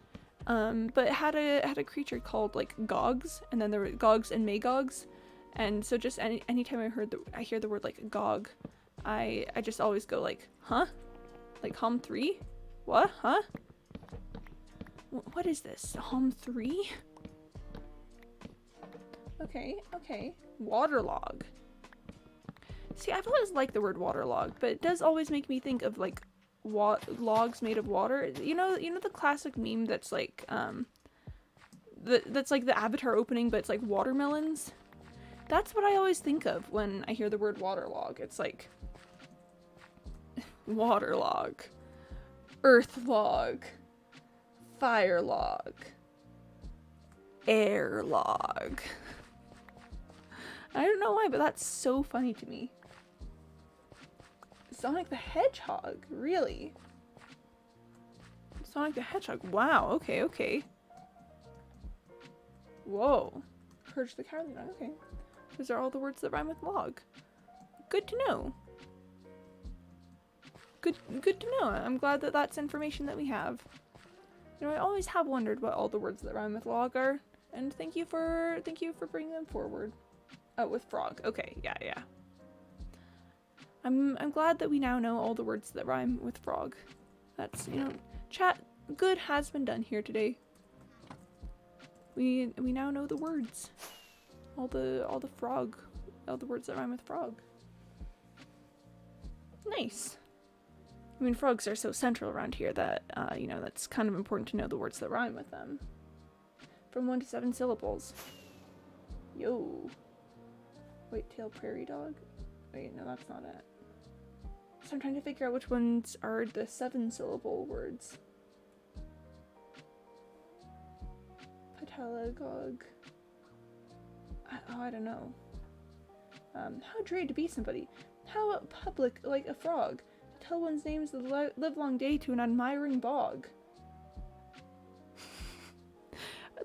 But it had a creature called like Gogs, and then there were Gogs and Magogs. And so just anytime I hear the word like Gog, I just always go like, huh? Like Hom 3? What? Huh? What is this? Hom 3? Okay. Waterlog. See, I've always liked the word waterlog, but it does always make me think of like logs made of water. You know the classic meme that's like that's like the Avatar opening, but it's like watermelons. That's what I always think of when I hear the word waterlog. It's like waterlog, earth log, fire log, air log. I don't know why, but that's so funny to me. Sonic the Hedgehog, really? Sonic the Hedgehog, wow, okay. Whoa. Courage the Cowardly Dog, okay. Those are all the words that rhyme with log. Good to know. Good to know. I'm glad that that's information that we have. You know, I always have wondered what all the words that rhyme with log are, and thank you for bringing them forward. Oh, with frog. Okay, yeah. I'm glad that we now know all the words that rhyme with frog. That's, you know, chat, good has been done here today. We now know the words. All the words that rhyme with frog. Nice. I mean, frogs are so central around here that, you know, that's kind of important to know the words that rhyme with them. From 1 to 7 syllables. Yo. White-tail prairie dog? Wait, no, that's not it. So I'm trying to figure out which ones are the 7-syllable words. Petalagog. I don't know. How dreary to be somebody. How public, like a frog. To tell one's names the livelong day to an admiring bog.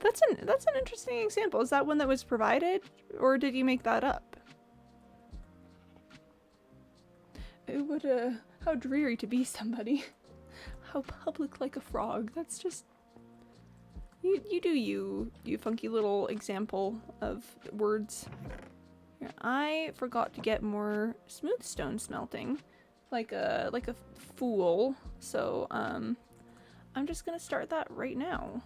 That's an interesting example. Is that one that was provided, or did you make that up? How dreary to be somebody. How public like a frog. That's just... You do you funky little example of words. Here, I forgot to get more smooth stone smelting. Like a fool. So, I'm just gonna start that right now.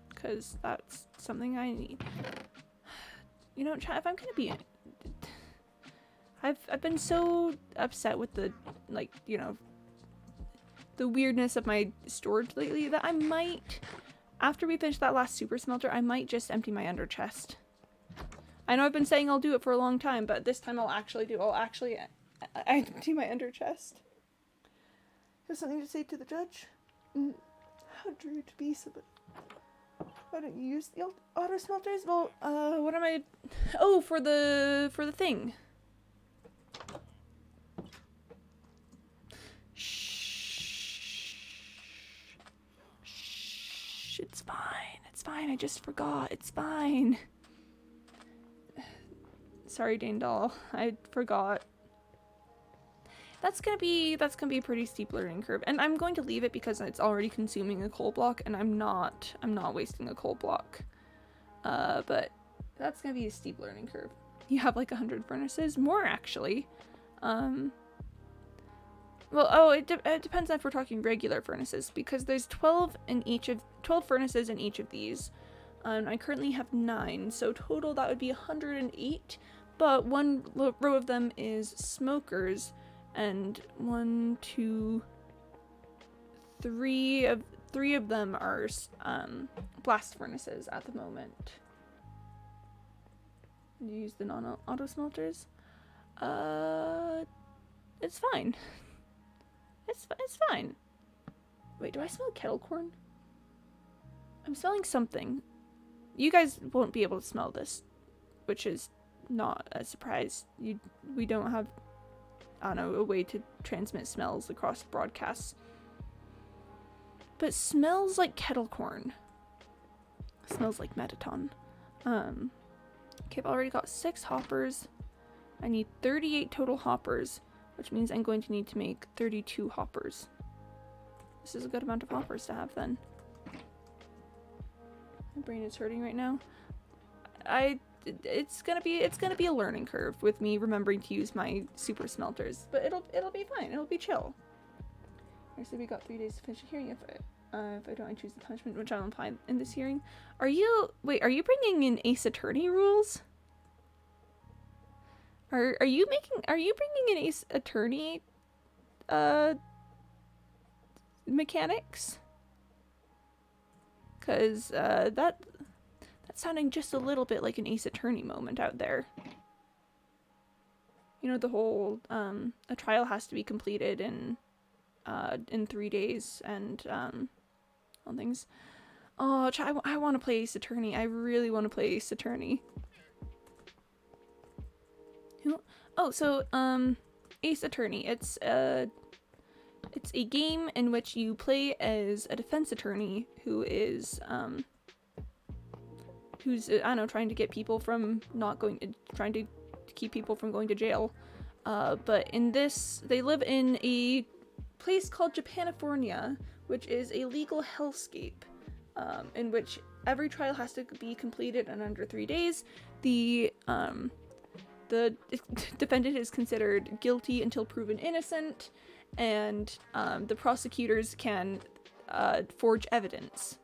Because that's something I need. You know, chat, if I'm gonna be... I've been so upset with the, like, you know, the weirdness of my storage lately that I might, after we finish that last super smelter, I might just empty my under chest. I know I've been saying I'll do it for a long time, but this time I'll actually empty my under chest. Have something to say to the judge? How dreary to be somebody. Why don't you use the auto smelters? Well, what am I... Oh, for the thing. Shh. It's fine. I just forgot. It's fine. Sorry, Dane Doll. I forgot. That's gonna be a pretty steep learning curve, and I'm going to leave it because it's already consuming a coal block, and I'm not wasting a coal block. But that's gonna be a steep learning curve. You have like 100 furnaces, more actually. Well, it depends if we're talking regular furnaces, because there's 12 furnaces in each of these. I currently have 9, so total that would be 108. But one row of them is smokers, and 1, 2, 3 of them are blast furnaces at the moment. You use the non-auto smelters. It's fine. It's fine. Wait, do I smell kettle corn? I'm smelling something. You guys won't be able to smell this, which is not a surprise. We don't have, I don't know, a way to transmit smells across broadcasts. But it smells like kettle corn. It smells like Metaton. Okay, I've already got 6 hoppers. I need 38 total hoppers, which means I'm going to need to make 32 hoppers. This is a good amount of hoppers to have then. My brain is hurting right now. It's gonna be a learning curve with me remembering to use my super smelters, but it'll be fine. It'll be chill. So we got 3 days to finish the hearing. If I don't, I choose the punishment which I'll apply in this hearing. Are you bringing in Ace Attorney rules? Are you bringing in Ace Attorney mechanics? Cause that's sounding just a little bit like an Ace Attorney moment out there. You know, the whole a trial has to be completed in 3 days and all things. Oh, I want to play Ace Attorney. I really want to play Ace Attorney. Oh, so Ace Attorney. It's a game in which you play as a defense attorney who is who's I don't know, trying to get people from trying to keep people from going to jail. But in this, they live in a place called Japanifornia, which is a legal hellscape, in which every trial has to be completed in under 3 days. The defendant is considered guilty until proven innocent, and the prosecutors can forge evidence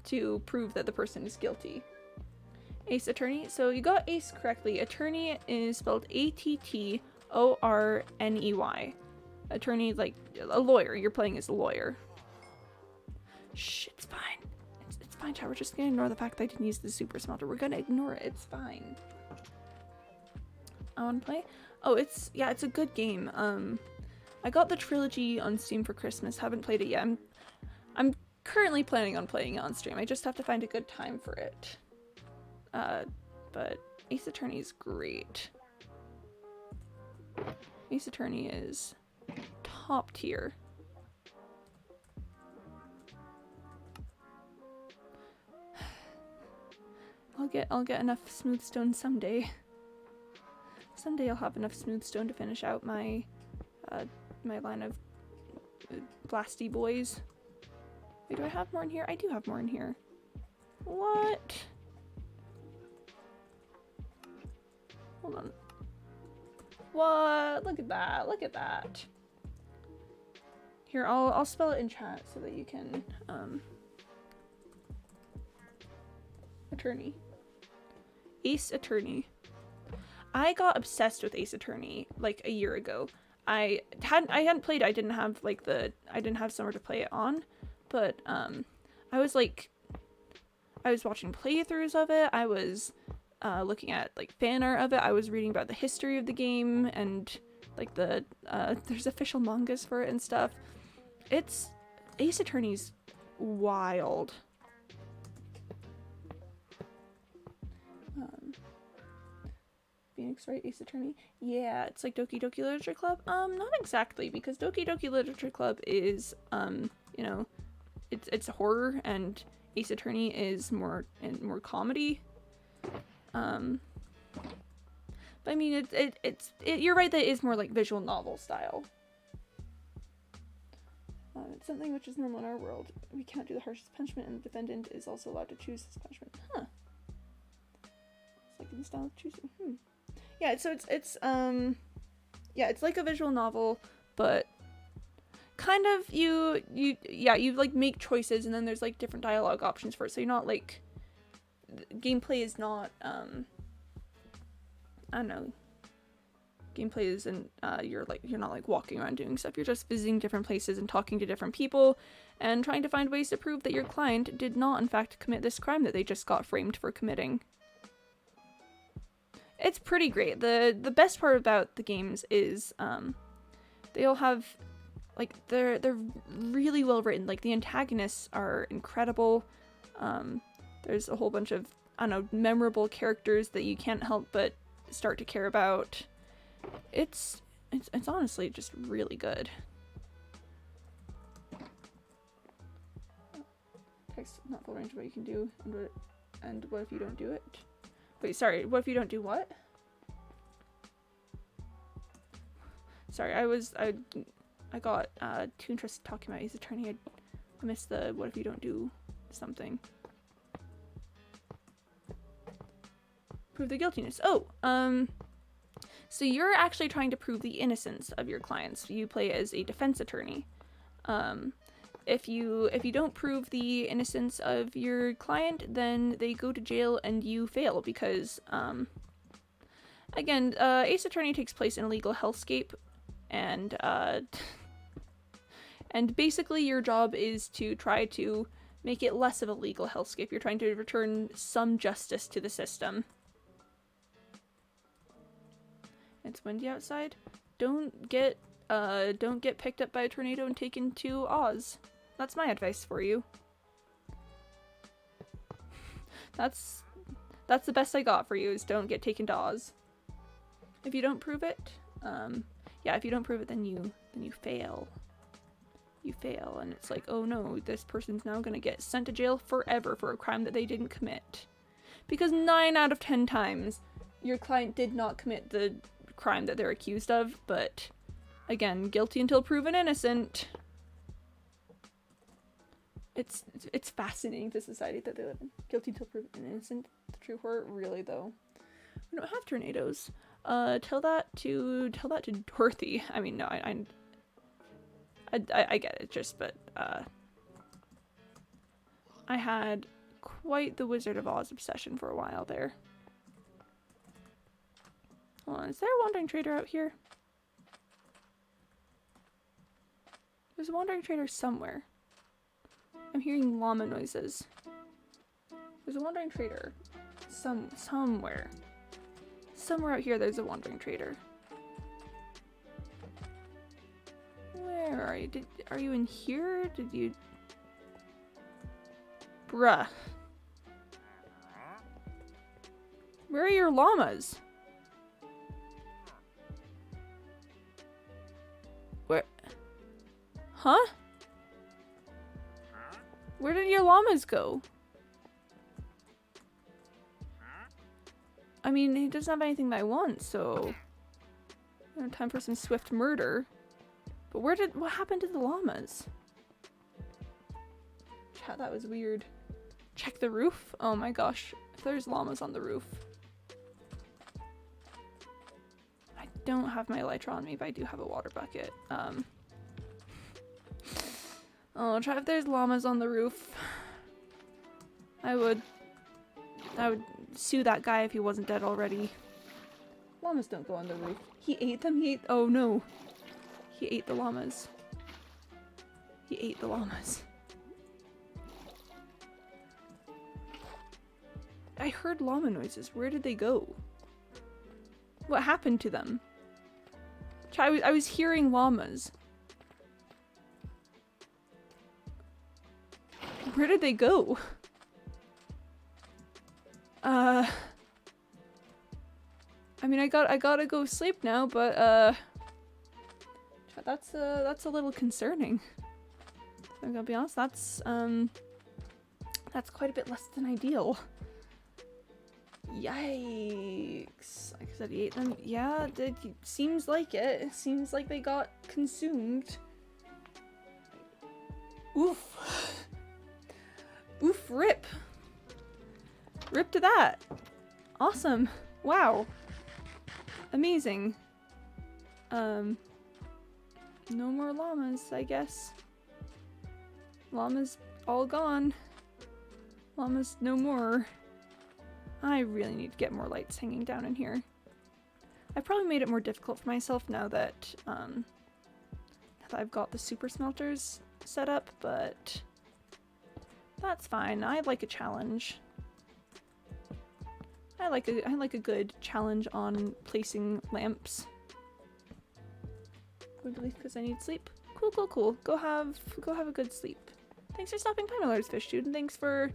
to prove that the person is guilty. Ace Attorney. So you got Ace correctly. Attorney is spelled Attorney. Attorney, like a lawyer. You're playing as a lawyer. Shh, it's fine. It's fine, chat. We're just gonna ignore the fact that I didn't use the super smelter. We're gonna ignore it. It's fine. I want to play. Oh, it's a good game. I got the trilogy on Steam for Christmas. Haven't played it yet. I'm currently planning on playing it on stream. I just have to find a good time for it. But Ace Attorney is great. Ace Attorney is top tier. I'll get enough smooth stone someday. Someday I'll have enough smooth stone to finish out my my line of blasty boys. Wait, do I have more in here? I do have more in here. What? Hold on. What? Look at that. Look at that. Here, I'll spell it in chat so that you can Attorney. Ace Attorney. I got obsessed with Ace Attorney like a year ago. I hadn't played it. I didn't have summer to play it on, but I was watching playthroughs of it. I was looking at like fan art of it. I was reading about the history of the game and like there's official mangas for it and stuff. It's Ace Attorney's wild. Phoenix, right? Ace Attorney? Yeah, it's like Doki Doki Literature Club. Not exactly, because Doki Doki Literature Club is, you know, it's horror, and Ace Attorney is more comedy. But I mean, you're right that it is more like visual novel style. It's something which is normal in our world. We can't do the harshest punishment, and the defendant is also allowed to choose his punishment. Huh. It's like in the style of choosing. Yeah, so it's yeah, it's like a visual novel, but kind of you like make choices and then there's like different dialogue options for it. So you're not like, gameplay is not I don't know. Gameplay isn't you're not like walking around doing stuff. You're just visiting different places and talking to different people and trying to find ways to prove that your client did not in fact commit this crime that they just got framed for committing. It's pretty great. The best part about the games is they all have like they're really well written. Like the antagonists are incredible. There's a whole bunch of, I don't know, memorable characters that you can't help but start to care about. It's honestly just really good. Text not full range of what you can do, and what if you don't do it? Wait, sorry, what if you don't do what? Sorry, I got too interested talking about his attorney. I missed the what if you don't do something. Prove the guiltiness. Oh, so you're actually trying to prove the innocence of your clients. You play as a defense attorney. If you don't prove the innocence of your client, then they go to jail and you fail because, again, Ace Attorney takes place in a legal hellscape, and basically your job is to try to make it less of a legal hellscape. You're trying to return some justice to the system. It's windy outside. Don't get picked up by a tornado and taken to Oz. That's my advice for you. That's the best I got for you, is don't get taken to Oz. If you don't prove it, yeah, if you don't prove it, then you fail. You fail, and it's like, oh no, this person's now gonna get sent to jail forever for a crime that they didn't commit. Because 9 out of 10 times, your client did not commit the crime that they're accused of, but again, guilty until proven innocent. It's fascinating, the society that they live in. Guilty until proven innocent. The true horror, really though. We don't have tornadoes. Tell that to Dorothy. I mean, no, I get it, just, but I had quite the Wizard of Oz obsession for a while there. Hold on, is there a wandering trader out here? There's a wandering trader somewhere. I'm hearing llama noises. There's a wandering trader. Somewhere. Somewhere out here there's a wandering trader. Where are you? Are you in here? Did you... Bruh. Where are your llamas? Where? Huh? Where did your llamas go? I mean, he doesn't have anything that I want, so... time for some swift murder. But what happened to the llamas? Chat, that was weird. Check the roof? Oh my gosh. If there's llamas on the roof. I don't have my elytra on me, but I do have a water bucket. Oh, try if there's llamas on the roof. I would sue that guy if he wasn't dead already. Llamas don't go on the roof. He ate them? Oh no. He ate the llamas. He ate the llamas. I heard llama noises. Where did they go? What happened to them? I was hearing llamas. Where did they go? I mean, I gotta go sleep now, but that's a little concerning. I'm gonna be honest. That's quite a bit less than ideal. Yikes! Like I said, he ate them. Yeah, it seems like it. It seems like they got consumed. Oof. Oof, rip. Rip to that. Awesome. Wow. Amazing. No more llamas, I guess. Llamas all gone. Llamas no more. I really need to get more lights hanging down in here. I've probably made it more difficult for myself now that I've got the super smelters set up, but that's fine. I like a challenge. I like a good challenge on placing lamps. Going to leave because I need sleep. Cool, cool, cool. Go have a good sleep. Thanks for stopping by, my Lord's Fish Dude, and thanks for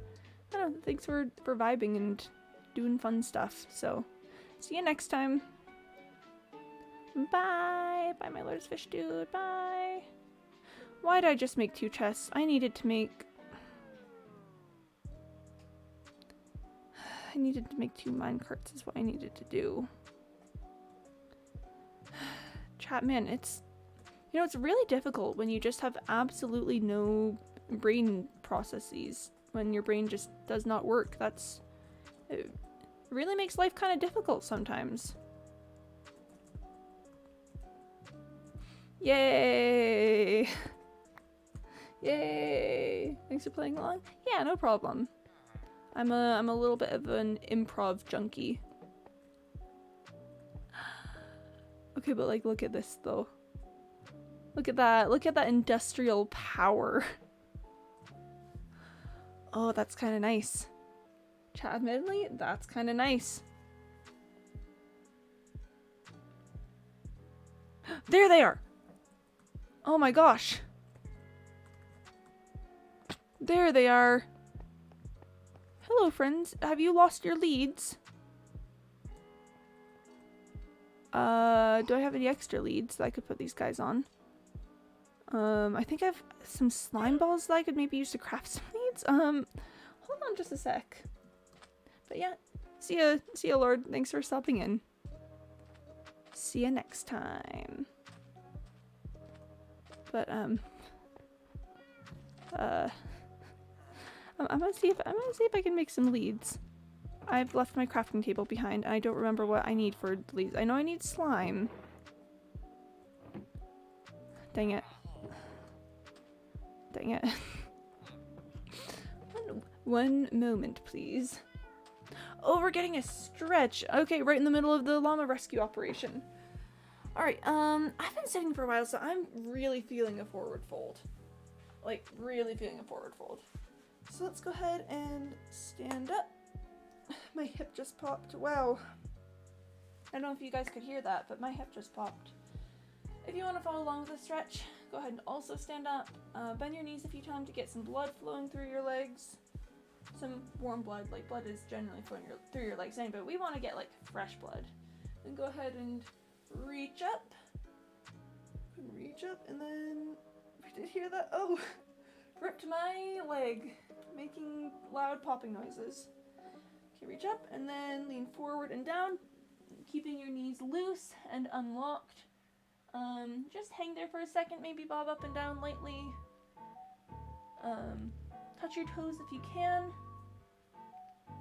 vibing and doing fun stuff. So, see you next time. Bye, bye, my Lord's Fish Dude. Bye. Why did I just make 2 chests? I needed to make 2 minecarts is what I needed to do. Chat, man, it's really difficult when you just have absolutely no brain processes. When your brain just does not work. It really makes life kind of difficult sometimes. Yay! Yay! Thanks for playing along. Yeah, no problem. I'm a little bit of an improv junkie. Okay, but like, look at this though. Look at that. Look at that industrial power. Oh, that's kind of nice. Chat, admittedly, that's kind of nice. There they are! Oh my gosh. There they are. Hello, friends. Have you lost your leads? Do I have any extra leads that I could put these guys on? I think I have some slime balls that I could maybe use to craft some leads. Hold on just a sec. But yeah, see ya, Lord. Thanks for stopping in. See ya next time. But I'm gonna see if I can make some leads. I've left my crafting table behind and I don't remember what I need for leads. I know I need slime. Dang it. Dang it. One moment, please. Oh, we're getting a stretch. Okay, right in the middle of the llama rescue operation. Alright, I've been sitting for a while, so I'm really feeling a forward fold. Like, really feeling a forward fold. So let's go ahead and stand up. My hip just popped. Wow. I don't know if you guys could hear that, but my hip just popped. If you want to follow along with the stretch, go ahead and also stand up. Bend your knees a few times to get some blood flowing through your legs. Some warm blood, like blood is generally flowing through your legs anyway, but we want to get like fresh blood. Then go ahead and reach up. Reach up, and then I did hear that. Oh, ripped my leg, making loud popping noises. Okay, reach up and then lean forward and down, keeping your knees loose and unlocked. Just hang there for a second, maybe bob up and down lightly. Touch your toes if you can.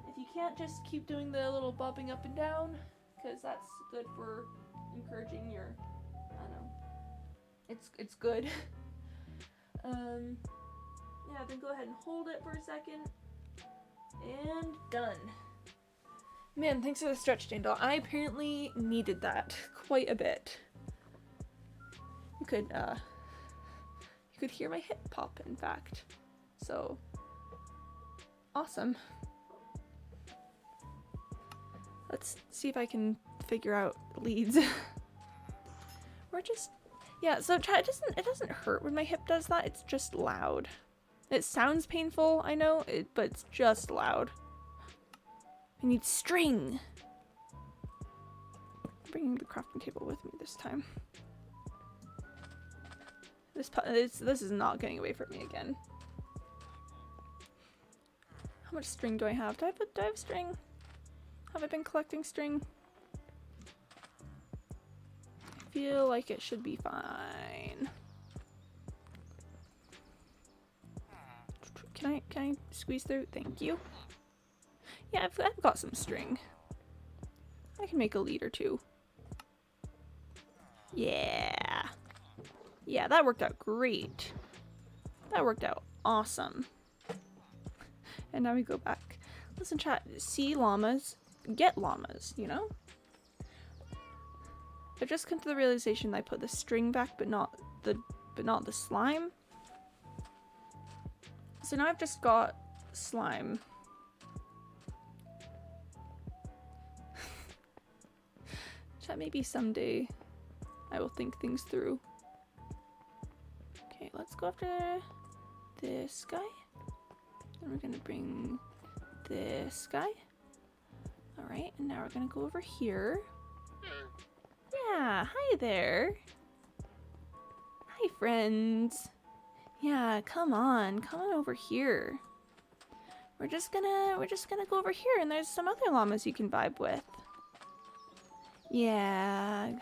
If you can't, just keep doing the little bobbing up and down, because that's good for encouraging your, I don't know, it's good. Yeah, then go ahead and hold it for a second. And done. Man, thanks for the stretch, Jane Doll. I apparently needed that quite a bit. You could hear my hip pop, in fact. So, awesome. Let's see if I can figure out leads. We're just, yeah, so it doesn't hurt when my hip does that, it's just loud. It sounds painful, I know, but it's just loud. I need string. I'm bringing the crafting table with me this time. This is not getting away from me again. How much string do I have? Do I have string? Have I been collecting string? I feel like it should be fine. Can I squeeze through? Thank you. Yeah, I've got some string. I can make a lead or two. Yeah. Yeah, that worked out great. That worked out awesome. And now we go back. Listen, chat, see llamas, get llamas, you know? I've just come to the realization that I put the string back but not the slime. So now I've just got slime. Chat, maybe someday I will think things through. Okay, let's go after this guy. Then we're gonna bring this guy. Alright, and now we're gonna go over here. Yeah, hi there. Hi, friends. Yeah, come on over here. We're just gonna go over here, and there's some other llamas you can vibe with. Yeah.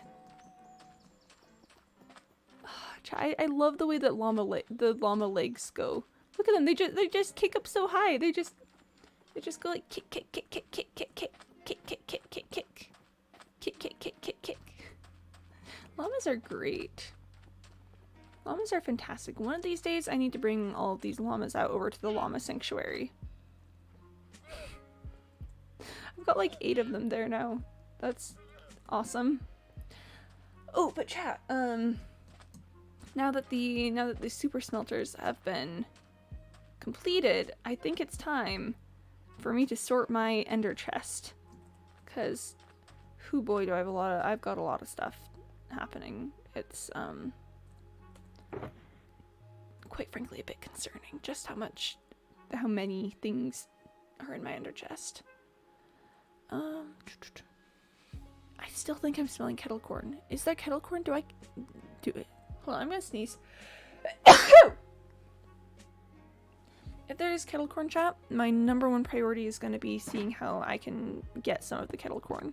I love the way that the llama legs go. Look at them. They just kick up so high. They just go like kick kick kick kick kick kick kick kick kick kick kick kick kick kick kick kick kick. Llamas are great. Llamas are fantastic. One of these days I need to bring all of these llamas out over to the llama sanctuary. I've got like 8 of them there now. That's awesome. Oh, but chat, now that the super smelters have been completed, I think it's time for me to sort my ender chest. Cause, hoo boy, do I have I've got a lot of stuff happening. It's, quite frankly a bit concerning just how many things are in my ender chest. I still think I'm smelling kettle corn. Is there kettle corn? Do I do it? Hold on, I'm gonna sneeze. If there is kettle corn, chat, my #1 priority is gonna be seeing how I can get some of the kettle corn.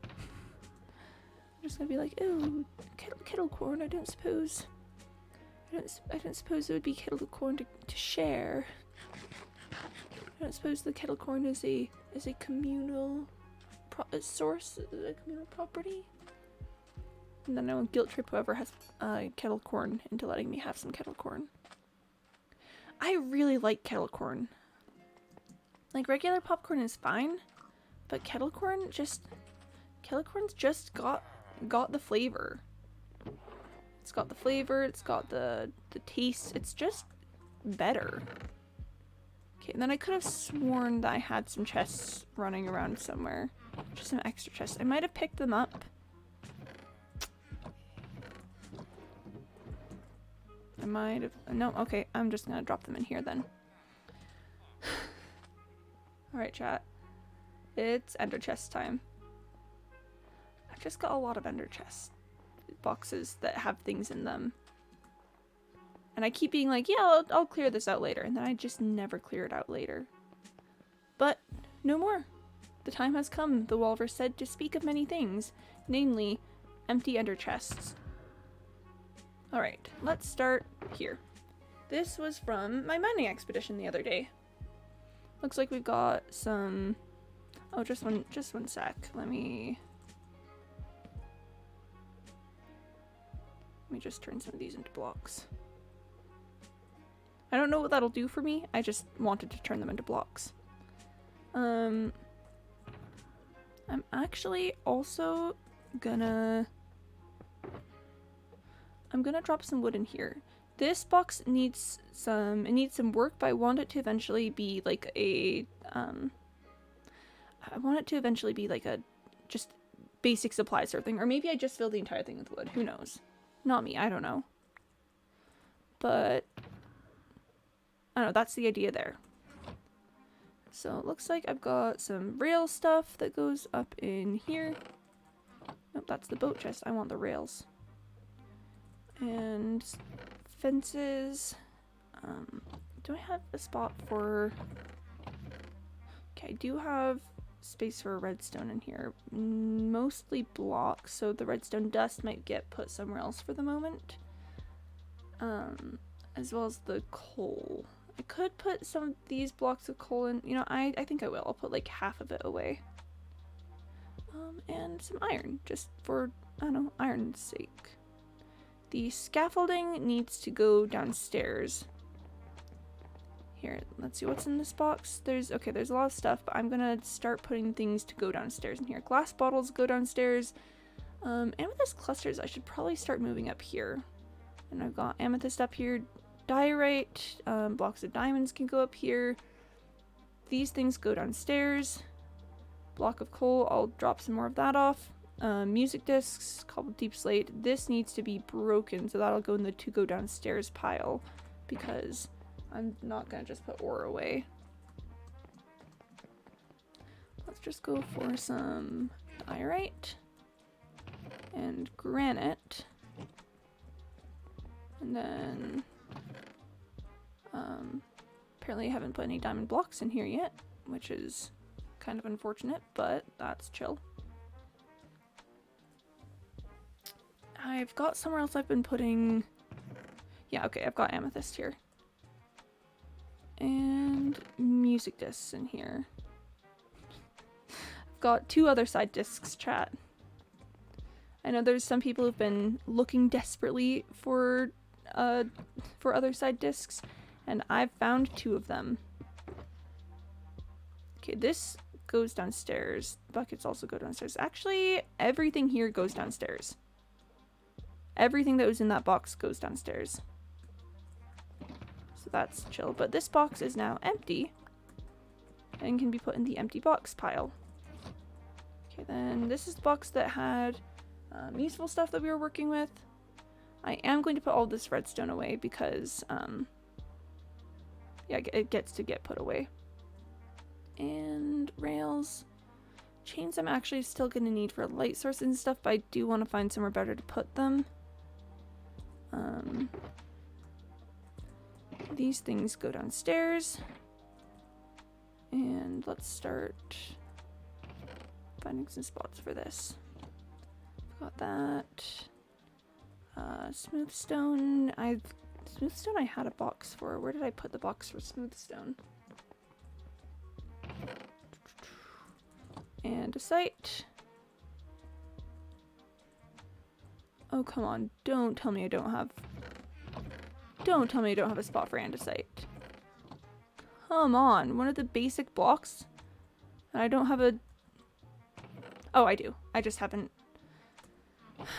I'm just gonna be like, oh, kettle corn. I don't suppose it would be kettle corn to share. I don't suppose the kettle corn is a communal source, a communal property. And then I will guilt trip whoever has kettle corn into letting me have some kettle corn. I really like kettle corn. Like, regular popcorn is fine, but kettle corn's just got the flavor. It's got the flavor, it's got the taste, it's just better. Okay, and then I could have sworn that I had some chests running around somewhere. Just some extra chests. I might have picked them up. I might have... No, okay, I'm just gonna drop them in here then. Alright, chat. It's ender chest time. I've just got a lot of ender chest boxes that have things in them. And I keep being like, yeah, I'll clear this out later. And then I just never clear it out later. But no more. The time has come, the walrus said, to speak of many things, namely, empty ender chests. Alright, let's start here. This was from my mining expedition the other day. Looks like we've got some... Oh, just one sec. Let me just turn some of these into blocks. I don't know what that'll do for me, I just wanted to turn them into blocks. I'm actually also gonna... I'm gonna drop some wood in here. This box needs some work, but I want it to eventually be like a, I want it to eventually be like a just basic supply sort of thing. Or maybe I just fill the entire thing with wood. Who knows? Not me, I don't know. But, I don't know, that's the idea there. So it looks like I've got some rail stuff that goes up in here. Nope, that's the boat chest. I want the rails. And fences. Do I have a spot for... Okay, I do have space for a redstone in here. Mostly blocks, so the redstone dust might get put somewhere else for the moment. As well as the coal. I could put some of these blocks of coal in. You know, I think I will. I'll put like half of it away. And some iron, just for, I don't know, iron's sake. The scaffolding needs to go downstairs. Here, let's see what's in this box. There's a lot of stuff, but I'm gonna start putting things to go downstairs in here. Glass bottles go downstairs. Amethyst clusters, I should probably start moving up here. And I've got amethyst up here. Diorite, blocks of diamonds can go up here. These things go downstairs. Block of coal, I'll drop some more of that off. Music discs, cobbled deep slate. This needs to be broken, so that'll go in the to go downstairs pile, because I'm not gonna just put ore away. Let's just go for some diorite and granite. And then, apparently I haven't put any diamond blocks in here yet, which is kind of unfortunate, but that's chill. I've got somewhere else I've been putting... Yeah, okay, I've got amethyst here. And music discs in here. I've got 2 other side discs, chat. I know there's some people who've been looking desperately for other side discs, and I've found 2 of them. Okay, this goes downstairs. Buckets also go downstairs. Actually, everything here goes downstairs. Everything that was in that box goes downstairs. So that's chill. But this box is now empty and can be put in the empty box pile. Okay, then this is the box that had useful stuff that we were working with. I am going to put all this redstone away because, yeah, it gets to get put away. And rails. Chains I'm actually still going to need for light sources and stuff, but I do want to find somewhere better to put them. These things go downstairs. And let's start finding some spots for this. Got that. Smooth stone. Smooth stone I had a box for. Where did I put the box for smooth stone? Andesite. Oh, come on. Don't tell me I don't have... Don't tell me I don't have a spot for andesite. Come on. One of the basic blocks? And I don't have a... Oh, I do. I just haven't...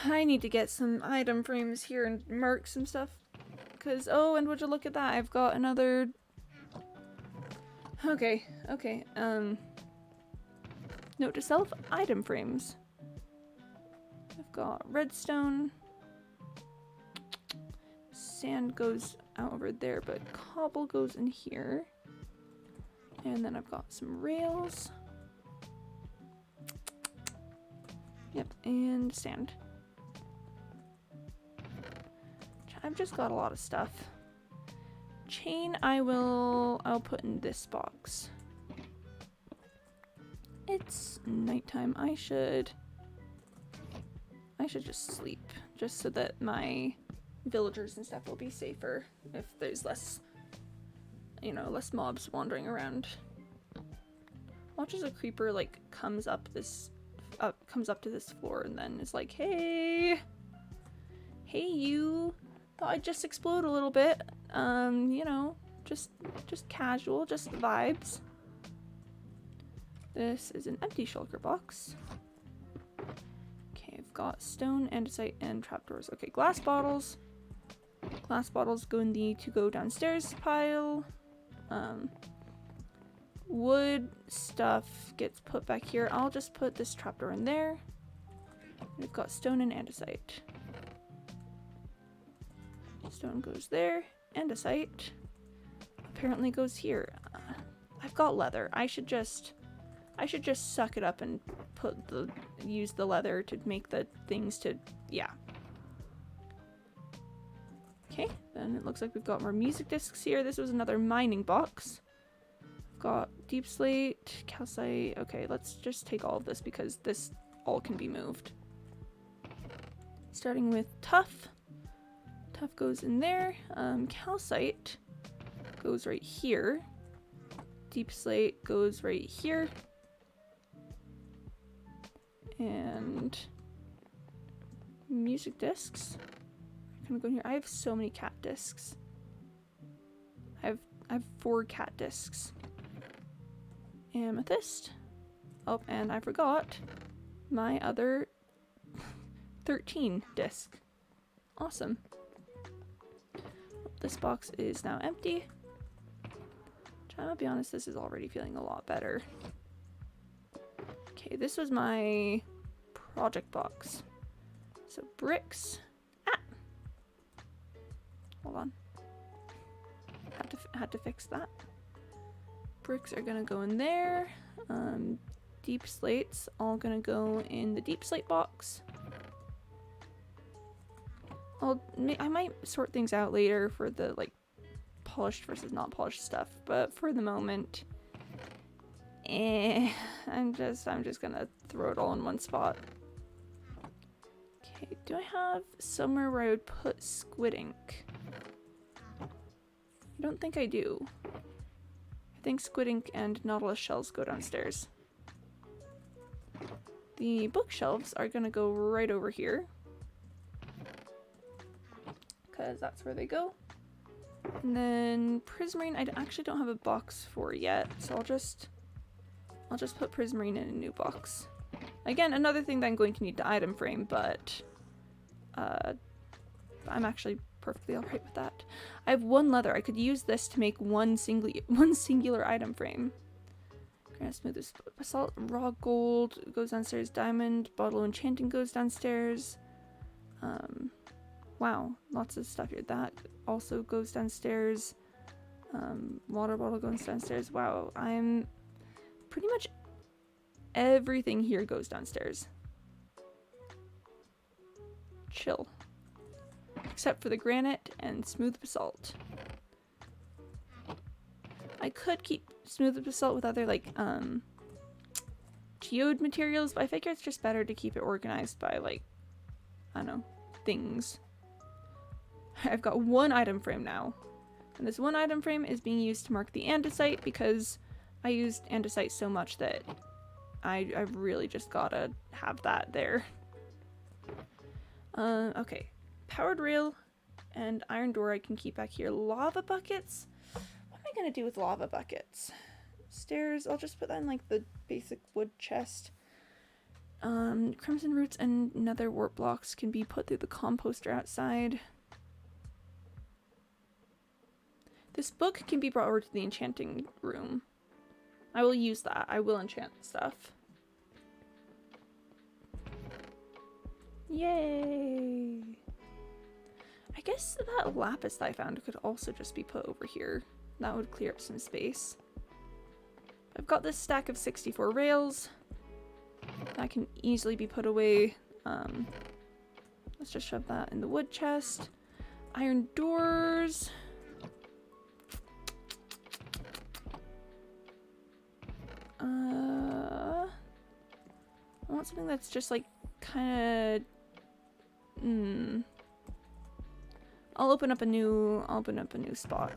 I need to get some item frames here and mark some stuff. Because, oh, and would you look at that? I've got another... Okay. Note to self, item frames. I've got redstone. Sand goes out over there, but cobble goes in here. And then I've got some rails. Yep, and sand. I've just got a lot of stuff. Chain I'll put in this box. It's nighttime. I should just sleep, just so that my villagers and stuff will be safer if there's less, less mobs wandering around. Watch as a creeper like comes up to this floor and then is like, hey you, thought I'd just explode a little bit. Just casual, just vibes. This is an empty shulker box. Okay, I've got stone, andesite, and trapdoors. Okay, glass bottles. Glass bottles go in the to go downstairs pile. Wood stuff gets put back here. I'll just put this trapdoor in there. We've got stone and andesite. Stone goes there. Andesite apparently goes here. I've got leather. I should just suck it up and use the leather to make the things to, yeah. Okay, then it looks like we've got more music discs here. This was another mining box. I've got deep slate, calcite. Okay, let's just take all of this because this all can be moved. Starting with tough. Tough goes in there. Calcite goes right here. Deep slate goes right here. music discs. Can go in here? I have so many cat discs. I have 4 cat discs. Amethyst. Oh, and I forgot my other 13 disc. Awesome. This box is now empty. I'll be honest, this is already feeling a lot better. Okay, this was my project box. So bricks. Ah! Hold on. Had to fix that. Bricks are gonna go in there. Deep slates all gonna go in the deep slate box. I might sort things out later for the like polished versus not polished stuff, but for the moment, I'm just gonna throw it all in one spot. Okay, do I have somewhere where I would put squid ink? I don't think I do. I think squid ink and nautilus shells go downstairs. The bookshelves are gonna go right over here, because that's where they go. And then prismarine, I actually don't have a box for yet, so I'll just put prismarine in a new box. Again, another thing that I'm going to need to item frame, but I'm actually perfectly alright with that. I have 1 leather. I could use this to make one singular item frame. Granite smooth basalt, raw gold goes downstairs, diamond, bottle enchanting goes downstairs. Wow, lots of stuff here. That also goes downstairs. Water bottle goes downstairs. Wow, I'm pretty much everything here goes downstairs. Chill. Except for the granite and smooth basalt. I could keep smooth basalt with other like geode materials, but I figure it's just better to keep it organized by like, I don't know, things. I've got 1 item frame now, and this 1 item frame is being used to mark the andesite because I used andesite so much that I've really just gotta have that there. Okay, powered rail and iron door I can keep back here. Lava buckets? What am I gonna do with lava buckets? Stairs, I'll just put that in like the basic wood chest. Crimson roots and nether wart blocks can be put through the composter outside. This book can be brought over to the enchanting room. I will use that. I will enchant stuff. Yay! I guess that lapis that I found could also just be put over here. That would clear up some space. I've got this stack of 64 rails. That can easily be put away. Let's just shove that in the wood chest. Iron doors. I want something that's just like kind of. I'll open up a new spot.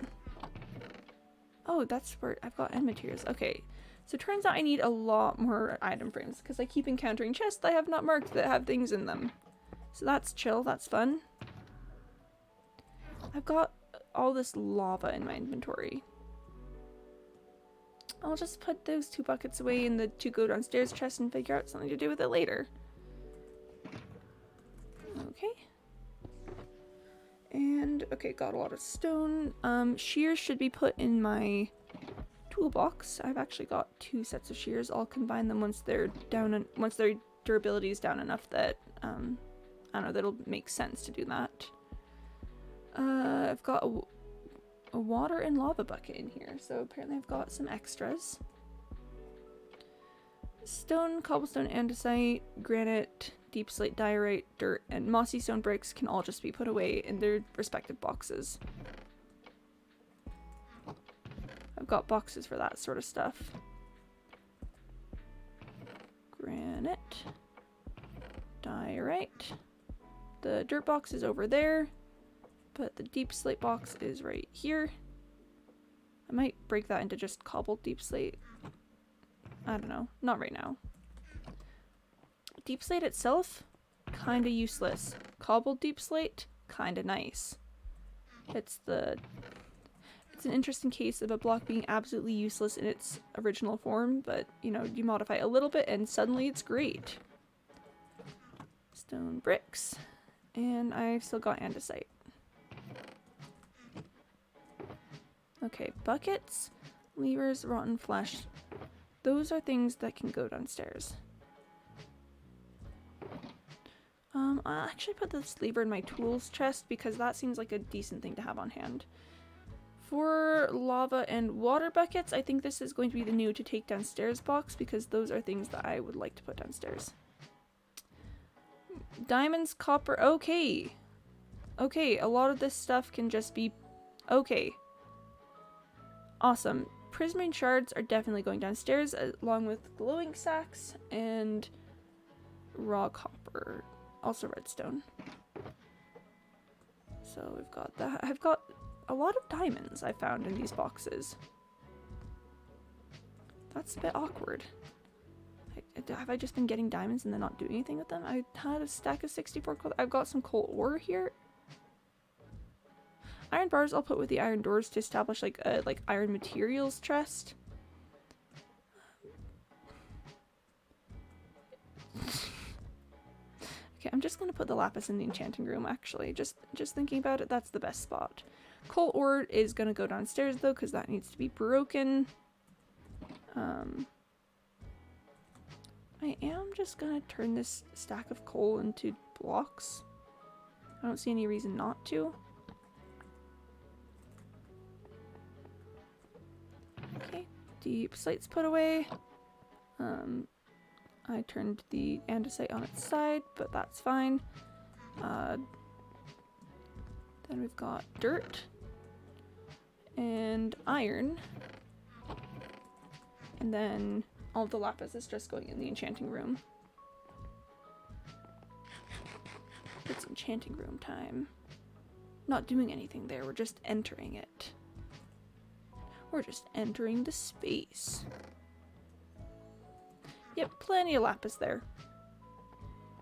Oh, that's where I've got end materials. Okay, so it turns out I need a lot more item frames because I keep encountering chests I have not marked that have things in them. So that's chill. That's fun. I've got all this lava in my inventory. I'll just put those 2 buckets away in the 2 go downstairs chest and figure out something to do with it later. Okay. And, okay, got a lot of stone. Shears should be put in my toolbox. I've actually got 2 sets of shears. I'll combine them once they're down, once their durability is down enough that, I don't know, that'll make sense to do that. I've got a water and lava bucket in here, so apparently I've got some extras. Stone, cobblestone, andesite, granite, deep slate, diorite, dirt, and mossy stone bricks can all just be put away in their respective boxes. I've got boxes for that sort of stuff. Granite, diorite. The dirt box is over there, but the deep slate box is right here. I might break that into just cobbled deep slate. I don't know. Not right now. Deep slate itself kinda useless. Cobbled deep slate, kinda nice. It's an interesting case of a block being absolutely useless in its original form, but you know, you modify a little bit and suddenly it's great. Stone bricks, and I've still got andesite. Okay, buckets, levers, rotten flesh. Those are things that can go downstairs. I'll actually put this lever in my tools chest because that seems like a decent thing to have on hand. For lava and water buckets, I think this is going to be the new to take downstairs box because those are things that I would like to put downstairs. Diamonds, copper, okay. Okay, a lot of this stuff can just be okay. Awesome. Prismarine shards are definitely going downstairs along with glowing sacks and raw copper. Also redstone. So we've got that. I've got a lot of diamonds I found in these boxes. That's a bit awkward. Have I just been getting diamonds and then not doing anything with them? I had a stack of 64 coal. I've got some coal ore here. Iron bars I'll put with the iron doors to establish like a iron materials chest. Okay, I'm just gonna put the lapis in the enchanting room actually. Just thinking about it, that's the best spot. Coal ore is gonna go downstairs though, because that needs to be broken. I am just gonna turn this stack of coal into blocks. I don't see any reason not to. Okay, deep slate's put away. I turned the andesite on its side, but that's fine. Then we've got dirt and iron. And then all of the lapis is just going in the enchanting room. It's enchanting room time. Not doing anything there, we're just entering it. We're just entering the space. Yep, plenty of lapis there.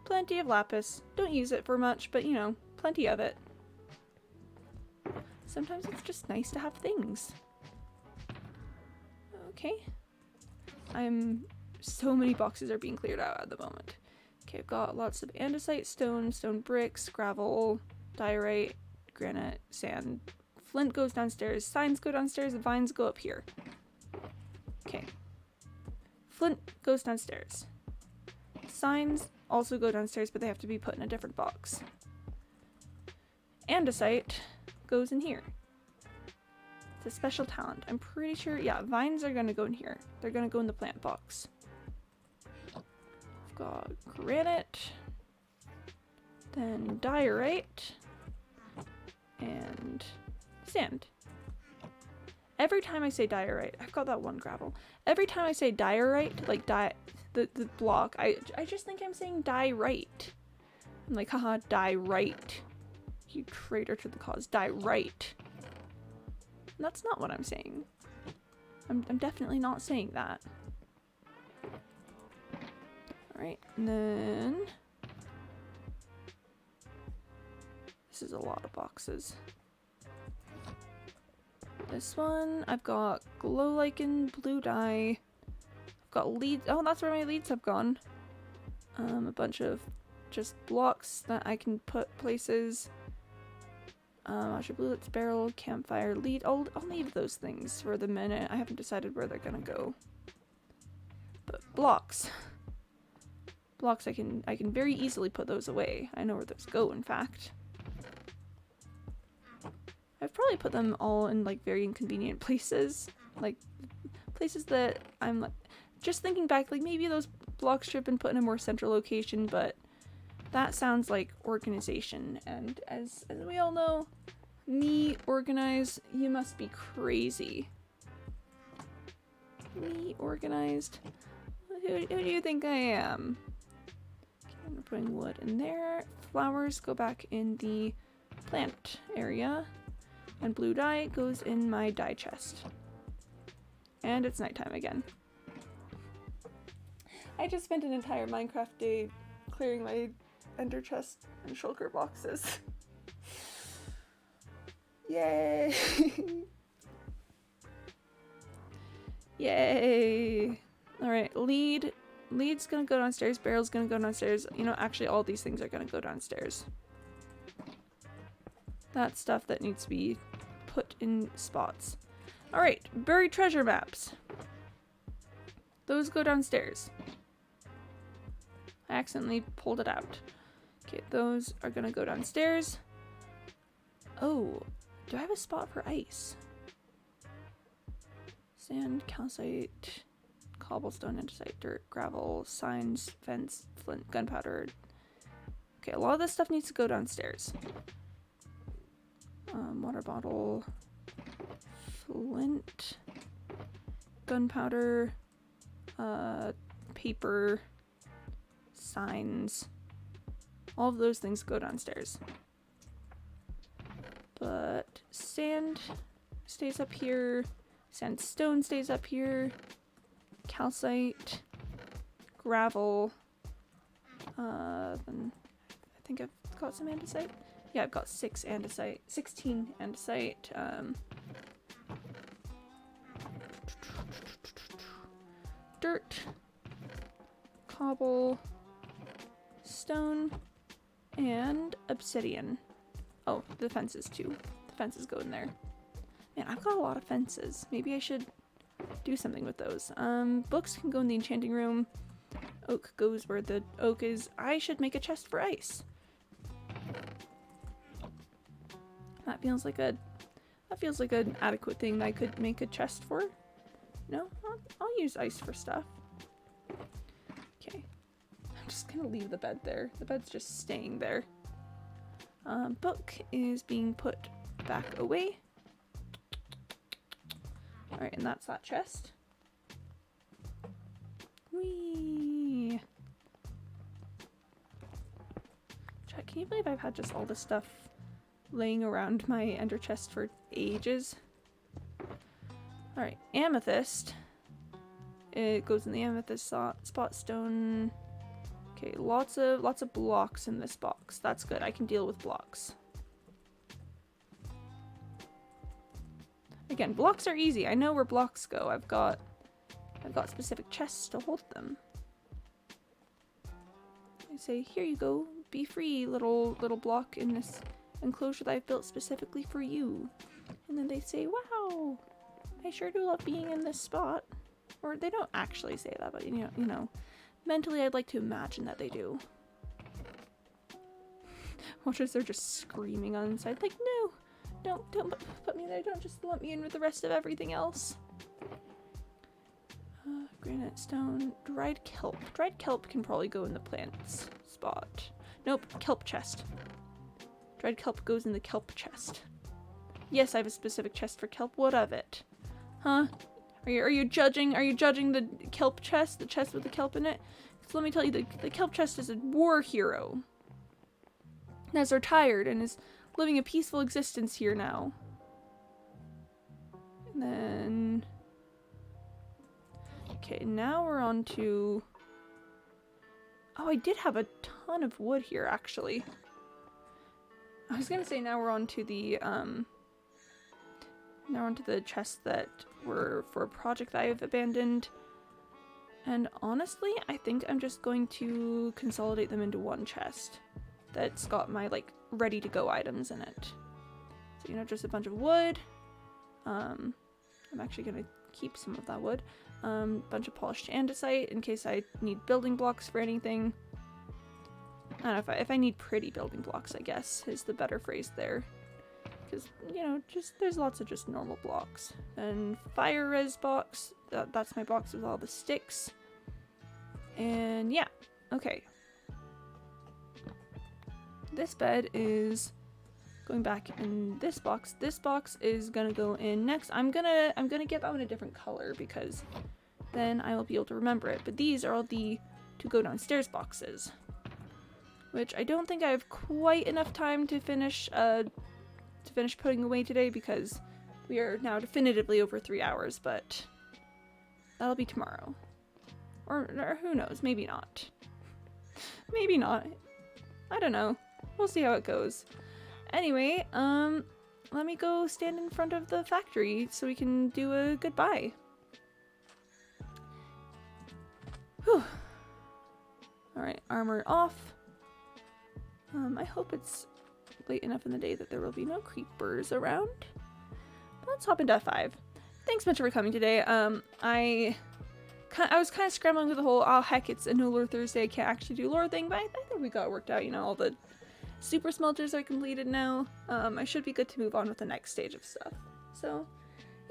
Plenty of lapis. Don't use it for much, but you know, plenty of it. Sometimes it's just nice to have things. Okay. So many boxes are being cleared out at the moment. Okay, I've got lots of andesite, stone bricks, gravel, diorite, granite, sand. Flint goes downstairs, signs go downstairs, vines go up here. Okay. Flint goes downstairs. Signs also go downstairs, but they have to be put in a different box. Andesite goes in here. It's a special talent. I'm pretty sure, yeah, vines are gonna go in here. They're gonna go in the plant box. I've got granite, then diorite, and sand. Every time I say diorite, I've got that one gravel. Every time I say diorite, like the block, I just think I'm saying diorite. I'm like, haha, diorite. You traitor to the cause, diorite. And that's not what I'm saying. I'm definitely not saying that. Alright, and then this is a lot of boxes. This one, I've got glow lichen, blue dye. I've got leads. Oh, that's where my leads have gone. A bunch of just blocks that I can put places. Asher bluets, barrel, campfire, lead. I'll leave those things for the minute. I haven't decided where they're gonna go. But blocks. Blocks, I can very easily put those away. I know where those go, in fact. I've probably put them all in like very inconvenient places. Like places that I'm like, just thinking back, like maybe those blocks should have been put in a more central location, but that sounds like organization. And as we all know, me organize, you must be crazy. Me organized? Who do you think I am? Okay, I'm putting wood in there. Flowers go back in the plant area. And blue dye goes in my dye chest. And it's nighttime again. I just spent an entire Minecraft day clearing my ender chest and shulker boxes. Yay! Yay! Alright, Lead's gonna go downstairs, Barrel's gonna go downstairs. You know, actually all these things are gonna go downstairs. That's stuff that needs to be put in spots. Alright, buried treasure maps. Those go downstairs. I accidentally pulled it out. Okay, those are gonna go downstairs. Oh, do I have a spot for ice? Sand, calcite, cobblestone, andesite, dirt, gravel, signs, fence, flint, gunpowder. Okay, a lot of this stuff needs to go downstairs. Water bottle, flint, gunpowder, paper, signs. All of those things go downstairs. But sand stays up here, sandstone stays up here, calcite, gravel, then I think I've got some andesite. Yeah, I've got 16 andesite. Dirt, cobble, stone, and obsidian. Oh, the fences too. The fences go in there. Man, I've got a lot of fences. Maybe I should do something with those. Books can go in the enchanting room. Oak goes where the oak is. I should make a chest for ice. That feels like an adequate thing that I could make a chest for. No, I'll use ice for stuff. Okay, I'm just gonna leave the bed there. The bed's just staying there. Book is being put back away. Alright, and that's that chest. Whee! Chat, can you believe I've had just all this stuff laying around my ender chest for ages? Alright, amethyst. It goes in the amethyst spot. Stone. Okay, lots of blocks in this box. That's good. I can deal with blocks. Again, blocks are easy. I know where blocks go. I've got specific chests to hold them. I say, here you go. Be free, little block in this enclosure that I've built specifically for you. And then they say, wow, I sure do love being in this spot. Or they don't actually say that, but you know, mentally I'd like to imagine that they do. Watch as they're just screaming on the inside, like, no, don't put me there, don't just lump me in with the rest of everything else. Granite, stone, dried kelp. Dried kelp can probably go in the plants spot. Nope, kelp chest. Dried kelp goes in the kelp chest. Yes, I have a specific chest for kelp. What of it? Huh? Are you judging the kelp chest? The chest with the kelp in it? So let me tell you, the kelp chest is a war hero. Has retired and is living a peaceful existence here now. And then... Okay, now we're on to... Oh, I did have a ton of wood here, actually. I was gonna say now we're on to the, now onto the chests that were for a project that I've abandoned. And honestly, I think I'm just going to consolidate them into one chest that's got my, like, ready-to-go items in it. So, you know, just a bunch of wood. I'm actually gonna keep some of that wood. Bunch of polished andesite in case I need building blocks for anything. I don't know, if I need pretty building blocks, I guess, is the better phrase there. Because, you know, just there's lots of just normal blocks. And fire res box, that's my box with all the sticks. And yeah, okay. This bed is going back in this box. This box is gonna go in next. I'm gonna get that one a different color because then I will be able to remember it. But these are all the to go downstairs boxes, which I don't think I have quite enough time to finish putting away today because we are now definitively over 3 hours, but that'll be tomorrow. Or who knows, maybe not. Maybe not. I don't know. We'll see how it goes. Anyway, let me go stand in front of the factory so we can do a goodbye. Whew. Alright, armor off. I hope it's late enough in the day that there will be no creepers around. But let's hop into F5. Thanks much for coming today. I was kind of scrambling with the whole, oh heck, it's a no lore Thursday, I can't actually do lore thing, but I think we got it worked out, you know, all the super smelters are completed now. I should be good to move on with the next stage of stuff. So,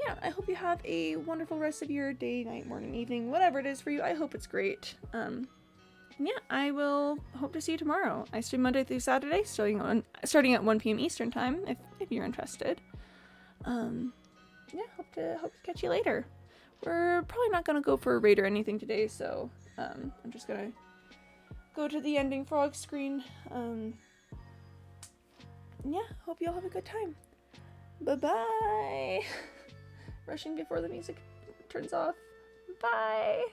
yeah, I hope you have a wonderful rest of your day, night, morning, evening, whatever it is for you. I hope it's great. Yeah, I will hope to see you tomorrow. I stream Monday through Saturday, starting at 1 p.m. Eastern time, if you're interested. Yeah, hope to catch you later. We're probably not gonna go for a raid or anything today, so I'm just gonna go to the ending frog screen. Yeah, hope you all have a good time. Bye-bye. Rushing before the music turns off. Bye.